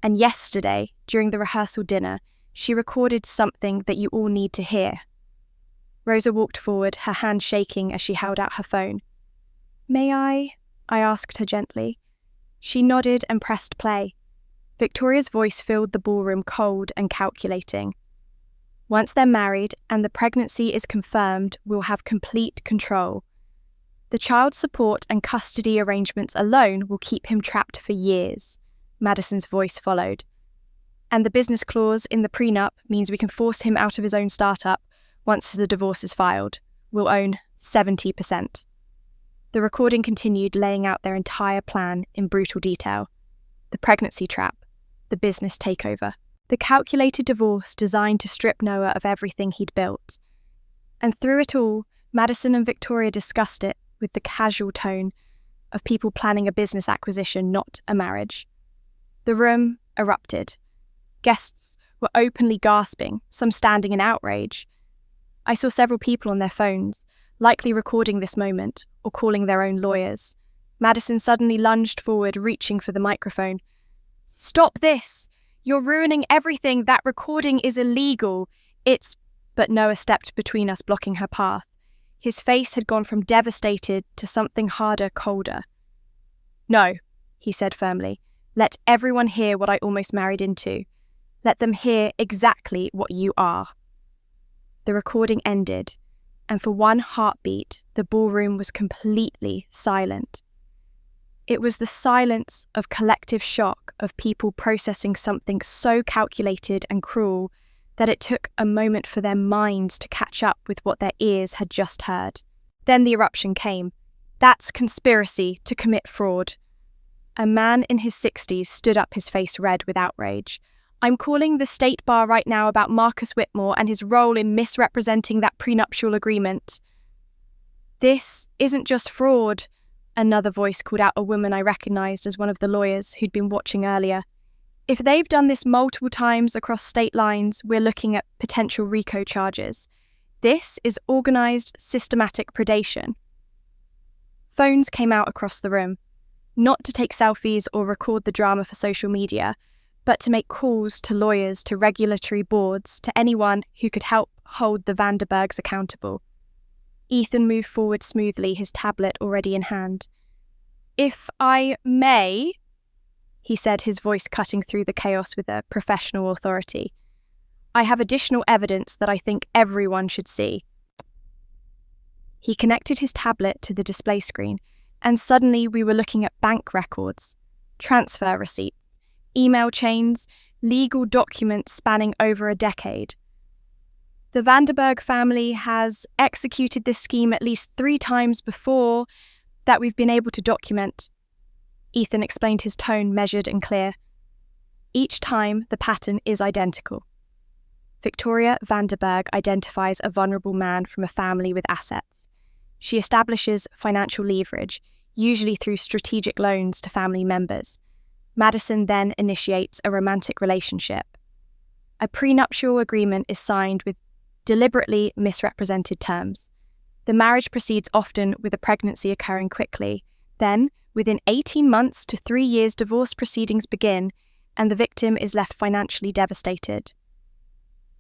[SPEAKER 1] And yesterday, during the rehearsal dinner, she recorded something that you all need to hear." Rosa walked forward, her hand shaking as she held out her phone. "May I asked her gently. She nodded and pressed play. Victoria's voice filled the ballroom, cold and calculating. "Once they're married and the pregnancy is confirmed, we'll have complete control. The child support and custody arrangements alone will keep him trapped for years," Madison's voice followed. "And the business clause in the prenup means we can force him out of his own startup once the divorce is filed. We'll own 70%. The recording continued, laying out their entire plan in brutal detail. The pregnancy trap, the business takeover, the calculated divorce designed to strip Noah of everything he'd built. And through it all, Madison and Victoria discussed it with the casual tone of people planning a business acquisition, not a marriage. The room erupted. Guests were openly gasping, some standing in outrage. I saw several people on their phones, likely recording this moment or calling their own lawyers. Madison suddenly lunged forward, reaching for the microphone. "Stop this! You're ruining everything. That recording is illegal. It's..." But Noah stepped between us, blocking her path. His face had gone from devastated to something harder, colder. "No," he said firmly. "Let everyone hear what I almost married into. Let them hear exactly what you are." The recording ended, and for one heartbeat, the ballroom was completely silent. It was the silence of collective shock, of people processing something so calculated and cruel that it took a moment for their minds to catch up with what their ears had just heard. Then the eruption came. "That's conspiracy to commit fraud." A man in his 60s stood up, his face red with outrage. "I'm calling the state bar right now about Marcus Whitmore and his role in misrepresenting that prenuptial agreement." "This isn't just fraud," another voice called out, a woman I recognised as one of the lawyers who'd been watching earlier. "If they've done this multiple times across state lines, we're looking at potential RICO charges. This is organised, systematic predation." Phones came out across the room, not to take selfies or record the drama for social media, but to make calls to lawyers, to regulatory boards, to anyone who could help hold the Vanderbergs accountable. Ethan moved forward smoothly, his tablet already in hand. "If I may," he said, his voice cutting through the chaos with a professional authority, "I have additional evidence that I think everyone should see." He connected his tablet to the display screen, and suddenly we were looking at bank records, transfer receipts, email chains, legal documents spanning over a decade. The Vanderburg family has executed this scheme at least 3 times before that we've been able to document. Ethan explained, his tone measured and clear. Each time, the pattern is identical. Victoria Vanderburg identifies a vulnerable man from a family with assets. She establishes financial leverage, usually through strategic loans to family members. Madison then initiates a romantic relationship. A prenuptial agreement is signed with deliberately misrepresented terms. The marriage proceeds often with a pregnancy occurring quickly. Then, within 18 months to 3 years, divorce proceedings begin, and the victim is left financially devastated.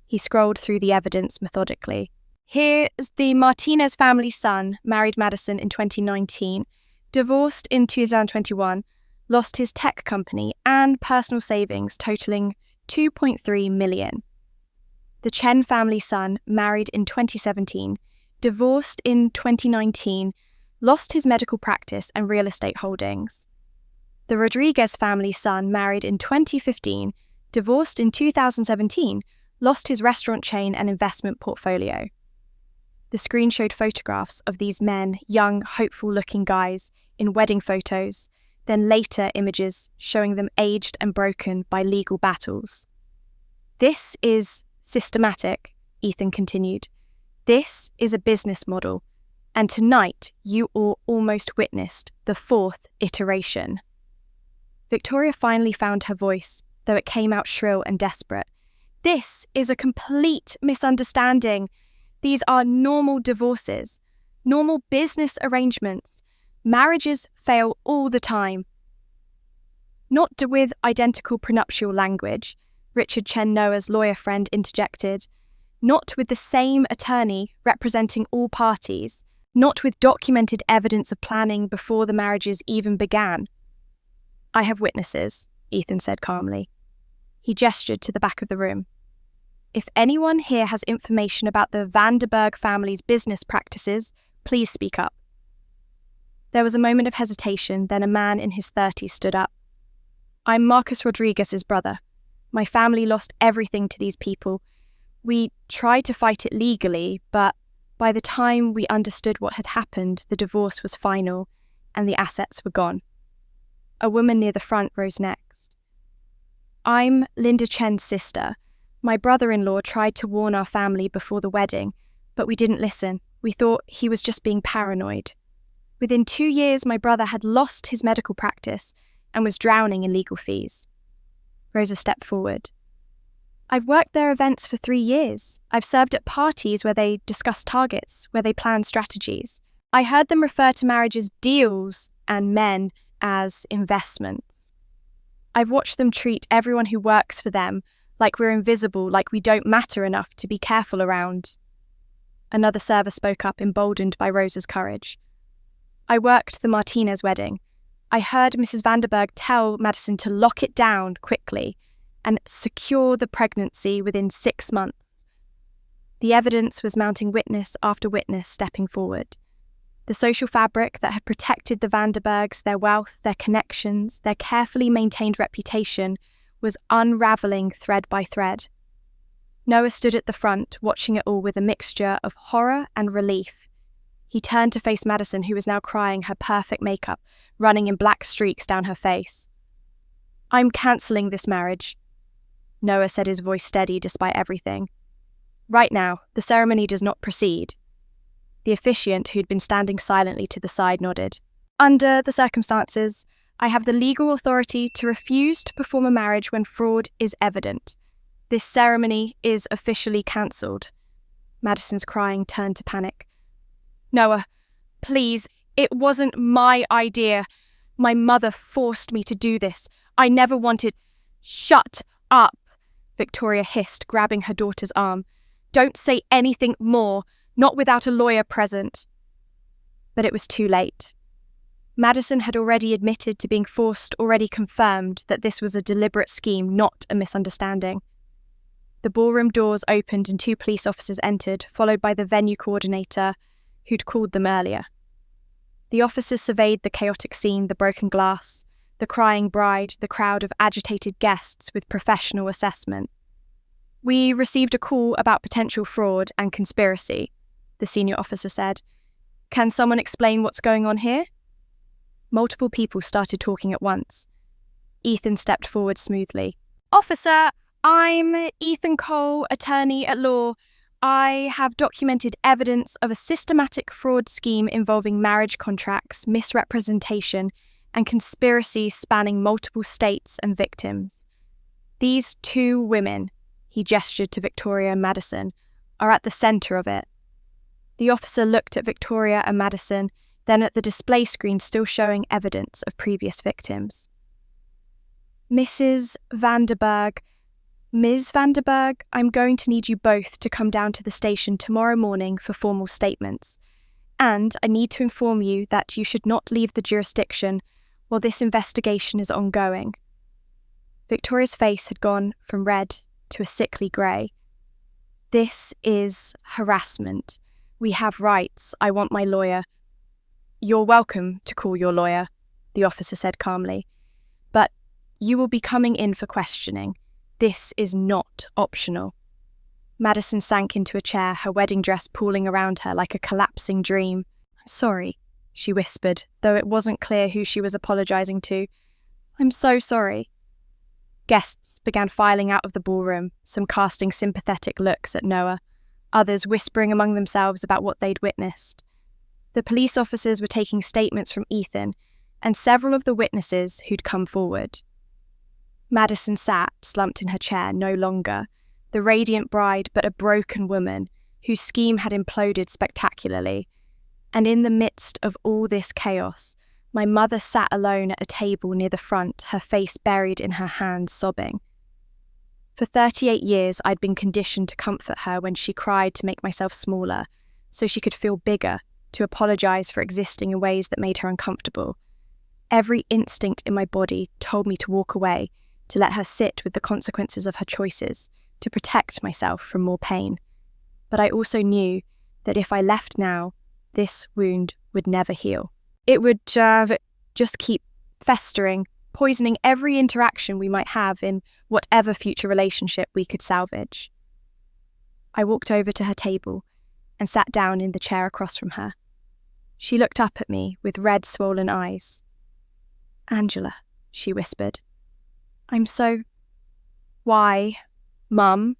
[SPEAKER 1] He scrolled through the evidence methodically. Here's the Martinez family son, married Madison in 2019, divorced in 2021, lost his tech company and personal savings totaling $2.3 million. The Chen family son, married in 2017, divorced in 2019, lost his medical practice and real estate holdings. The Rodriguez family son, married in 2015, divorced in 2017, lost his restaurant chain and investment portfolio. The screen showed photographs of these men, young, hopeful-looking guys, in wedding photos, then later images showing them aged and broken by legal battles. This is systematic, Ethan continued. This is a business model, and tonight you all almost witnessed the 4th iteration. Victoria finally found her voice, though it came out shrill and desperate. This is a complete misunderstanding. These are normal divorces, normal business arrangements. Marriages fail all the time. Not with identical prenuptial language, Richard Chen Noah's lawyer friend interjected. Not with the same attorney representing all parties. Not with documented evidence of planning before the marriages even began. I have witnesses, Ethan said calmly. He gestured to the back of the room. If anyone here has information about the Vanderburg family's business practices, please speak up. There was a moment of hesitation, then a man in his 30s stood up. I'm Marcus Rodriguez's brother. My family lost everything to these people. We tried to fight it legally, but by the time we understood what had happened, the divorce was final and the assets were gone. A woman near the front rose next. I'm Linda Chen's sister. My brother-in-law tried to warn our family before the wedding, but we didn't listen. We thought he was just being paranoid. Within 2 years, my brother had lost his medical practice and was drowning in legal fees. Rosa stepped forward. I've worked their events for 3 years. I've served at parties where they discuss targets, where they plan strategies. I heard them refer to marriage as deals and men as investments. I've watched them treat everyone who works for them like we're invisible, like we don't matter enough to be careful around. Another server spoke up, emboldened by Rosa's courage. I worked the Martinez wedding. I heard Mrs. Vanderburg tell Madison to lock it down quickly and secure the pregnancy within 6 months. The evidence was mounting witness after witness stepping forward. The social fabric that had protected the Vanderburgs, their wealth, their connections, their carefully maintained reputation, was unravelling thread by thread. Noah stood at the front, watching it all with a mixture of horror and relief. He turned to face Madison, who was now crying, her perfect makeup running in black streaks down her face. I'm cancelling this marriage. Noah said, his voice steady despite everything. Right now, the ceremony does not proceed. The officiant, who'd been standing silently to the side, nodded. Under the circumstances, I have the legal authority to refuse to perform a marriage when fraud is evident. This ceremony is officially cancelled. Madison's crying turned to panic. Noah, please, it wasn't my idea. My mother forced me to do this. I never wanted... Shut up, Victoria hissed, grabbing her daughter's arm. Don't say anything more, not without a lawyer present. But it was too late. Madison had already admitted to being forced, already confirmed that this was a deliberate scheme, not a misunderstanding. The ballroom doors opened and 2 police officers entered, followed by the venue coordinator who'd called them earlier. The officers surveyed the chaotic scene, the broken glass, the crying bride, the crowd of agitated guests with professional assessment. "We received a call about potential fraud and conspiracy," the senior officer said. "Can someone explain what's going on here?" Multiple people started talking at once. Ethan stepped forward smoothly. "Officer, I'm Ethan Cole, attorney at law. I have documented evidence of a systematic fraud scheme involving marriage contracts, misrepresentation, and conspiracy spanning multiple states and victims. These two women," he gestured to Victoria and Madison, "are at the centre of it." The officer looked at Victoria and Madison, then at the display screen still showing evidence of previous victims. "Ms. Vanderberg, I'm going to need you both to come down to the station tomorrow morning for formal statements. And I need to inform you that you should not leave the jurisdiction while this investigation is ongoing." Victoria's face had gone from red to a sickly grey. "This is harassment. We have rights. I want my lawyer." "You're welcome to call your lawyer," the officer said calmly. "But you will be coming in for questioning. This is not optional." Madison sank into a chair, her wedding dress pooling around her like a collapsing dream. "I'm sorry," she whispered, though it wasn't clear who she was apologising to. "I'm so sorry." Guests began filing out of the ballroom, some casting sympathetic looks at Noah, others whispering among themselves about what they'd witnessed. The police officers were taking statements from Ethan and several of the witnesses who'd come forward. Madison sat, slumped in her chair, no longer the radiant bride, but a broken woman whose scheme had imploded spectacularly. And in the midst of all this chaos, my mother sat alone at a table near the front, her face buried in her hands, sobbing. For 38 years, I'd been conditioned to comfort her when she cried to make myself smaller, so she could feel bigger, to apologise for existing in ways that made her uncomfortable. Every instinct in my body told me to walk away, to let her sit with the consequences of her choices, to protect myself from more pain. But I also knew that if I left now, this wound would never heal. It would just keep festering, poisoning every interaction we might have in whatever future relationship we could salvage. I walked over to her table and sat down in the chair across from her. She looked up at me with red, swollen eyes. "Angela," she whispered. "I'm so—" "Why, Mum?"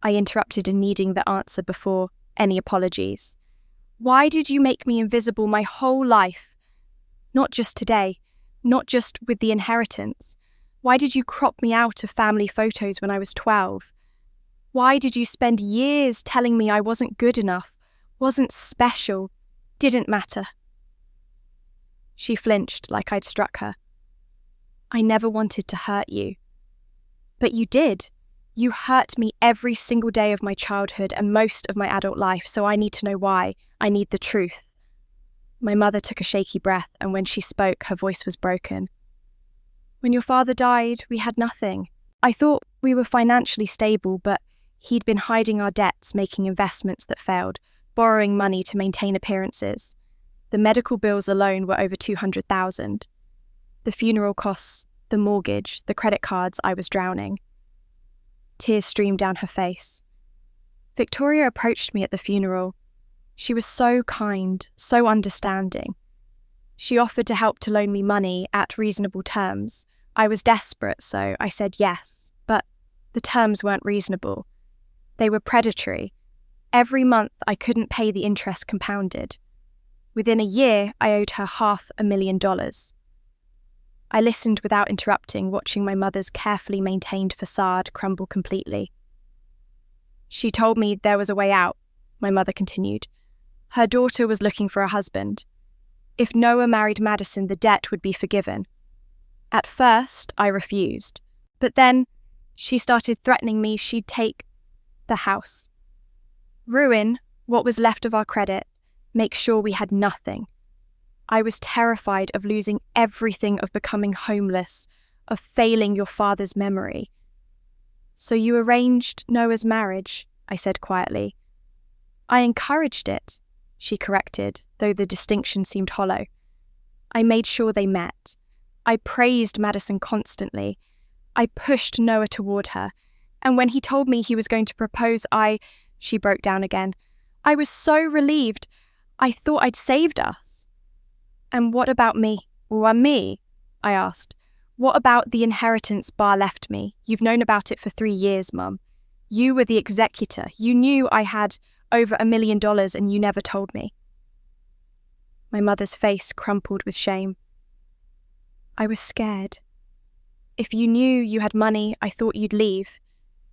[SPEAKER 1] I interrupted, needing the answer before any apologies. "Why did you make me invisible my whole life? Not just today, not just with the inheritance. Why did you crop me out of family photos when I was 12? Why did you spend years telling me I wasn't good enough, wasn't special, didn't matter?" She flinched like I'd struck her. "I never wanted to hurt you." "But you did. You hurt me every single day of my childhood and most of my adult life, so I need to know why. I need the truth." My mother took a shaky breath, and when she spoke, her voice was broken. "When your father died, we had nothing. I thought we were financially stable, but he'd been hiding our debts, making investments that failed, borrowing money to maintain appearances. The medical bills alone were over $200,000. The funeral costs, the mortgage, the credit cards, I was drowning." Tears streamed down her face. Victoria approached me at the funeral. She was so kind, so understanding. She offered to help to loan me money at reasonable terms. I was desperate, so I said yes, but the terms weren't reasonable. They were predatory. Every month I couldn't pay the interest compounded. Within a year, I owed her $500,000. I listened without interrupting, watching my mother's carefully maintained facade crumble completely. "She told me there was a way out," my mother continued. "Her daughter was looking for a husband. If Noah married Madison, the debt would be forgiven. At first, I refused. But then she started threatening me she'd take the house. Ruin what was left of our credit, make sure we had nothing. I was terrified of losing everything, of becoming homeless, of failing your father's memory." "So you arranged Noah's marriage," I said quietly. "I encouraged it," she corrected, though the distinction seemed hollow. "I made sure they met. I praised Madison constantly. I pushed Noah toward her. And when he told me he was going to propose, She broke down again. I was so relieved. I thought I'd saved us. And what about me? Well, me? I asked. What about the inheritance Bar left me? You've known about it for 3 years, Mum. You were the executor. You knew I had over $1 million and you never told me. My mother's face crumpled with shame. I was scared. If you knew you had money, I thought you'd leave.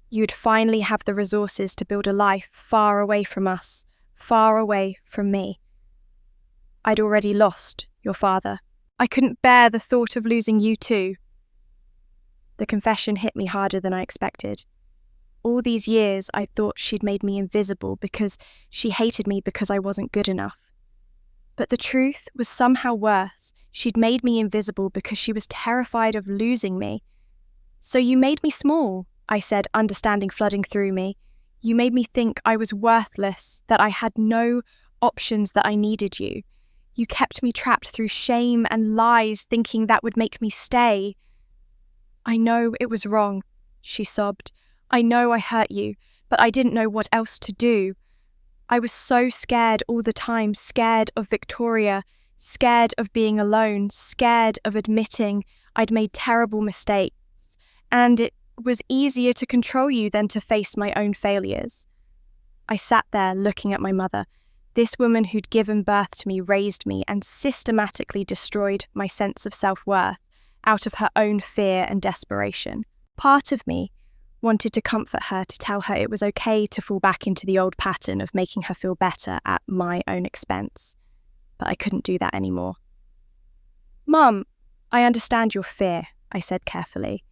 [SPEAKER 1] You'd finally have the resources to build a life far away from us, far away from me. I'd already lost your father. I couldn't bear the thought of losing you too. The confession hit me harder than I expected. All these years I thought she'd made me invisible because she hated me because I wasn't good enough. But the truth was somehow worse. She'd made me invisible because she was terrified of losing me. So you made me small, I said, understanding flooding through me. You made me think I was worthless, that I had no options, that I needed you. You kept me trapped through shame and lies, thinking that would make me stay. I know it was wrong, she sobbed. I know I hurt you, but I didn't know what else to do. I was so scared all the time, scared of Victoria, scared of being alone, scared of admitting I'd made terrible mistakes, and it was easier to control you than to face my own failures. I sat there looking at my mother. This woman who'd given birth to me, raised me, and systematically destroyed my sense of self-worth out of her own fear and desperation. Part of me wanted to comfort her, to tell her it was okay to fall back into the old pattern of making her feel better at my own expense. But I couldn't do that anymore. Mum, I understand your fear, I said carefully.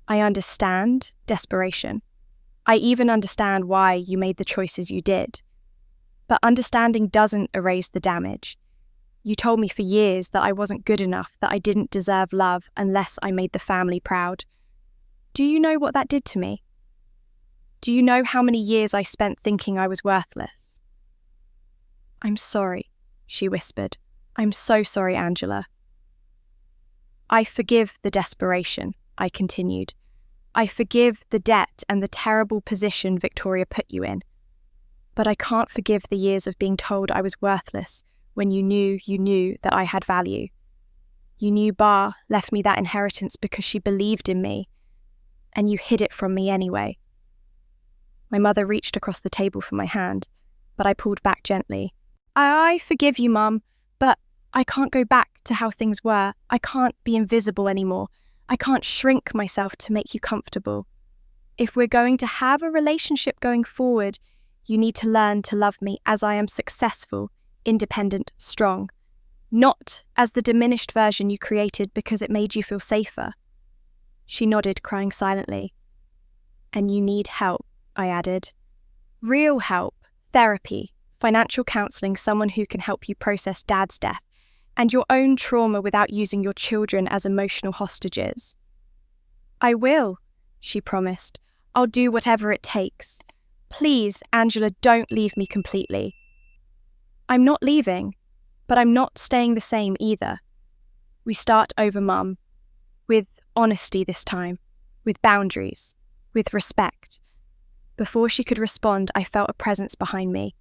[SPEAKER 1] I understand desperation. I even understand why you made the choices you did. But understanding doesn't erase the damage. You told me for years that I wasn't good enough, that I didn't deserve love unless I made the family proud. Do you know what that did to me? Do you know how many years I spent thinking I was worthless? I'm sorry, she whispered. I'm so sorry, Angela. I forgive the desperation, I continued. I forgive the debt and the terrible position Victoria put you in. But I can't forgive the years of being told I was worthless when you knew that I had value. You knew Bar left me that inheritance because she believed in me, and you hid it from me anyway. My mother reached across the table for my hand, but I pulled back gently. I forgive you, Mum, but I can't go back to how things were. I can't be invisible anymore. I can't shrink myself to make you comfortable. If we're going to have a relationship going forward, you need to learn to love me as I am successful, independent, strong, not as the diminished version you created because it made you feel safer. She nodded, crying silently. And you need help, I added. Real help, therapy, financial counselling, someone who can help you process Dad's death, and your own trauma without using your children as emotional hostages. I will, she promised. I'll do whatever it takes. Please, Angela, don't leave me completely. I'm not leaving, but I'm not staying the same either. We start over, Mum, with honesty this time, with boundaries, with respect. Before she could respond, I felt a presence behind me.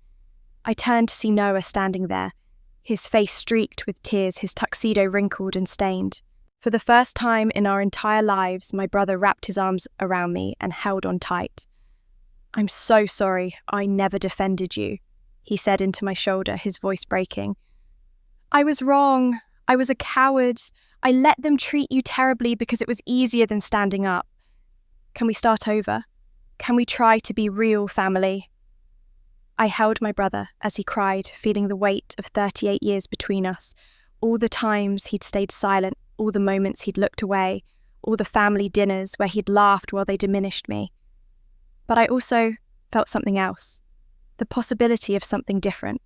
[SPEAKER 1] I turned to see Noah standing there, his face streaked with tears, his tuxedo wrinkled and stained. For the first time in our entire lives, my brother wrapped his arms around me and held on tight. I'm so sorry, I never defended you, he said into my shoulder, his voice breaking. I was wrong. I was a coward. I let them treat you terribly because it was easier than standing up. Can we start over? Can we try to be real family? I held my brother as he cried, feeling the weight of 38 years between us, all the times he'd stayed silent, all the moments he'd looked away, all the family dinners where he'd laughed while they diminished me. But I also felt something else, the possibility of something different,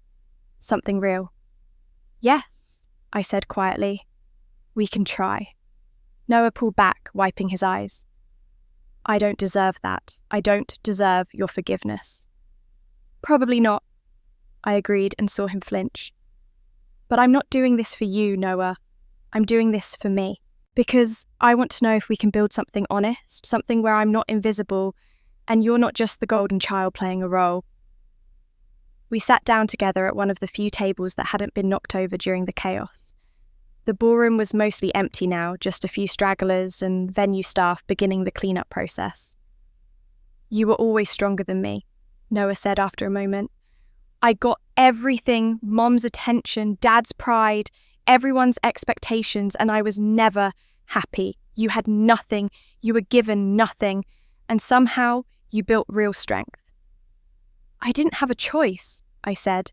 [SPEAKER 1] something real. Yes, I said quietly. We can try. Noah pulled back, wiping his eyes. I don't deserve that. I don't deserve your forgiveness. Probably not, I agreed and saw him flinch. But I'm not doing this for you, Noah. I'm doing this for me. Because I want to know if we can build something honest, something where I'm not invisible and you're not just the golden child playing a role. We sat down together at one of the few tables that hadn't been knocked over during the chaos. The ballroom was mostly empty now, just a few stragglers and venue staff beginning the cleanup process. You were always stronger than me, Noah said after a moment. I got everything, Mom's attention, Dad's pride, everyone's expectations, and I was never happy. You had nothing, you were given nothing, and somehow you built real strength. I didn't have a choice, I said.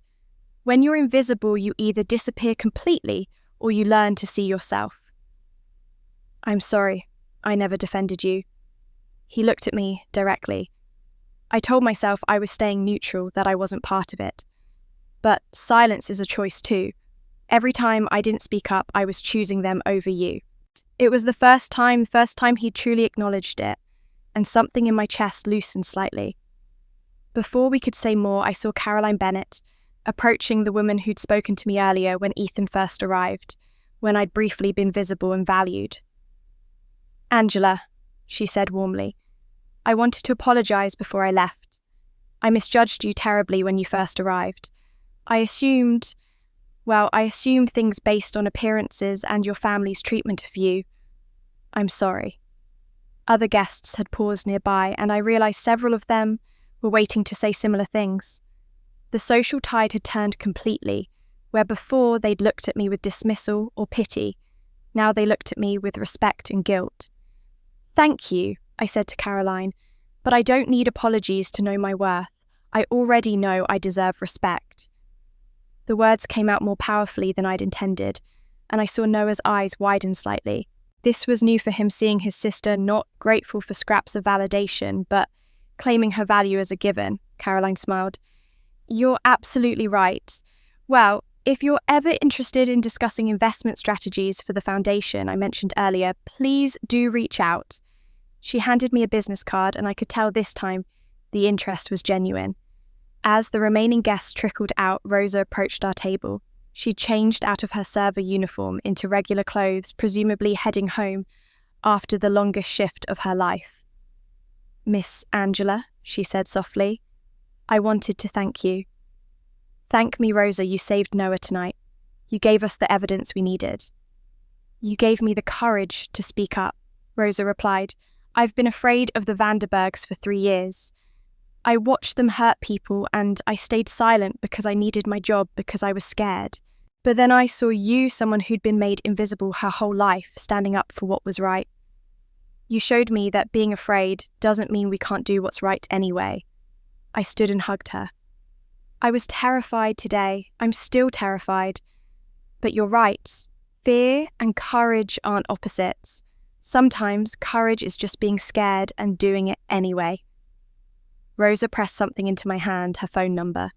[SPEAKER 1] When you're invisible, you either disappear completely or you learn to see yourself. I'm sorry, I never defended you. He looked at me directly. I told myself I was staying neutral, that I wasn't part of it. But silence is a choice too. Every time I didn't speak up, I was choosing them over you. It was the first time he truly acknowledged it, and something in my chest loosened slightly. Before we could say more, I saw Caroline Bennett, approaching the woman who'd spoken to me earlier when Ethan first arrived, when I'd briefly been visible and valued. Angela, she said warmly, I wanted to apologize before I left. I misjudged you terribly when you first arrived. I assumed things based on appearances and your family's treatment of you. I'm sorry. Other guests had paused nearby, and I realized several of them were waiting to say similar things. The social tide had turned completely, where before they'd looked at me with dismissal or pity. Now they looked at me with respect and guilt. Thank you, I said to Caroline, but I don't need apologies to know my worth. I already know I deserve respect. The words came out more powerfully than I'd intended, and I saw Noah's eyes widen slightly. This was new for him, seeing his sister not grateful for scraps of validation, but claiming her value as a given. Caroline smiled. You're absolutely right. Well, if you're ever interested in discussing investment strategies for the foundation I mentioned earlier, please do reach out. She handed me a business card, and I could tell this time the interest was genuine. As the remaining guests trickled out, Rosa approached our table. She changed out of her server uniform into regular clothes, presumably heading home after the longest shift of her life. Miss Angela, she said softly, I wanted to thank you. Thank me, Rosa, you saved Noah tonight. You gave us the evidence we needed. You gave me the courage to speak up, Rosa replied. I've been afraid of the Vanderbergs for 3 years. I watched them hurt people, and I stayed silent because I needed my job, because I was scared. But then I saw you, someone who'd been made invisible her whole life, standing up for what was right. You showed me that being afraid doesn't mean we can't do what's right anyway. I stood and hugged her. I was terrified today. I'm still terrified. But you're right. Fear and courage aren't opposites. Sometimes courage is just being scared and doing it anyway. Rosa pressed something into my hand, her phone number.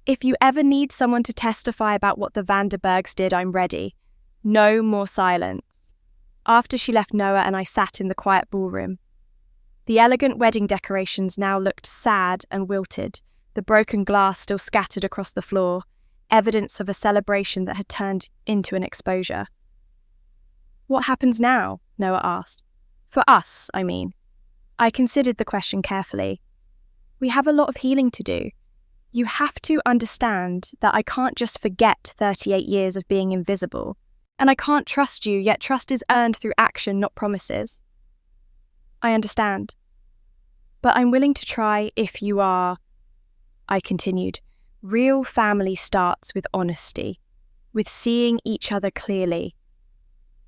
[SPEAKER 1] If you ever need someone to testify about what the Vanderbergs did, I'm ready. No more silence. After she left Noah and I sat in the quiet ballroom. The elegant wedding decorations now looked sad and wilted, the broken glass still scattered across the floor, evidence of a celebration that had turned into an exposure. What happens now? Noah asked. For us, I mean. I considered the question carefully. We have a lot of healing to do. You have to understand that I can't just forget 38 years of being invisible. And I can't trust you, yet trust is earned through action, not promises. I understand. But I'm willing to try if you are, I continued. Real family starts with honesty, with seeing each other clearly.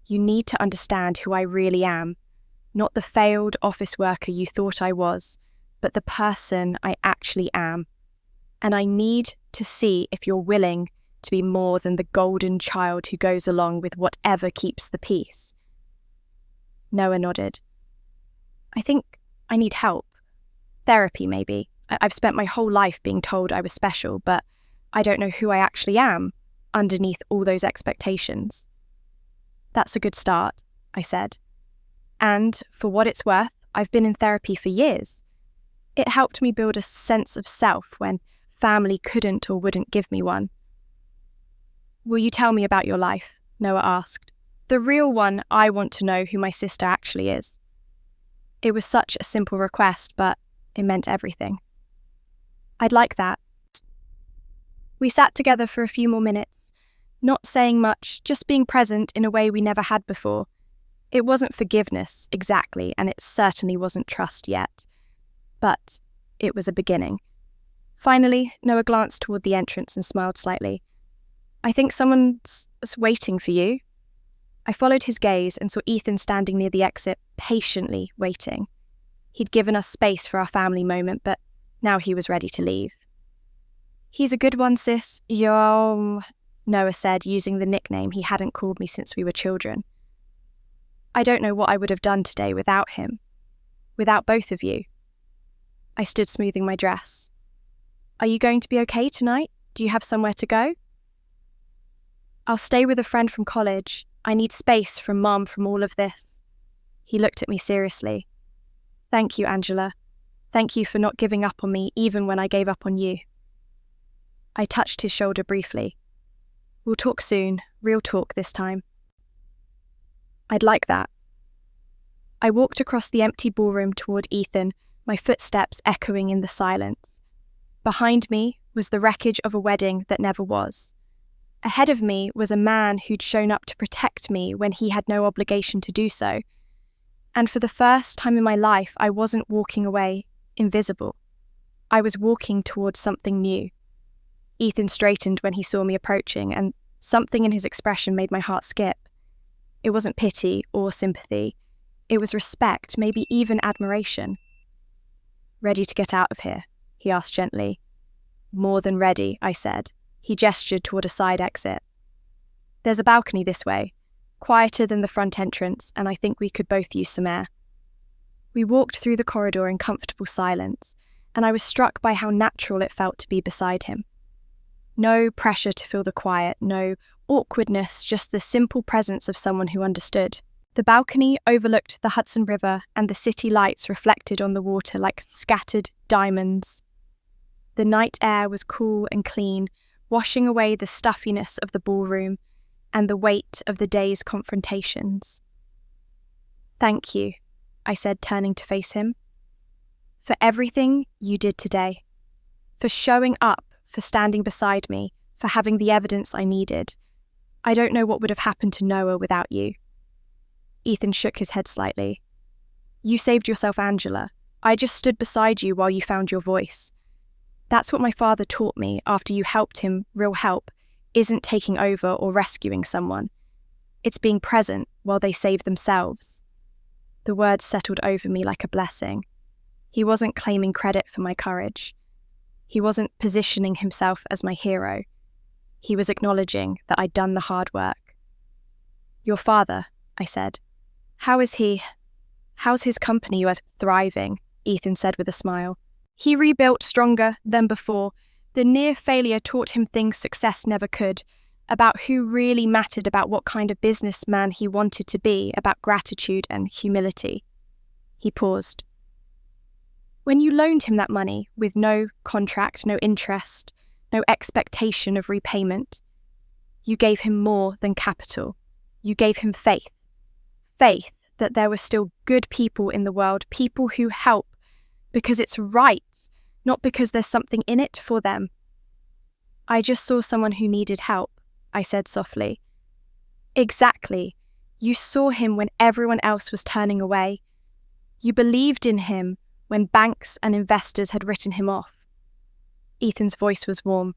[SPEAKER 1] You need to understand who I really am, not the failed office worker you thought I was, but the person I actually am. And I need to see if you're willing to be more than the golden child who goes along with whatever keeps the peace. Noah nodded. I think I need help. Therapy, maybe. I've spent my whole life being told I was special, but I don't know who I actually am underneath all those expectations. That's a good start, I said. And for what it's worth, I've been in therapy for years. It helped me build a sense of self when family couldn't or wouldn't give me one. Will you tell me about your life? Noah asked. The real one, I want to know who my sister actually is. It was such a simple request, but it meant everything. I'd like that. We sat together for a few more minutes, not saying much, just being present in a way we never had before. It wasn't forgiveness, exactly, and it certainly wasn't trust yet. But it was a beginning. Finally, Noah glanced toward the entrance and smiled slightly. I think someone's waiting for you. I followed his gaze and saw Ethan standing near the exit, patiently waiting. He'd given us space for our family moment, but now he was ready to leave. He's a good one, sis. Yo, Noah said, using the nickname he hadn't called me since we were children. I don't know what I would have done today without him. Without both of you. I stood smoothing my dress. Are you going to be okay tonight? Do you have somewhere to go? I'll stay with a friend from college. I need space from Mum from all of this. He looked at me seriously. Thank you, Angela. Thank you for not giving up on me even when I gave up on you. I touched his shoulder briefly. We'll talk soon, real talk this time. I'd like that. I walked across the empty ballroom toward Ethan, my footsteps echoing in the silence. Behind me was the wreckage of a wedding that never was. Ahead of me was a man who'd shown up to protect me when he had no obligation to do so. And for the first time in my life, I wasn't walking away invisible. I was walking towards something new. Ethan straightened when he saw me approaching, and something in his expression made my heart skip. It wasn't pity or sympathy. It was respect, maybe even admiration. Ready to get out of here? He asked gently. More than ready, I said. He gestured toward a side exit. There's a balcony this way, quieter than the front entrance, and I think we could both use some air. We walked through the corridor in comfortable silence, and I was struck by how natural it felt to be beside him. No pressure to fill the quiet, no awkwardness, just the simple presence of someone who understood. The balcony overlooked the Hudson River, and the city lights reflected on the water like scattered diamonds. The night air was cool and clean, washing away the stuffiness of the ballroom and the weight of the day's confrontations. Thank you, I said, turning to face him. For everything you did today. For showing up, for standing beside me, for having the evidence I needed. I don't know what would have happened to Noah without you. Ethan shook his head slightly. You saved yourself, Angela. I just stood beside you while you found your voice. That's what my father taught me after you helped him. Real help isn't taking over or rescuing someone. It's being present while they save themselves. The words settled over me like a blessing. He wasn't claiming credit for my courage. He wasn't positioning himself as my hero. He was acknowledging that I'd done the hard work. Your father, I said. How is he? How's his company? You are thriving, Ethan said with a smile. He rebuilt stronger than before. The near failure taught him things success never could, about who really mattered, about what kind of businessman he wanted to be, about gratitude and humility. He paused. When you loaned him that money with no contract, no interest, no expectation of repayment, you gave him more than capital. You gave him faith. Faith that there were still good people in the world, people who help because it's right, not because there's something in it for them. I just saw someone who needed help, I said softly. Exactly. You saw him when everyone else was turning away. You believed in him when banks and investors had written him off. Ethan's voice was warm.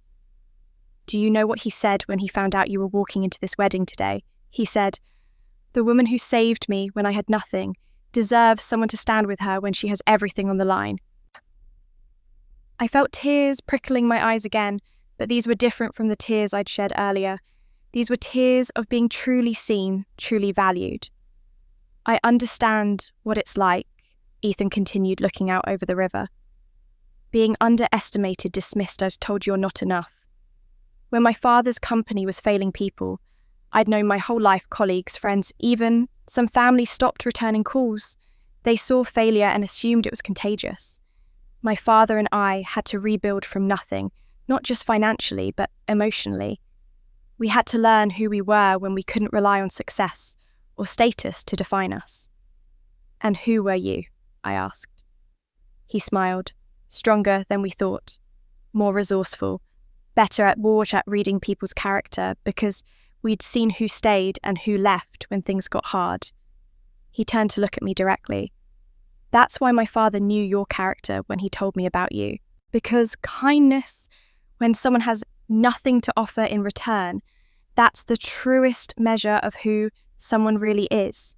[SPEAKER 1] Do you know what he said when he found out you were walking into this wedding today? He said, the woman who saved me when I had nothing deserves someone to stand with her when she has everything on the line. I felt tears prickling my eyes again, but these were different from the tears I'd shed earlier. These were tears of being truly seen, truly valued. I understand what it's like, Ethan continued, looking out over the river. Being underestimated, dismissed as told you're not enough. When my father's company was failing people, I'd known my whole life colleagues, friends, even some families stopped returning calls. They saw failure and assumed it was contagious. My father and I had to rebuild from nothing, not just financially, but emotionally. We had to learn who we were when we couldn't rely on success, or status to define us. And who were you? I asked. He smiled, stronger than we thought, more resourceful, better at reading people's character because we'd seen who stayed and who left when things got hard. He turned to look at me directly. That's why my father knew your character when he told me about you. Because kindness, when someone has nothing to offer in return, that's the truest measure of who someone really is.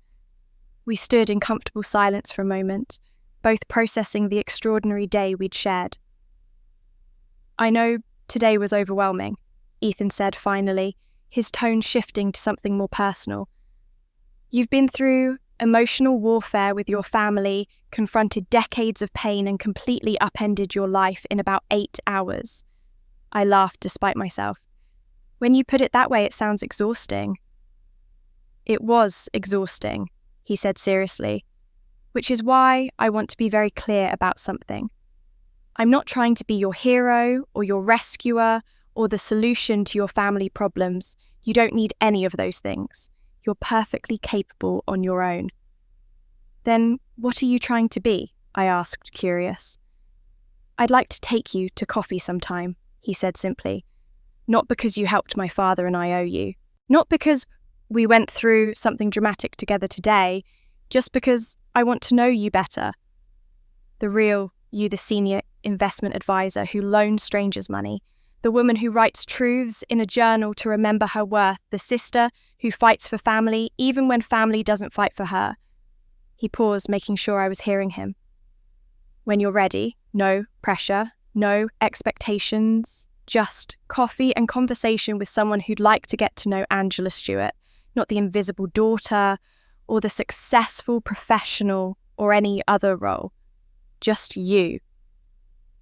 [SPEAKER 1] We stood in comfortable silence for a moment, both processing the extraordinary day we'd shared. I know today was overwhelming, Ethan said finally, his tone shifting to something more personal. You've been through emotional warfare with your family, confronted decades of pain and completely upended your life in about 8 hours. I laughed despite myself. When you put it that way, it sounds exhausting. It was exhausting, he said seriously, which is why I want to be very clear about something. I'm not trying to be your hero or your rescuer or the solution to your family problems. You don't need any of those things. You're perfectly capable on your own. Then what are you trying to be? I asked, curious. I'd like to take you to coffee sometime, he said simply. Not because you helped my father and I owe you. Not because we went through something dramatic together today, just because I want to know you better. The real you, the senior investment advisor who loans strangers money, the woman who writes truths in a journal to remember her worth, the sister who fights for family even when family doesn't fight for her. He paused, making sure I was hearing him. When you're ready, no pressure, no expectations, just coffee and conversation with someone who'd like to get to know Angela Stewart, not the invisible daughter or the successful professional or any other role. Just you.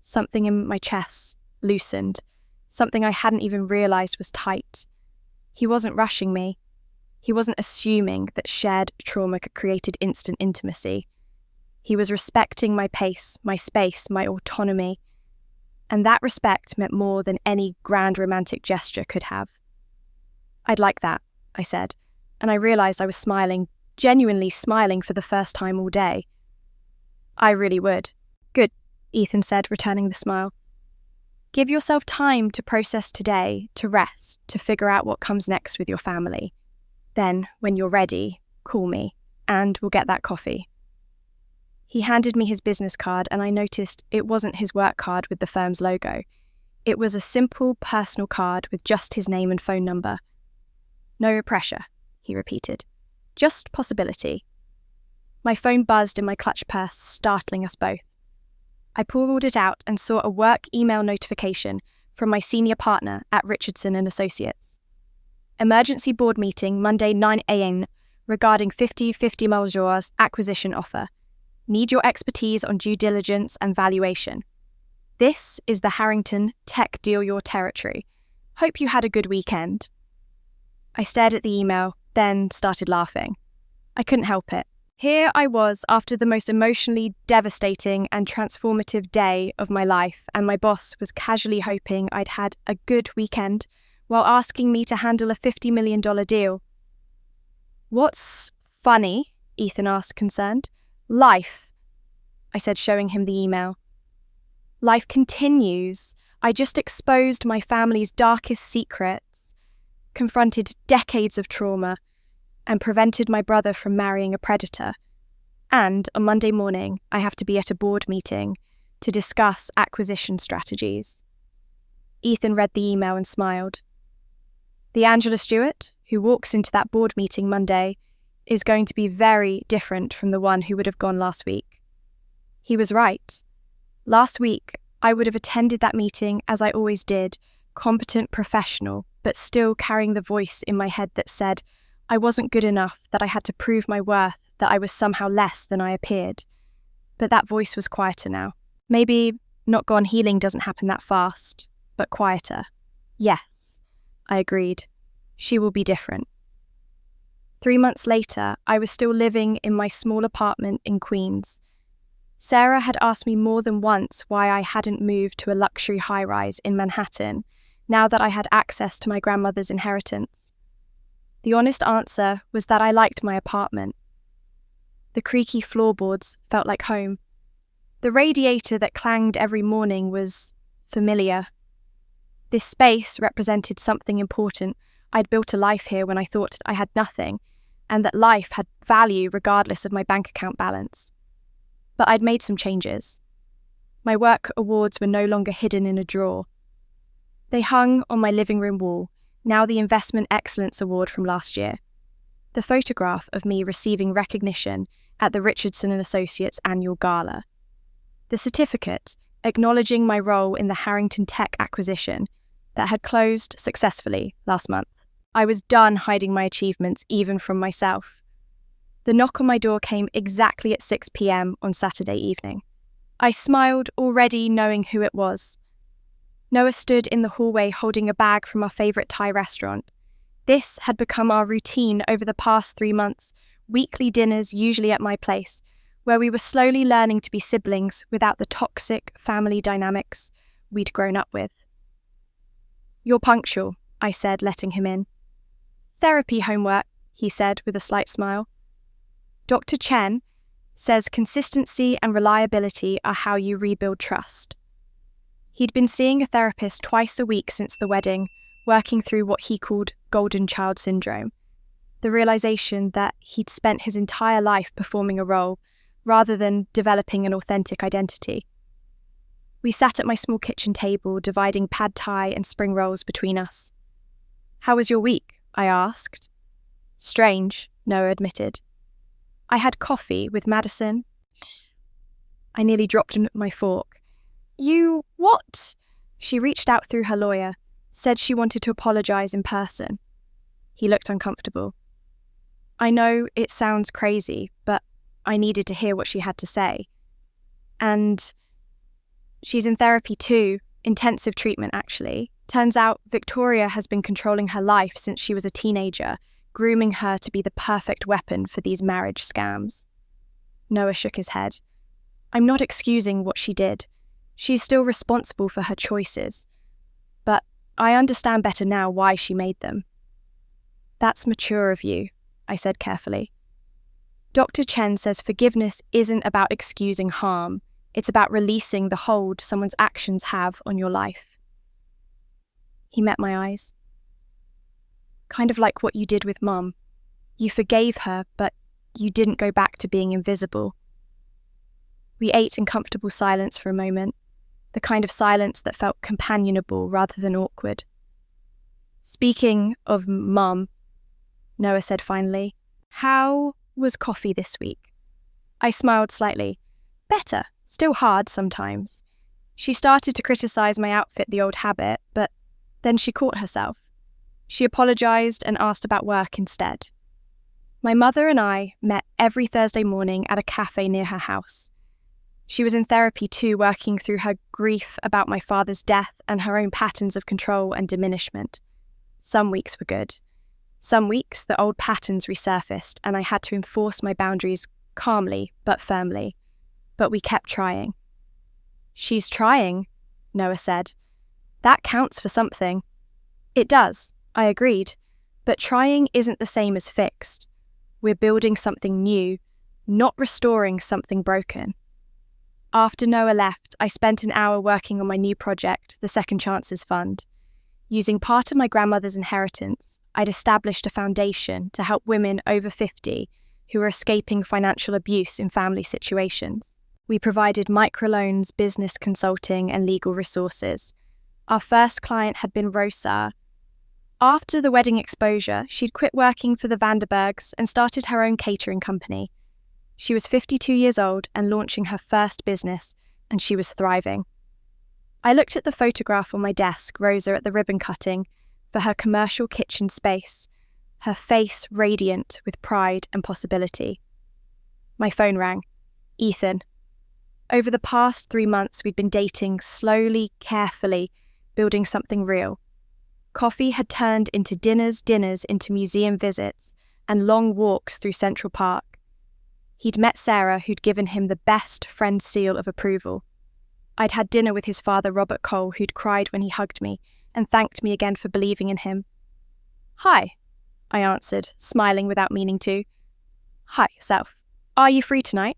[SPEAKER 1] Something in my chest loosened, something I hadn't even realized was tight. He wasn't rushing me. He wasn't assuming that shared trauma created instant intimacy. He was respecting my pace, my space, my autonomy. And that respect meant more than any grand romantic gesture could have. I'd like that, I said, and I realized I was smiling, genuinely smiling for the first time all day. I really would. Good, Ethan said, returning the smile. Give yourself time to process today, to rest, to figure out what comes next with your family. Then, when you're ready, call me, and we'll get that coffee. He handed me his business card, and I noticed it wasn't his work card with the firm's logo. It was a simple, personal card with just his name and phone number. No pressure, he repeated. Just possibility. My phone buzzed in my clutch purse, startling us both. I pulled it out and saw a work email notification from my senior partner at Richardson & Associates. Emergency board meeting Monday 9 a.m. regarding 50/50 Maljor's acquisition offer. Need your expertise on due diligence and valuation. This is the Harrington Tech Deal Your Territory. Hope you had a good weekend. I stared at the email, then started laughing. I couldn't help it. Here I was after the most emotionally devastating and transformative day of my life, and my boss was casually hoping I'd had a good weekend while asking me to handle a $50 million deal. What's funny? Ethan asked, concerned. Life, I said, showing him the email. Life continues. I just exposed my family's darkest secrets, confronted decades of trauma, and prevented my brother from marrying a predator. And on Monday morning, I have to be at a board meeting to discuss acquisition strategies. Ethan read the email and smiled. The Angela Stewart, who walks into that board meeting Monday, is going to be very different from the one who would have gone last week. He was right. Last week, I would have attended that meeting as I always did, competent professional, but still carrying the voice in my head that said I wasn't good enough, that I had to prove my worth, that I was somehow less than I appeared. But that voice was quieter now. Maybe not gone healing doesn't happen that fast, but quieter. Yes, I agreed. She will be different. 3 months later, I was still living in my small apartment in Queens. Sarah had asked me more than once why I hadn't moved to a luxury high-rise in Manhattan, now that I had access to my grandmother's inheritance. The honest answer was that I liked my apartment. The creaky floorboards felt like home. The radiator that clanged every morning was familiar. This space represented something important. I'd built a life here when I thought I had nothing, and that life had value regardless of my bank account balance. But I'd made some changes. My work awards were no longer hidden in a drawer. They hung on my living room wall, now the Investment Excellence Award from last year. The photograph of me receiving recognition at the Richardson & Associates annual gala. The certificate acknowledging my role in the Harrington Tech acquisition that had closed successfully last month. I was done hiding my achievements even from myself. The knock on my door came exactly at 6 p.m. on Saturday evening. I smiled, already knowing who it was. Noah stood in the hallway holding a bag from our favourite Thai restaurant. This had become our routine over the past 3 months, weekly dinners usually at my place, where we were slowly learning to be siblings without the toxic family dynamics we'd grown up with. "You're punctual," I said, letting him in. "Therapy homework," he said with a slight smile. "Dr. Chen says consistency and reliability are how you rebuild trust." He'd been seeing a therapist twice a week since the wedding, working through what he called golden child syndrome, the realization that he'd spent his entire life performing a role rather than developing an authentic identity. We sat at my small kitchen table, dividing pad thai and spring rolls between us. "How was your week?" I asked. "Strange," Noah admitted. "I had coffee with Madison." I nearly dropped my fork. "You what?" She reached out through her lawyer, said she wanted to apologize in person. He looked uncomfortable. I know it sounds crazy, but I needed to hear what she had to say. And she's in therapy too, intensive treatment actually. Turns out Victoria has been controlling her life since she was a teenager, grooming her to be the perfect weapon for these marriage scams. Noah shook his head. "I'm not excusing what she did. She's still responsible for her choices. But I understand better now why she made them." "That's mature of you," I said carefully. "Dr. Chen says forgiveness isn't about excusing harm. It's about releasing the hold someone's actions have on your life." He met my eyes. "Kind of like what you did with Mum. You forgave her, but you didn't go back to being invisible." We ate in comfortable silence for a moment, the kind of silence that felt companionable rather than awkward. "Speaking of Mum," Noah said finally, "how was coffee this week?" I smiled slightly. "Better, still hard sometimes." She started to criticize my outfit, the old habit, but then she caught herself. She apologized and asked about work instead. My mother and I met every Thursday morning at a cafe near her house. She was in therapy too, working through her grief about my father's death and her own patterns of control and diminishment. Some weeks were good. Some weeks, the old patterns resurfaced and I had to enforce my boundaries calmly but firmly. But we kept trying. "She's trying," Noah said. "That counts for something." "It does," I agreed. "But trying isn't the same as fixed. We're building something new, not restoring something broken." After Noah left, I spent an hour working on my new project, the Second Chances Fund. Using part of my grandmother's inheritance, I'd established a foundation to help women over 50 who are escaping financial abuse in family situations. We provided microloans, business consulting, and legal resources. Our first client had been Rosa. After the wedding exposure, she'd quit working for the Vanderbergs and started her own catering company. She was 52 years old and launching her first business, and she was thriving. I looked at the photograph on my desk, Rosa at the ribbon cutting, for her commercial kitchen space, her face radiant with pride and possibility. My phone rang. Ethan. Over the past 3 months, we'd been dating slowly, carefully, building something real. Coffee had turned into dinners into museum visits, and long walks through Central Park. He'd met Sarah, who'd given him the best friend seal of approval. I'd had dinner with his father, Robert Cole, who'd cried when he hugged me and thanked me again for believing in him. "Hi," I answered, smiling without meaning to. Hi, yourself. Are you free tonight?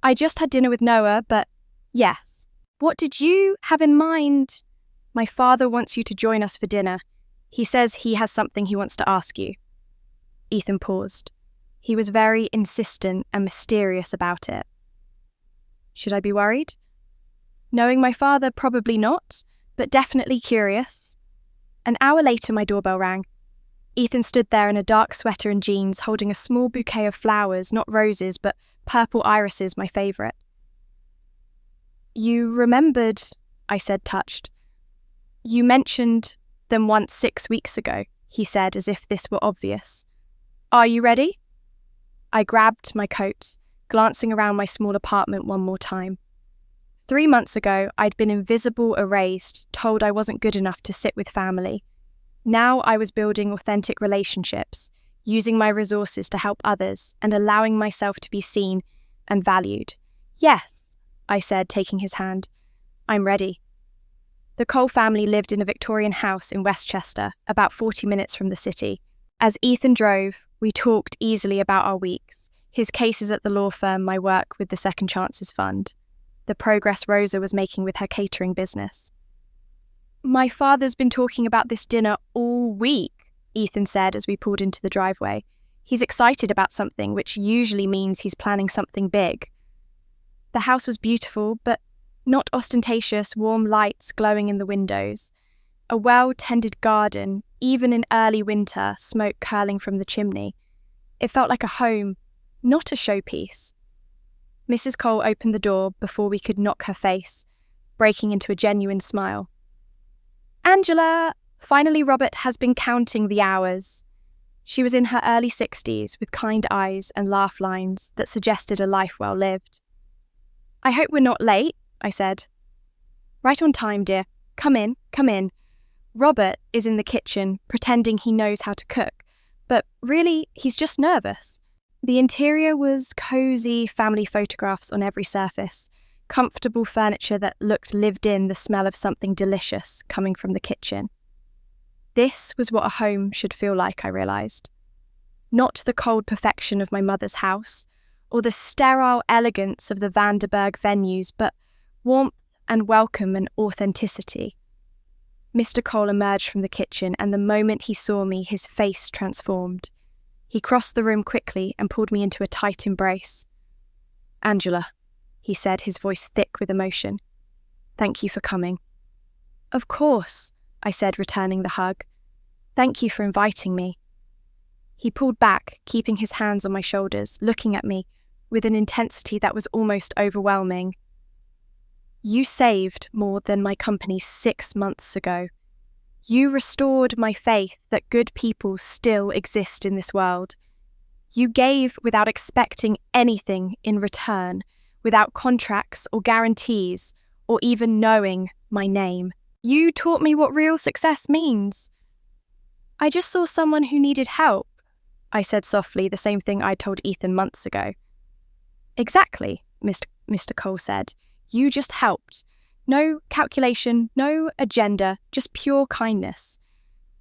[SPEAKER 1] I just had dinner with Noah, but yes. What did you have in mind? My father wants you to join us for dinner. He says he has something he wants to ask you. Ethan paused. He was very insistent and mysterious about it. Should I be worried? Knowing my father, probably not, but definitely curious. An hour later, my doorbell rang. Ethan stood there in a dark sweater and jeans, holding a small bouquet of flowers, not roses, but purple irises, my favourite. You remembered, I said, touched. You mentioned them once 6 weeks ago, he said, as if this were obvious. Are you ready? I grabbed my coat, glancing around my small apartment one more time. 3 months ago, I'd been invisible, erased, told I wasn't good enough to sit with family. Now I was building authentic relationships, using my resources to help others, and allowing myself to be seen and valued. Yes, I said, taking his hand. I'm ready. The Cole family lived in a Victorian house in Westchester, about 40 minutes from the city. As Ethan drove, we talked easily about our weeks, his cases at the law firm, my work with the Second Chances Fund, the progress Rosa was making with her catering business. My father's been talking about this dinner all week, Ethan said as we pulled into the driveway. He's excited about something, which usually means he's planning something big. The house was beautiful, but not ostentatious, warm lights glowing in the windows. A well-tended garden, even in early winter, smoke curling from the chimney. It felt like a home, not a showpiece. Mrs. Cole opened the door before we could knock her face, breaking into a genuine smile. Angela! Finally, Robert has been counting the hours. She was in her early 60s, with kind eyes and laugh lines that suggested a life well lived. I hope we're not late, I said. Right on time, dear. Come in, come in. Robert is in the kitchen, pretending he knows how to cook, but really, he's just nervous. The interior was cosy, family photographs on every surface, comfortable furniture that looked lived in, the smell of something delicious coming from the kitchen. This was what a home should feel like, I realised. Not the cold perfection of my mother's house, or the sterile elegance of the Vanderberg venues, but warmth and welcome and authenticity. Mr. Cole emerged from the kitchen, and the moment he saw me, his face transformed. He crossed the room quickly and pulled me into a tight embrace. Angela, he said, his voice thick with emotion. Thank you for coming. Of course, I said, returning the hug. Thank you for inviting me. He pulled back, keeping his hands on my shoulders, looking at me with an intensity that was almost overwhelming. You saved more than my company 6 months ago. You restored my faith that good people still exist in this world. You gave without expecting anything in return, without contracts or guarantees, or even knowing my name. You taught me what real success means. I just saw someone who needed help, I said softly, the same thing I told Ethan months ago. Exactly, Mr. Cole said. You just helped. No calculation, no agenda, just pure kindness.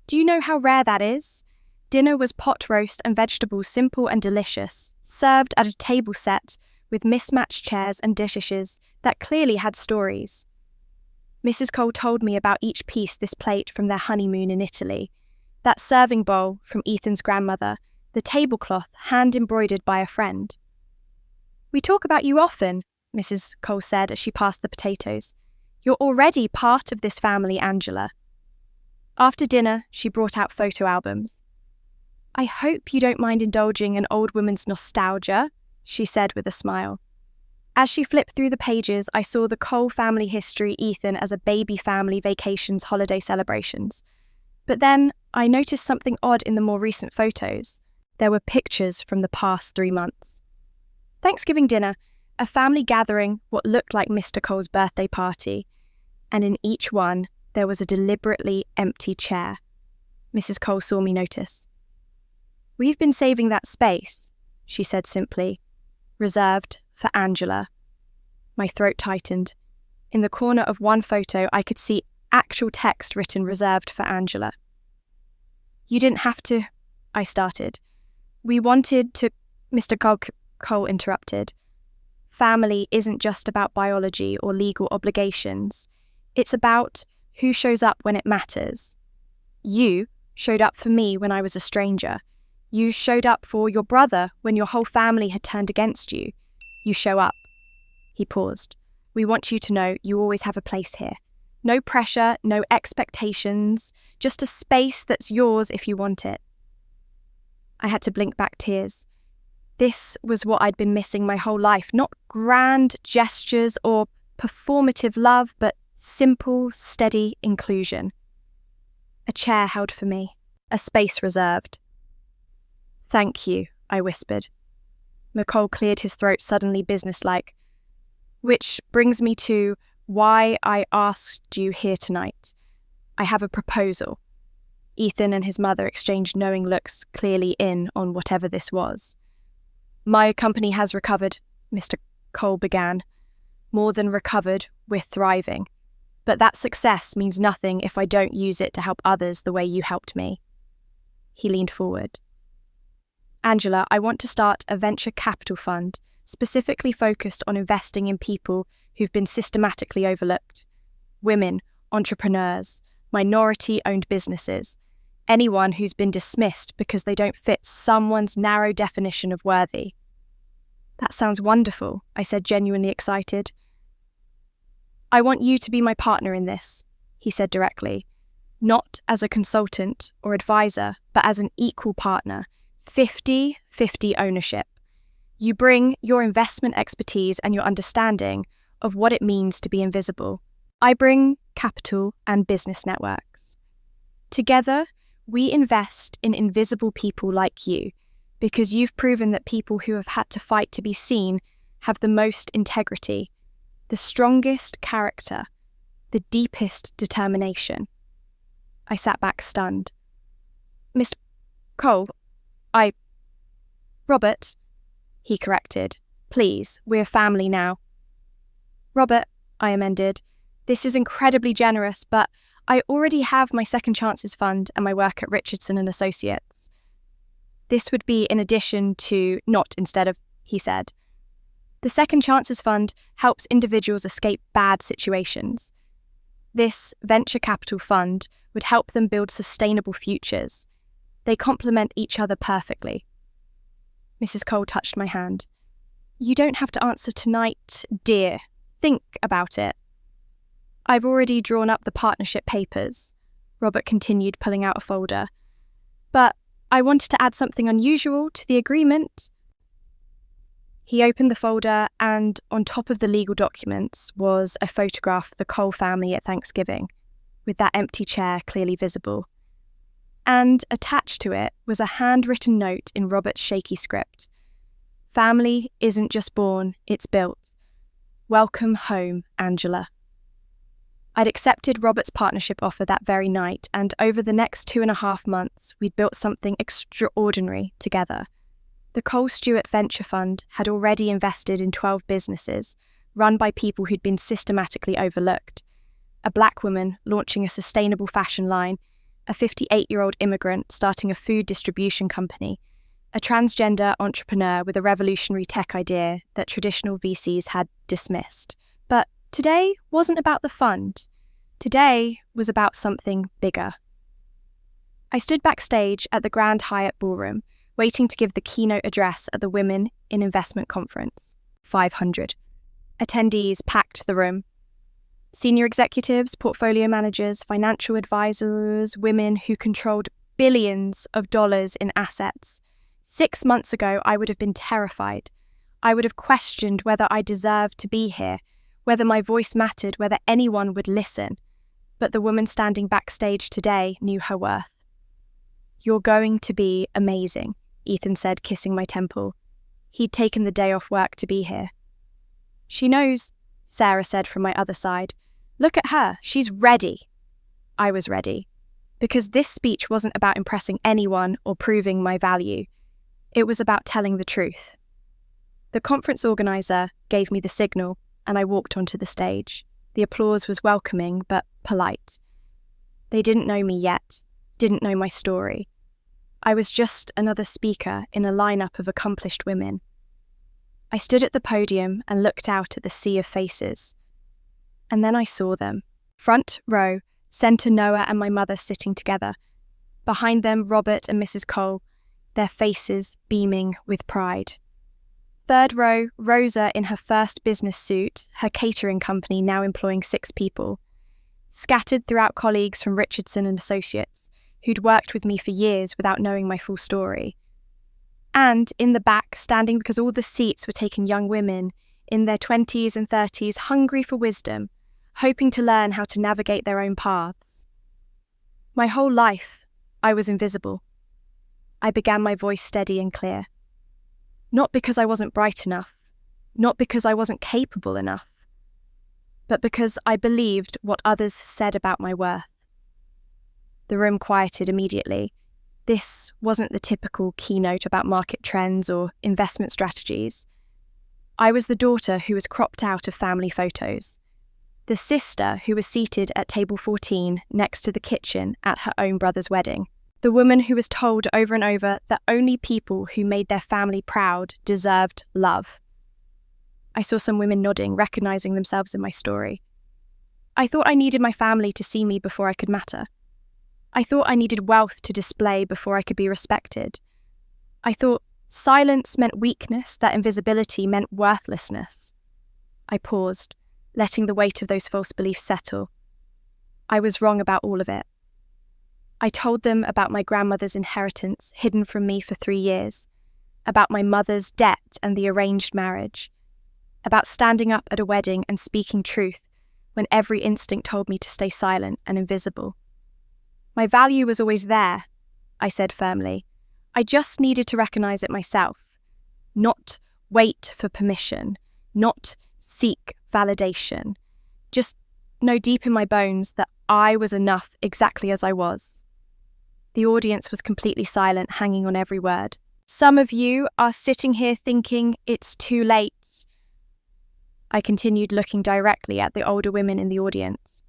[SPEAKER 1] Do you know how rare that is? Dinner was pot roast and vegetables, simple and delicious, served at a table set with mismatched chairs and dishes that clearly had stories. Mrs. Cole told me about each piece this plate from their honeymoon in Italy, that serving bowl from Ethan's grandmother, the tablecloth hand-embroidered by a friend. We talk about you often, Mrs. Cole said as she passed the potatoes. You're already part of this family, Angela. After dinner, she brought out photo albums. I hope you don't mind indulging an old woman's nostalgia, she said with a smile. As she flipped through the pages, I saw the Cole family history, Ethan as a baby family, vacations, holiday celebrations. But then I noticed something odd in the more recent photos. There were pictures from the past 3 months. Thanksgiving dinner, a family gathering, what looked like Mr. Cole's birthday party, and in each one there was a deliberately empty chair. Mrs. Cole saw me notice. We've been saving that space, she said simply, reserved for Angela. My throat tightened. In the corner of one photo I could see actual text written reserved for Angela. You didn't have to I started. We wanted to... Cole interrupted. Family isn't just about biology or legal obligations. It's about who shows up when it matters. You showed up for me when I was a stranger. You showed up for your brother when your whole family had turned against you. You show up. He paused. We want you to know you always have a place here. No pressure, no expectations, just a space that's yours if you want it. I had to blink back tears. This was what I'd been missing my whole life. Not grand gestures or performative love, but simple, steady inclusion. A chair held for me, a space reserved. Thank you, I whispered. McCall cleared his throat suddenly businesslike. Which brings me to why I asked you here tonight. I have a proposal. Ethan and his mother exchanged knowing looks, clearly in on whatever this was. My company has recovered, Mr. Cole began. More than recovered, we're thriving. But that success means nothing if I don't use it to help others the way you helped me. He leaned forward. Angela, I want to start a venture capital fund, specifically focused on investing in people who've been systematically overlooked. Women, entrepreneurs, minority-owned businesses, anyone who's been dismissed because they don't fit someone's narrow definition of worthy. That sounds wonderful, I said, genuinely excited. I want you to be my partner in this, he said directly, not as a consultant or advisor, but as an equal partner, 50-50 ownership. You bring your investment expertise and your understanding of what it means to be invisible. I bring capital and business networks. Together, we invest in invisible people like you, because you've proven that people who have had to fight to be seen have the most integrity, the strongest character, the deepest determination. I sat back stunned. Mr. Cole, Robert, he corrected. Please, we're family now. Robert, I amended, this is incredibly generous, but I already have my Second Chances Fund and my work at Richardson and Associates. This would be in addition to, not instead of, he said. The Second Chances Fund helps individuals escape bad situations. This venture capital fund would help them build sustainable futures. They complement each other perfectly. Mrs. Cole touched my hand. You don't have to answer tonight, dear. Think about it. I've already drawn up the partnership papers, Robert continued, pulling out a folder. But I wanted to add something unusual to the agreement. He opened the folder, and on top of the legal documents was a photograph of the Cole family at Thanksgiving, with that empty chair clearly visible. And attached to it was a handwritten note in Robert's shaky script. Family isn't just born, it's built. Welcome home, Angela. I'd accepted Robert's partnership offer that very night, and over the next 2.5 months, we'd built something extraordinary together. The Cole Stewart Venture Fund had already invested in 12 businesses, run by people who'd been systematically overlooked. A black woman launching a sustainable fashion line, a 58-year-old immigrant starting a food distribution company, a transgender entrepreneur with a revolutionary tech idea that traditional VCs had dismissed. But today wasn't about the fund. Today was about something bigger. I stood backstage at the Grand Hyatt Ballroom, waiting to give the keynote address at the Women in Investment Conference. 500. Attendees packed the room. Senior executives, portfolio managers, financial advisors, women who controlled billions of dollars in assets. 6 months ago, I would have been terrified. I would have questioned whether I deserved to be here, whether my voice mattered, whether anyone would listen. But the woman standing backstage today knew her worth. You're going to be amazing, Ethan said, kissing my temple. He'd taken the day off work to be here. She knows, Sarah said from my other side. Look at her, she's ready. I was ready, because this speech wasn't about impressing anyone or proving my value. It was about telling the truth. The conference organizer gave me the signal, and I walked onto the stage. The applause was welcoming, but polite. They didn't know me yet, didn't know my story. I was just another speaker in a lineup of accomplished women. I stood at the podium and looked out at the sea of faces. And then I saw them. Front row, Centre Noah and my mother sitting together. Behind them, Robert and Mrs. Cole, their faces beaming with pride. Third row, Rosa in her first business suit, her catering company now employing 6 people. Scattered throughout colleagues from Richardson and Associates, who'd worked with me for years without knowing my full story. And in the back, standing because all the seats were taking young women in their 20s and 30s, hungry for wisdom, hoping to learn how to navigate their own paths. My whole life, I was invisible. I began my voice steady and clear. Not because I wasn't bright enough, not because I wasn't capable enough, but because I believed what others said about my worth. The room quieted immediately. This wasn't the typical keynote about market trends or investment strategies. I was the daughter who was cropped out of family photos, the sister who was seated at table 14 next to the kitchen at her own brother's wedding, the woman who was told over and over that only people who made their family proud deserved love. I saw some women nodding, recognizing themselves in my story. I thought I needed my family to see me before I could matter. I thought I needed wealth to display before I could be respected. I thought silence meant weakness, that invisibility meant worthlessness. I paused, letting the weight of those false beliefs settle. I was wrong about all of it. I told them about my grandmother's inheritance hidden from me for 3 years, about my mother's debt and the arranged marriage, about standing up at a wedding and speaking truth when every instinct told me to stay silent and invisible. My value was always there, I said firmly. I just needed to recognize it myself, not wait for permission, not seek validation, just know deep in my bones that I was enough exactly as I was. The audience was completely silent, hanging on every word. Some of you are sitting here thinking it's too late. I continued, looking directly at the older women in the audience.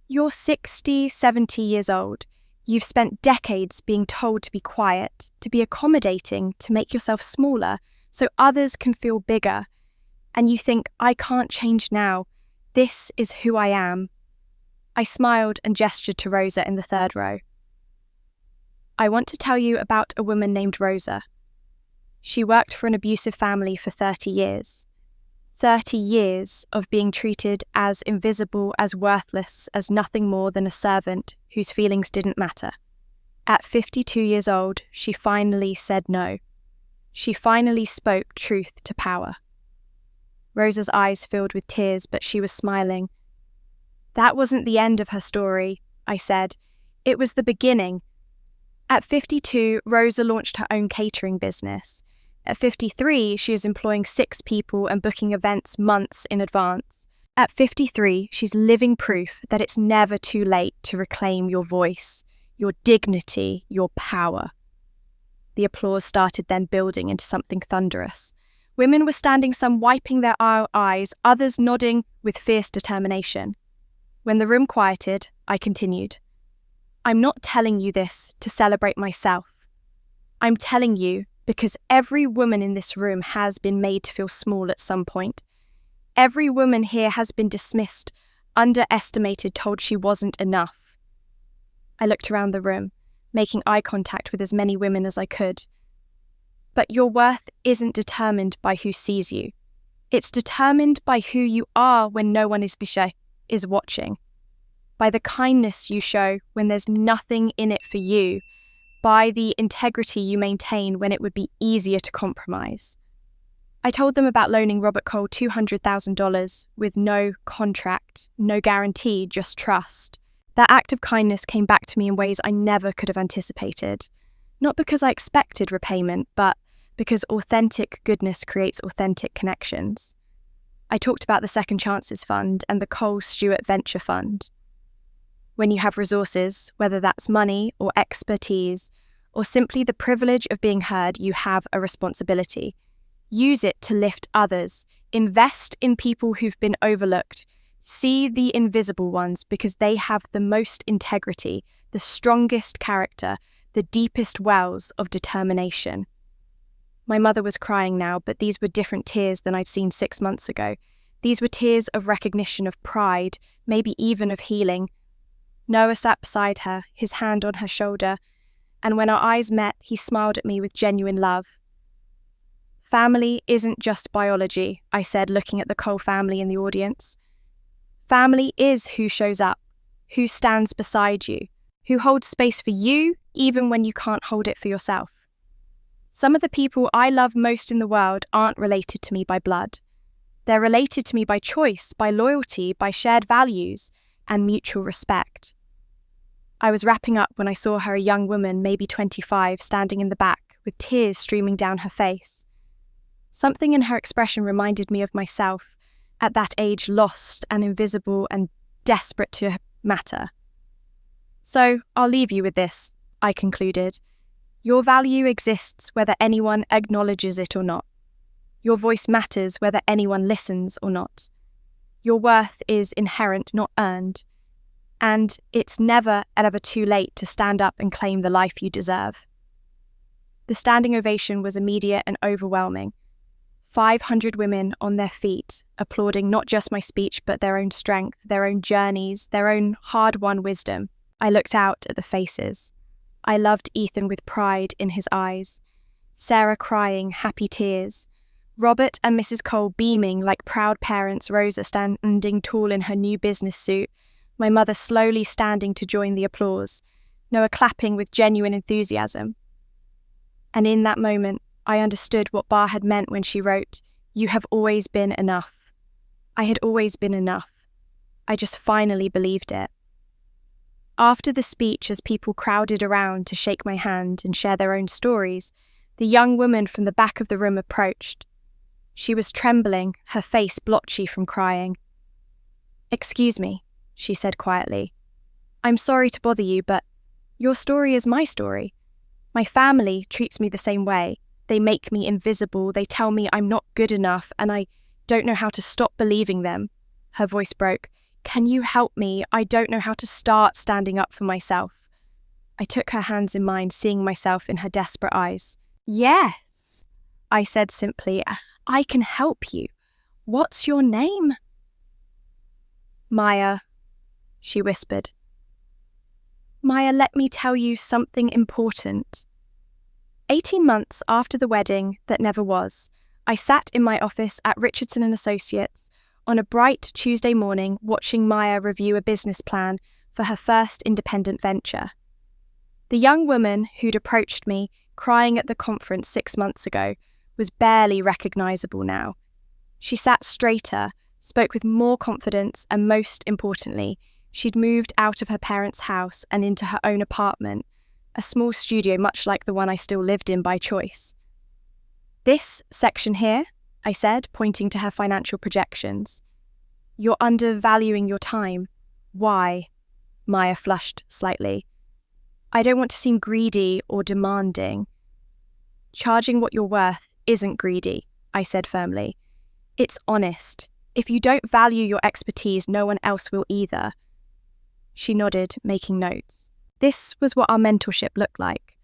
[SPEAKER 1] You're 60, 70 years old. You've spent decades being told to be quiet, to be accommodating, to make yourself smaller so others can feel bigger. And you think, I can't change now. This is who I am. I smiled and gestured to Rosa in the third row. I want to tell you about a woman named Rosa. She worked for an abusive family for 30 years. 30 years of being treated as invisible, as worthless, as nothing more than a servant whose feelings didn't matter. At 52 years old, she finally said no. She finally spoke truth to power. Rosa's eyes filled with tears, but she was smiling. That wasn't the end of her story, I said. It was the beginning. At 52, Rosa launched her own catering business. At 53, she is employing 6 people and booking events months in advance. At 53, she's living proof that it's never too late to reclaim your voice, your dignity, your power. The applause started then building into something thunderous. Women were standing, some wiping their eyes, others nodding with fierce determination. When the room quieted, I continued. I'm not telling you this to celebrate myself. I'm telling you because every woman in this room has been made to feel small at some point. Every woman here has been dismissed, underestimated, told she wasn't enough. I looked around the room, making eye contact with as many women as I could. But your worth isn't determined by who sees you. It's determined by who you are when no one is watching, by the kindness you show when there's nothing in it for you, by the integrity you maintain when it would be easier to compromise. I told them about loaning Robert Cole $200,000 with no contract, no guarantee, just trust. That act of kindness came back to me in ways I never could have anticipated. Not because I expected repayment, but because authentic goodness creates authentic connections. I talked about the Second Chances Fund and the Cole Stewart Venture Fund. When you have resources, whether that's money or expertise, or simply the privilege of being heard, you have a responsibility. Use it to lift others. Invest in people who've been overlooked. See the invisible ones because they have the most integrity, the strongest character, the deepest wells of determination. My mother was crying now, but these were different tears than I'd seen 6 months ago. These were tears of recognition, of pride, maybe even of healing. Noah sat beside her, his hand on her shoulder, and when our eyes met, he smiled at me with genuine love. Family isn't just biology, I said, looking at the Cole family in the audience. Family is who shows up, who stands beside you, who holds space for you even when you can't hold it for yourself. Some of the people I love most in the world aren't related to me by blood. They're related to me by choice, by loyalty, by shared values, and mutual respect. I was wrapping up when I saw her, a young woman, maybe 25, standing in the back, with tears streaming down her face. Something in her expression reminded me of myself, at that age, lost and invisible and desperate to matter. So, I'll leave you with this, I concluded. Your value exists whether anyone acknowledges it or not. Your voice matters whether anyone listens or not. Your worth is inherent, not earned. And it's never, ever too late to stand up and claim the life you deserve. The standing ovation was immediate and overwhelming. 500 women on their feet, applauding not just my speech, but their own strength, their own journeys, their own hard-won wisdom. I looked out at the faces. I loved Ethan with pride in his eyes. Sarah crying, happy tears. Robert and Mrs. Cole beaming like proud parents, Rosa standing tall in her new business suit, my mother slowly standing to join the applause, Noah clapping with genuine enthusiasm. And in that moment, I understood what Bar had meant when she wrote, "You have always been enough." I had always been enough. I just finally believed it. After the speech, as people crowded around to shake my hand and share their own stories, the young woman from the back of the room approached. She was trembling, her face blotchy from crying. "Excuse me," she said quietly. "I'm sorry to bother you, but your story is my story. My family treats me the same way. They make me invisible, they tell me I'm not good enough, and I don't know how to stop believing them." Her voice broke. "Can you help me? I don't know how to start standing up for myself." I took her hands in mine, seeing myself in her desperate eyes. "Yes," I said simply, "I can help you. What's your name?" "Maya," she whispered. "Maya, let me tell you something important." 18 months after the wedding that never was, I sat in my office at Richardson & Associates on a bright Tuesday morning watching Maya review a business plan for her first independent venture. The young woman who'd approached me, crying at the conference 6 months ago, was barely recognisable now. She sat straighter, spoke with more confidence, and most importantly, she'd moved out of her parents' house and into her own apartment, a small studio much like the one I still lived in by choice. "This section here," I said, pointing to her financial projections. "You're undervaluing your time." "Why?" Maya flushed slightly. "I don't want to seem greedy or demanding." "Charging what you're worth isn't greedy," I said firmly. "It's honest. If you don't value your expertise, no one else will either." She nodded, making notes. This was what our mentorship looked like.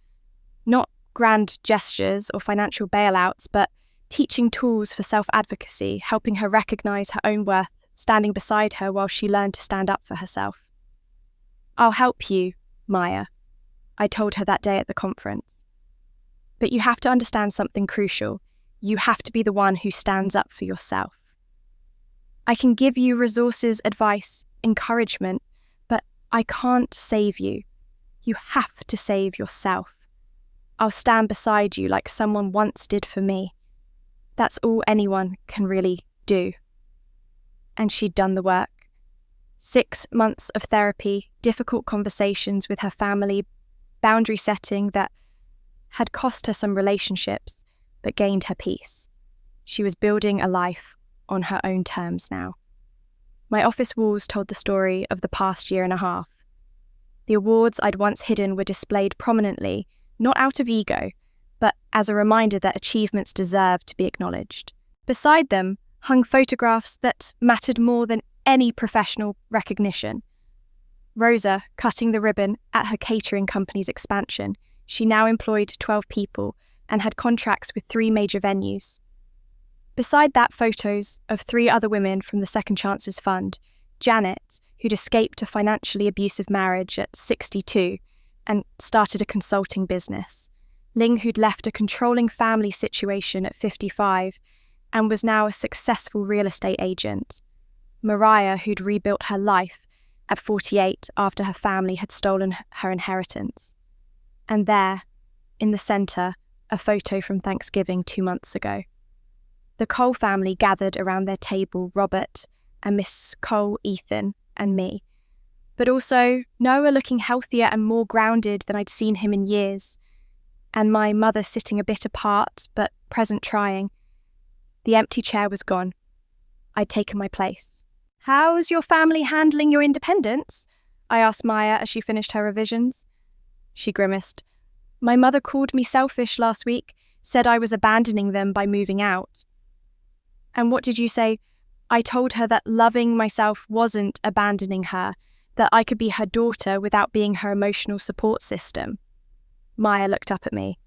[SPEAKER 1] Not grand gestures or financial bailouts, but teaching tools for self-advocacy, helping her recognise her own worth, standing beside her while she learned to stand up for herself. "I'll help you, Maya," I told her that day at the conference. "But you have to understand something crucial. You have to be the one who stands up for yourself. I can give you resources, advice, encouragement, but I can't save you. You have to save yourself. I'll stand beside you like someone once did for me. That's all anyone can really do." And she'd done the work. 6 months of therapy, difficult conversations with her family, boundary setting that had cost her some relationships, but gained her peace. She was building a life on her own terms now. My office walls told the story of the past year and a half. The awards I'd once hidden were displayed prominently, not out of ego, but as a reminder that achievements deserved to be acknowledged. Beside them hung photographs that mattered more than any professional recognition. Rosa, cutting the ribbon at her catering company's expansion, She now employed 12 people and had contracts with 3 major venues. Beside that, photos of 3 other women from the Second Chances Fund: Janet, who'd escaped a financially abusive marriage at 62 and started a consulting business; Ling, who'd left a controlling family situation at 55 and was now a successful real estate agent; Mariah, who'd rebuilt her life at 48 after her family had stolen her inheritance. And there, in the centre, a photo from Thanksgiving 2 months ago. The Cole family gathered around their table: Robert and Miss Cole, Ethan, and me. But also Noah, looking healthier and more grounded than I'd seen him in years, and my mother sitting a bit apart, but present, trying. The empty chair was gone. I'd taken my place. "How's your family handling your independence?" I asked Maya as she finished her revisions. She grimaced. "My mother called me selfish last week, said I was abandoning them by moving out." "And what did you say?" "I told her that loving myself wasn't abandoning her, that I could be her daughter without being her emotional support system." Maya looked up at me.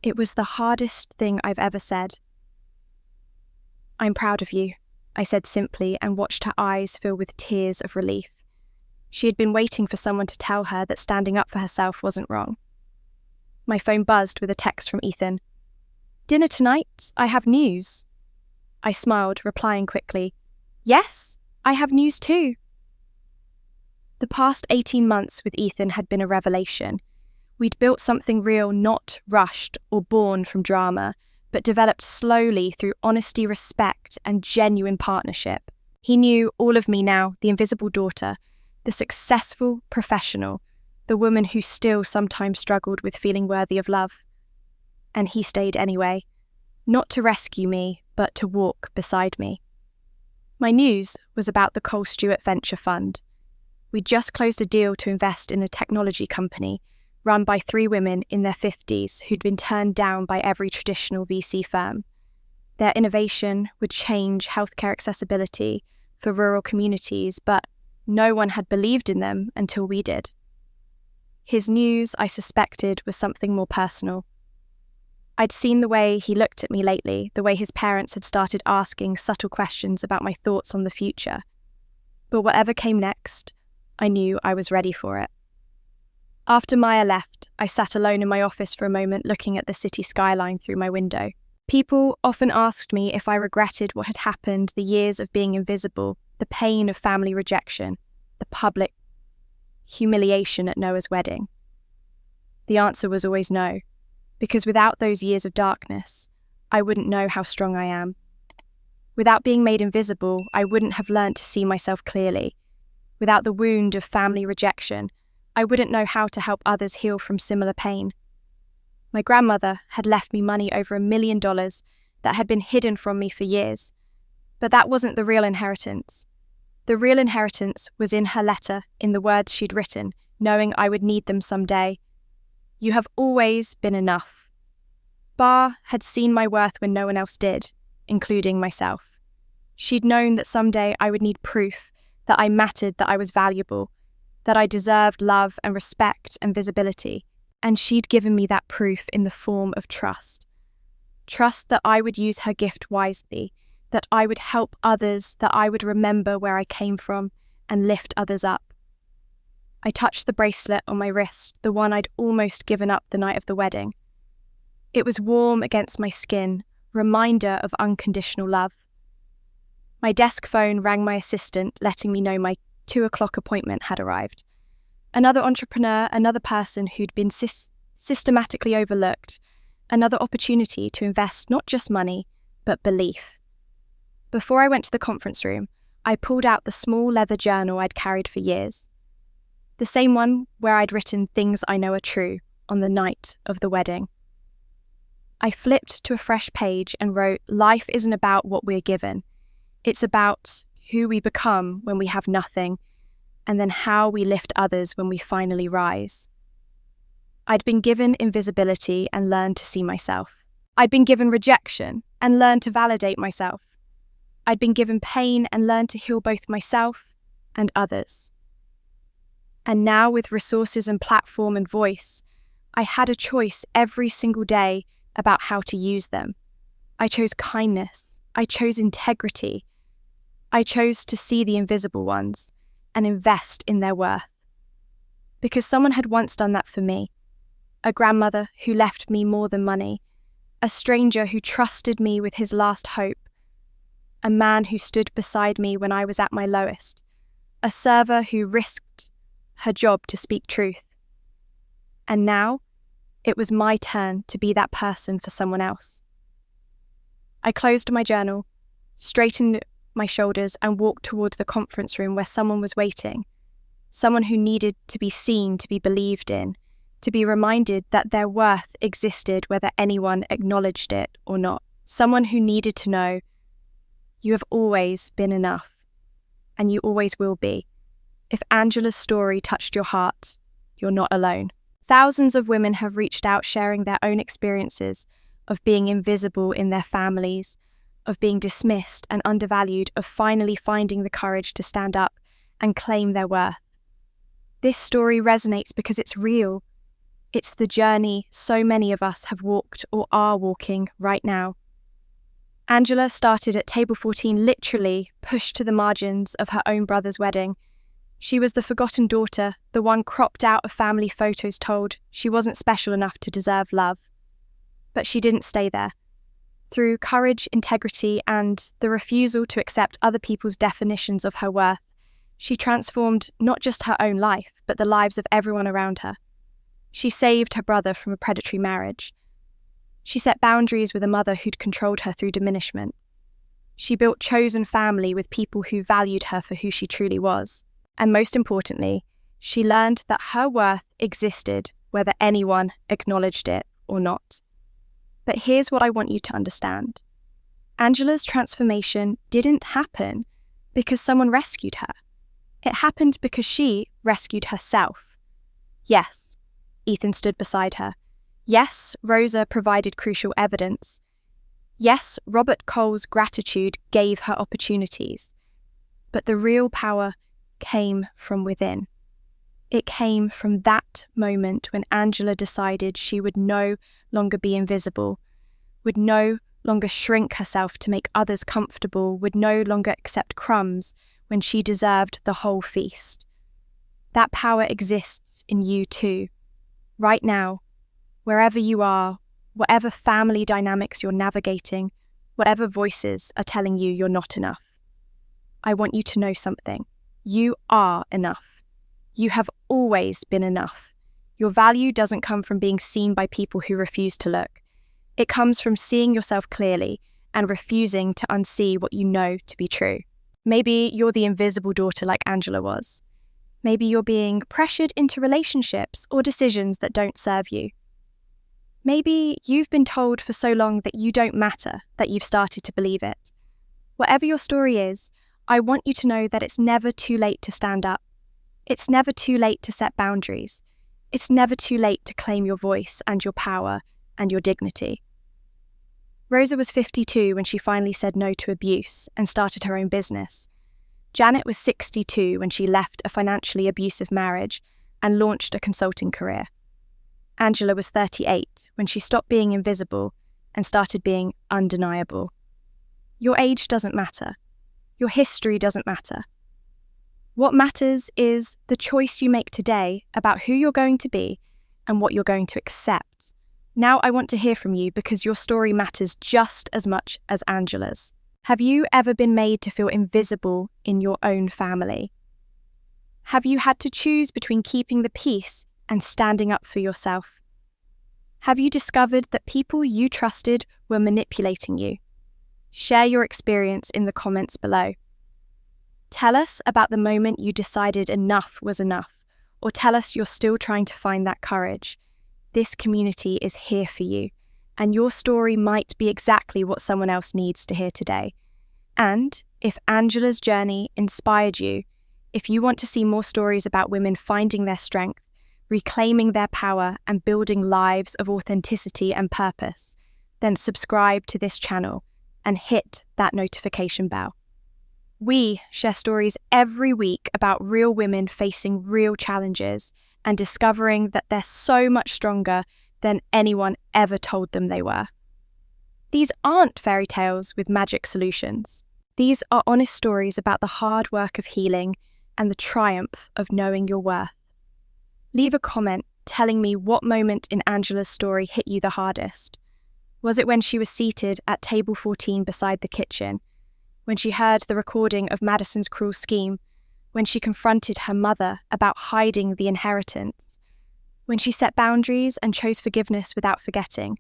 [SPEAKER 1] It was the hardest thing I've ever said. "I'm proud of you," I said simply, and watched her eyes fill with tears of relief. She had been waiting for someone to tell her that standing up for herself wasn't wrong. My phone buzzed with a text from Ethan. "Dinner tonight? I have news." I smiled, replying quickly, "Yes, I have news too." The past 18 months with Ethan had been a revelation. We'd built something real, not rushed or born from drama, but developed slowly through honesty, respect, and genuine partnership. He knew all of me now: the invisible daughter, the successful professional, the woman who still sometimes struggled with feeling worthy of love. And he stayed anyway, not to rescue me, but to walk beside me. My news was about the Cole Stewart Venture Fund. We'd just closed a deal to invest in a technology company run by 3 women in their 50s who'd been turned down by every traditional VC firm. Their innovation would change healthcare accessibility for rural communities, but no one had believed in them until we did. His news, I suspected, was something more personal. I'd seen the way he looked at me lately, the way his parents had started asking subtle questions about my thoughts on the future. But whatever came next, I knew I was ready for it. After Maya left, I sat alone in my office for a moment, looking at the city skyline through my window. People often asked me if I regretted what had happened, the years of being invisible, the pain of family rejection, the public humiliation at Noah's wedding. The answer was always no, because without those years of darkness, I wouldn't know how strong I am. Without being made invisible, I wouldn't have learned to see myself clearly. Without the wound of family rejection, I wouldn't know how to help others heal from similar pain. My grandmother had left me money over $1 million that had been hidden from me for years. But that wasn't the real inheritance. The real inheritance was in her letter, in the words she'd written, knowing I would need them someday. "You have always been enough." Bar had seen my worth when no one else did, including myself. She'd known that someday I would need proof that I mattered, that I was valuable, that I deserved love and respect and visibility, and she'd given me that proof in the form of trust. Trust that I would use her gift wisely, that I would help others, that I would remember where I came from and lift others up. I touched the bracelet on my wrist, the one I'd almost given up the night of the wedding. It was warm against my skin, reminder of unconditional love. My desk phone rang my assistant, letting me know my 2:00 appointment had arrived. Another entrepreneur, another person who'd been systematically overlooked, another opportunity to invest not just money, but belief. Before I went to the conference room, I pulled out the small leather journal I'd carried for years. The same one where I'd written "Things I Know Are True" on the night of the wedding. I flipped to a fresh page and wrote, "Life isn't about what we're given. It's about who we become when we have nothing, and then how we lift others when we finally rise." I'd been given invisibility and learned to see myself. I'd been given rejection and learned to validate myself. I'd been given pain and learned to heal both myself and others. And now, with resources and platform and voice, I had a choice every single day about how to use them. I chose kindness. I chose integrity. I chose to see the invisible ones and invest in their worth. Because someone had once done that for me. A grandmother who left me more than money. A stranger who trusted me with his last hope. A man who stood beside me when I was at my lowest. A server who risked her job to speak truth. And now, it was my turn to be that person for someone else. I closed my journal, straightened my shoulders, and walked towards the conference room where someone was waiting. Someone who needed to be seen, to be believed in, to be reminded that their worth existed whether anyone acknowledged it or not. Someone who needed to know, you have always been enough, and you always will be. If Angela's story touched your heart, you're not alone. Thousands of women have reached out sharing their own experiences of being invisible in their families, of being dismissed and undervalued, of finally finding the courage to stand up and claim their worth. This story resonates because it's real. It's the journey so many of us have walked or are walking right now. Angela started at table 14, literally pushed to the margins of her own brother's wedding. She was the forgotten daughter, the one cropped out of family photos, told she wasn't special enough to deserve love. But she didn't stay there. Through courage, integrity, and the refusal to accept other people's definitions of her worth, she transformed not just her own life, but the lives of everyone around her. She saved her brother from a predatory marriage. She set boundaries with a mother who'd controlled her through diminishment. She built chosen family with people who valued her for who she truly was. And most importantly, she learned that her worth existed whether anyone acknowledged it or not. But here's what I want you to understand. Angela's transformation didn't happen because someone rescued her. It happened because she rescued herself. Yes, Ethan stood beside her. Yes, Rosa provided crucial evidence. Yes, Robert Cole's gratitude gave her opportunities. But the real power came from within. It came from that moment when Angela decided she would no longer be invisible, would no longer shrink herself to make others comfortable, would no longer accept crumbs when she deserved the whole feast. That power exists in you too, right now, wherever you are, whatever family dynamics you're navigating, whatever voices are telling you you're not enough. I want you to know something. You are enough. You have always been enough. Your value doesn't come from being seen by people who refuse to look. It comes from seeing yourself clearly and refusing to unsee what you know to be true. Maybe you're the invisible daughter like Angela was. Maybe you're being pressured into relationships or decisions that don't serve you. Maybe you've been told for so long that you don't matter that you've started to believe it. Whatever your story is, I want you to know that it's never too late to stand up. It's never too late to set boundaries. It's never too late to claim your voice and your power and your dignity. Rosa was 52 when she finally said no to abuse and started her own business. Janet was 62 when she left a financially abusive marriage and launched a consulting career. Angela was 38 when she stopped being invisible and started being undeniable. Your age doesn't matter. Your history doesn't matter. What matters is the choice you make today about who you're going to be and what you're going to accept. Now I want to hear from you because your story matters just as much as Angela's. Have you ever been made to feel invisible in your own family? Have you had to choose between keeping the peace and standing up for yourself? Have you discovered that people you trusted were manipulating you? Share your experience in the comments below. Tell us about the moment you decided enough was enough, or tell us you're still trying to find that courage. This community is here for you, and your story might be exactly what someone else needs to hear today. And if Angela's journey inspired you, if you want to see more stories about women finding their strength, reclaiming their power, and building lives of authenticity and purpose, then subscribe to this channel and hit that notification bell. We share stories every week about real women facing real challenges and discovering that they're so much stronger than anyone ever told them they were. These aren't fairy tales with magic solutions. These are honest stories about the hard work of healing and the triumph of knowing your worth. Leave a comment telling me what moment in Angela's story hit you the hardest. Was it when she was seated at table 14 beside the kitchen? When she heard the recording of Madison's cruel scheme? When she confronted her mother about hiding the inheritance? When she set boundaries and chose forgiveness without forgetting?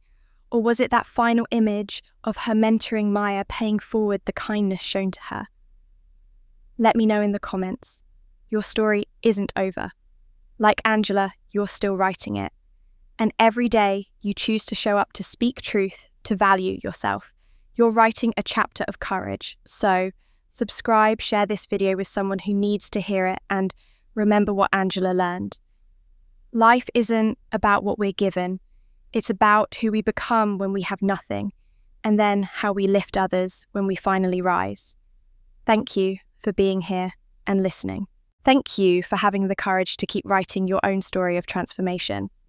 [SPEAKER 1] Or was it that final image of her mentoring Maya paying forward the kindness shown to her? Let me know in the comments. Your story isn't over. Like Angela, you're still writing it. And every day you choose to show up to speak truth, to value yourself. You're writing a chapter of courage. So subscribe, share this video with someone who needs to hear it, and remember what Angela learned. Life isn't about what we're given. It's about who we become when we have nothing, and then how we lift others when we finally rise. Thank you for being here and listening. Thank you for having the courage to keep writing your own story of transformation.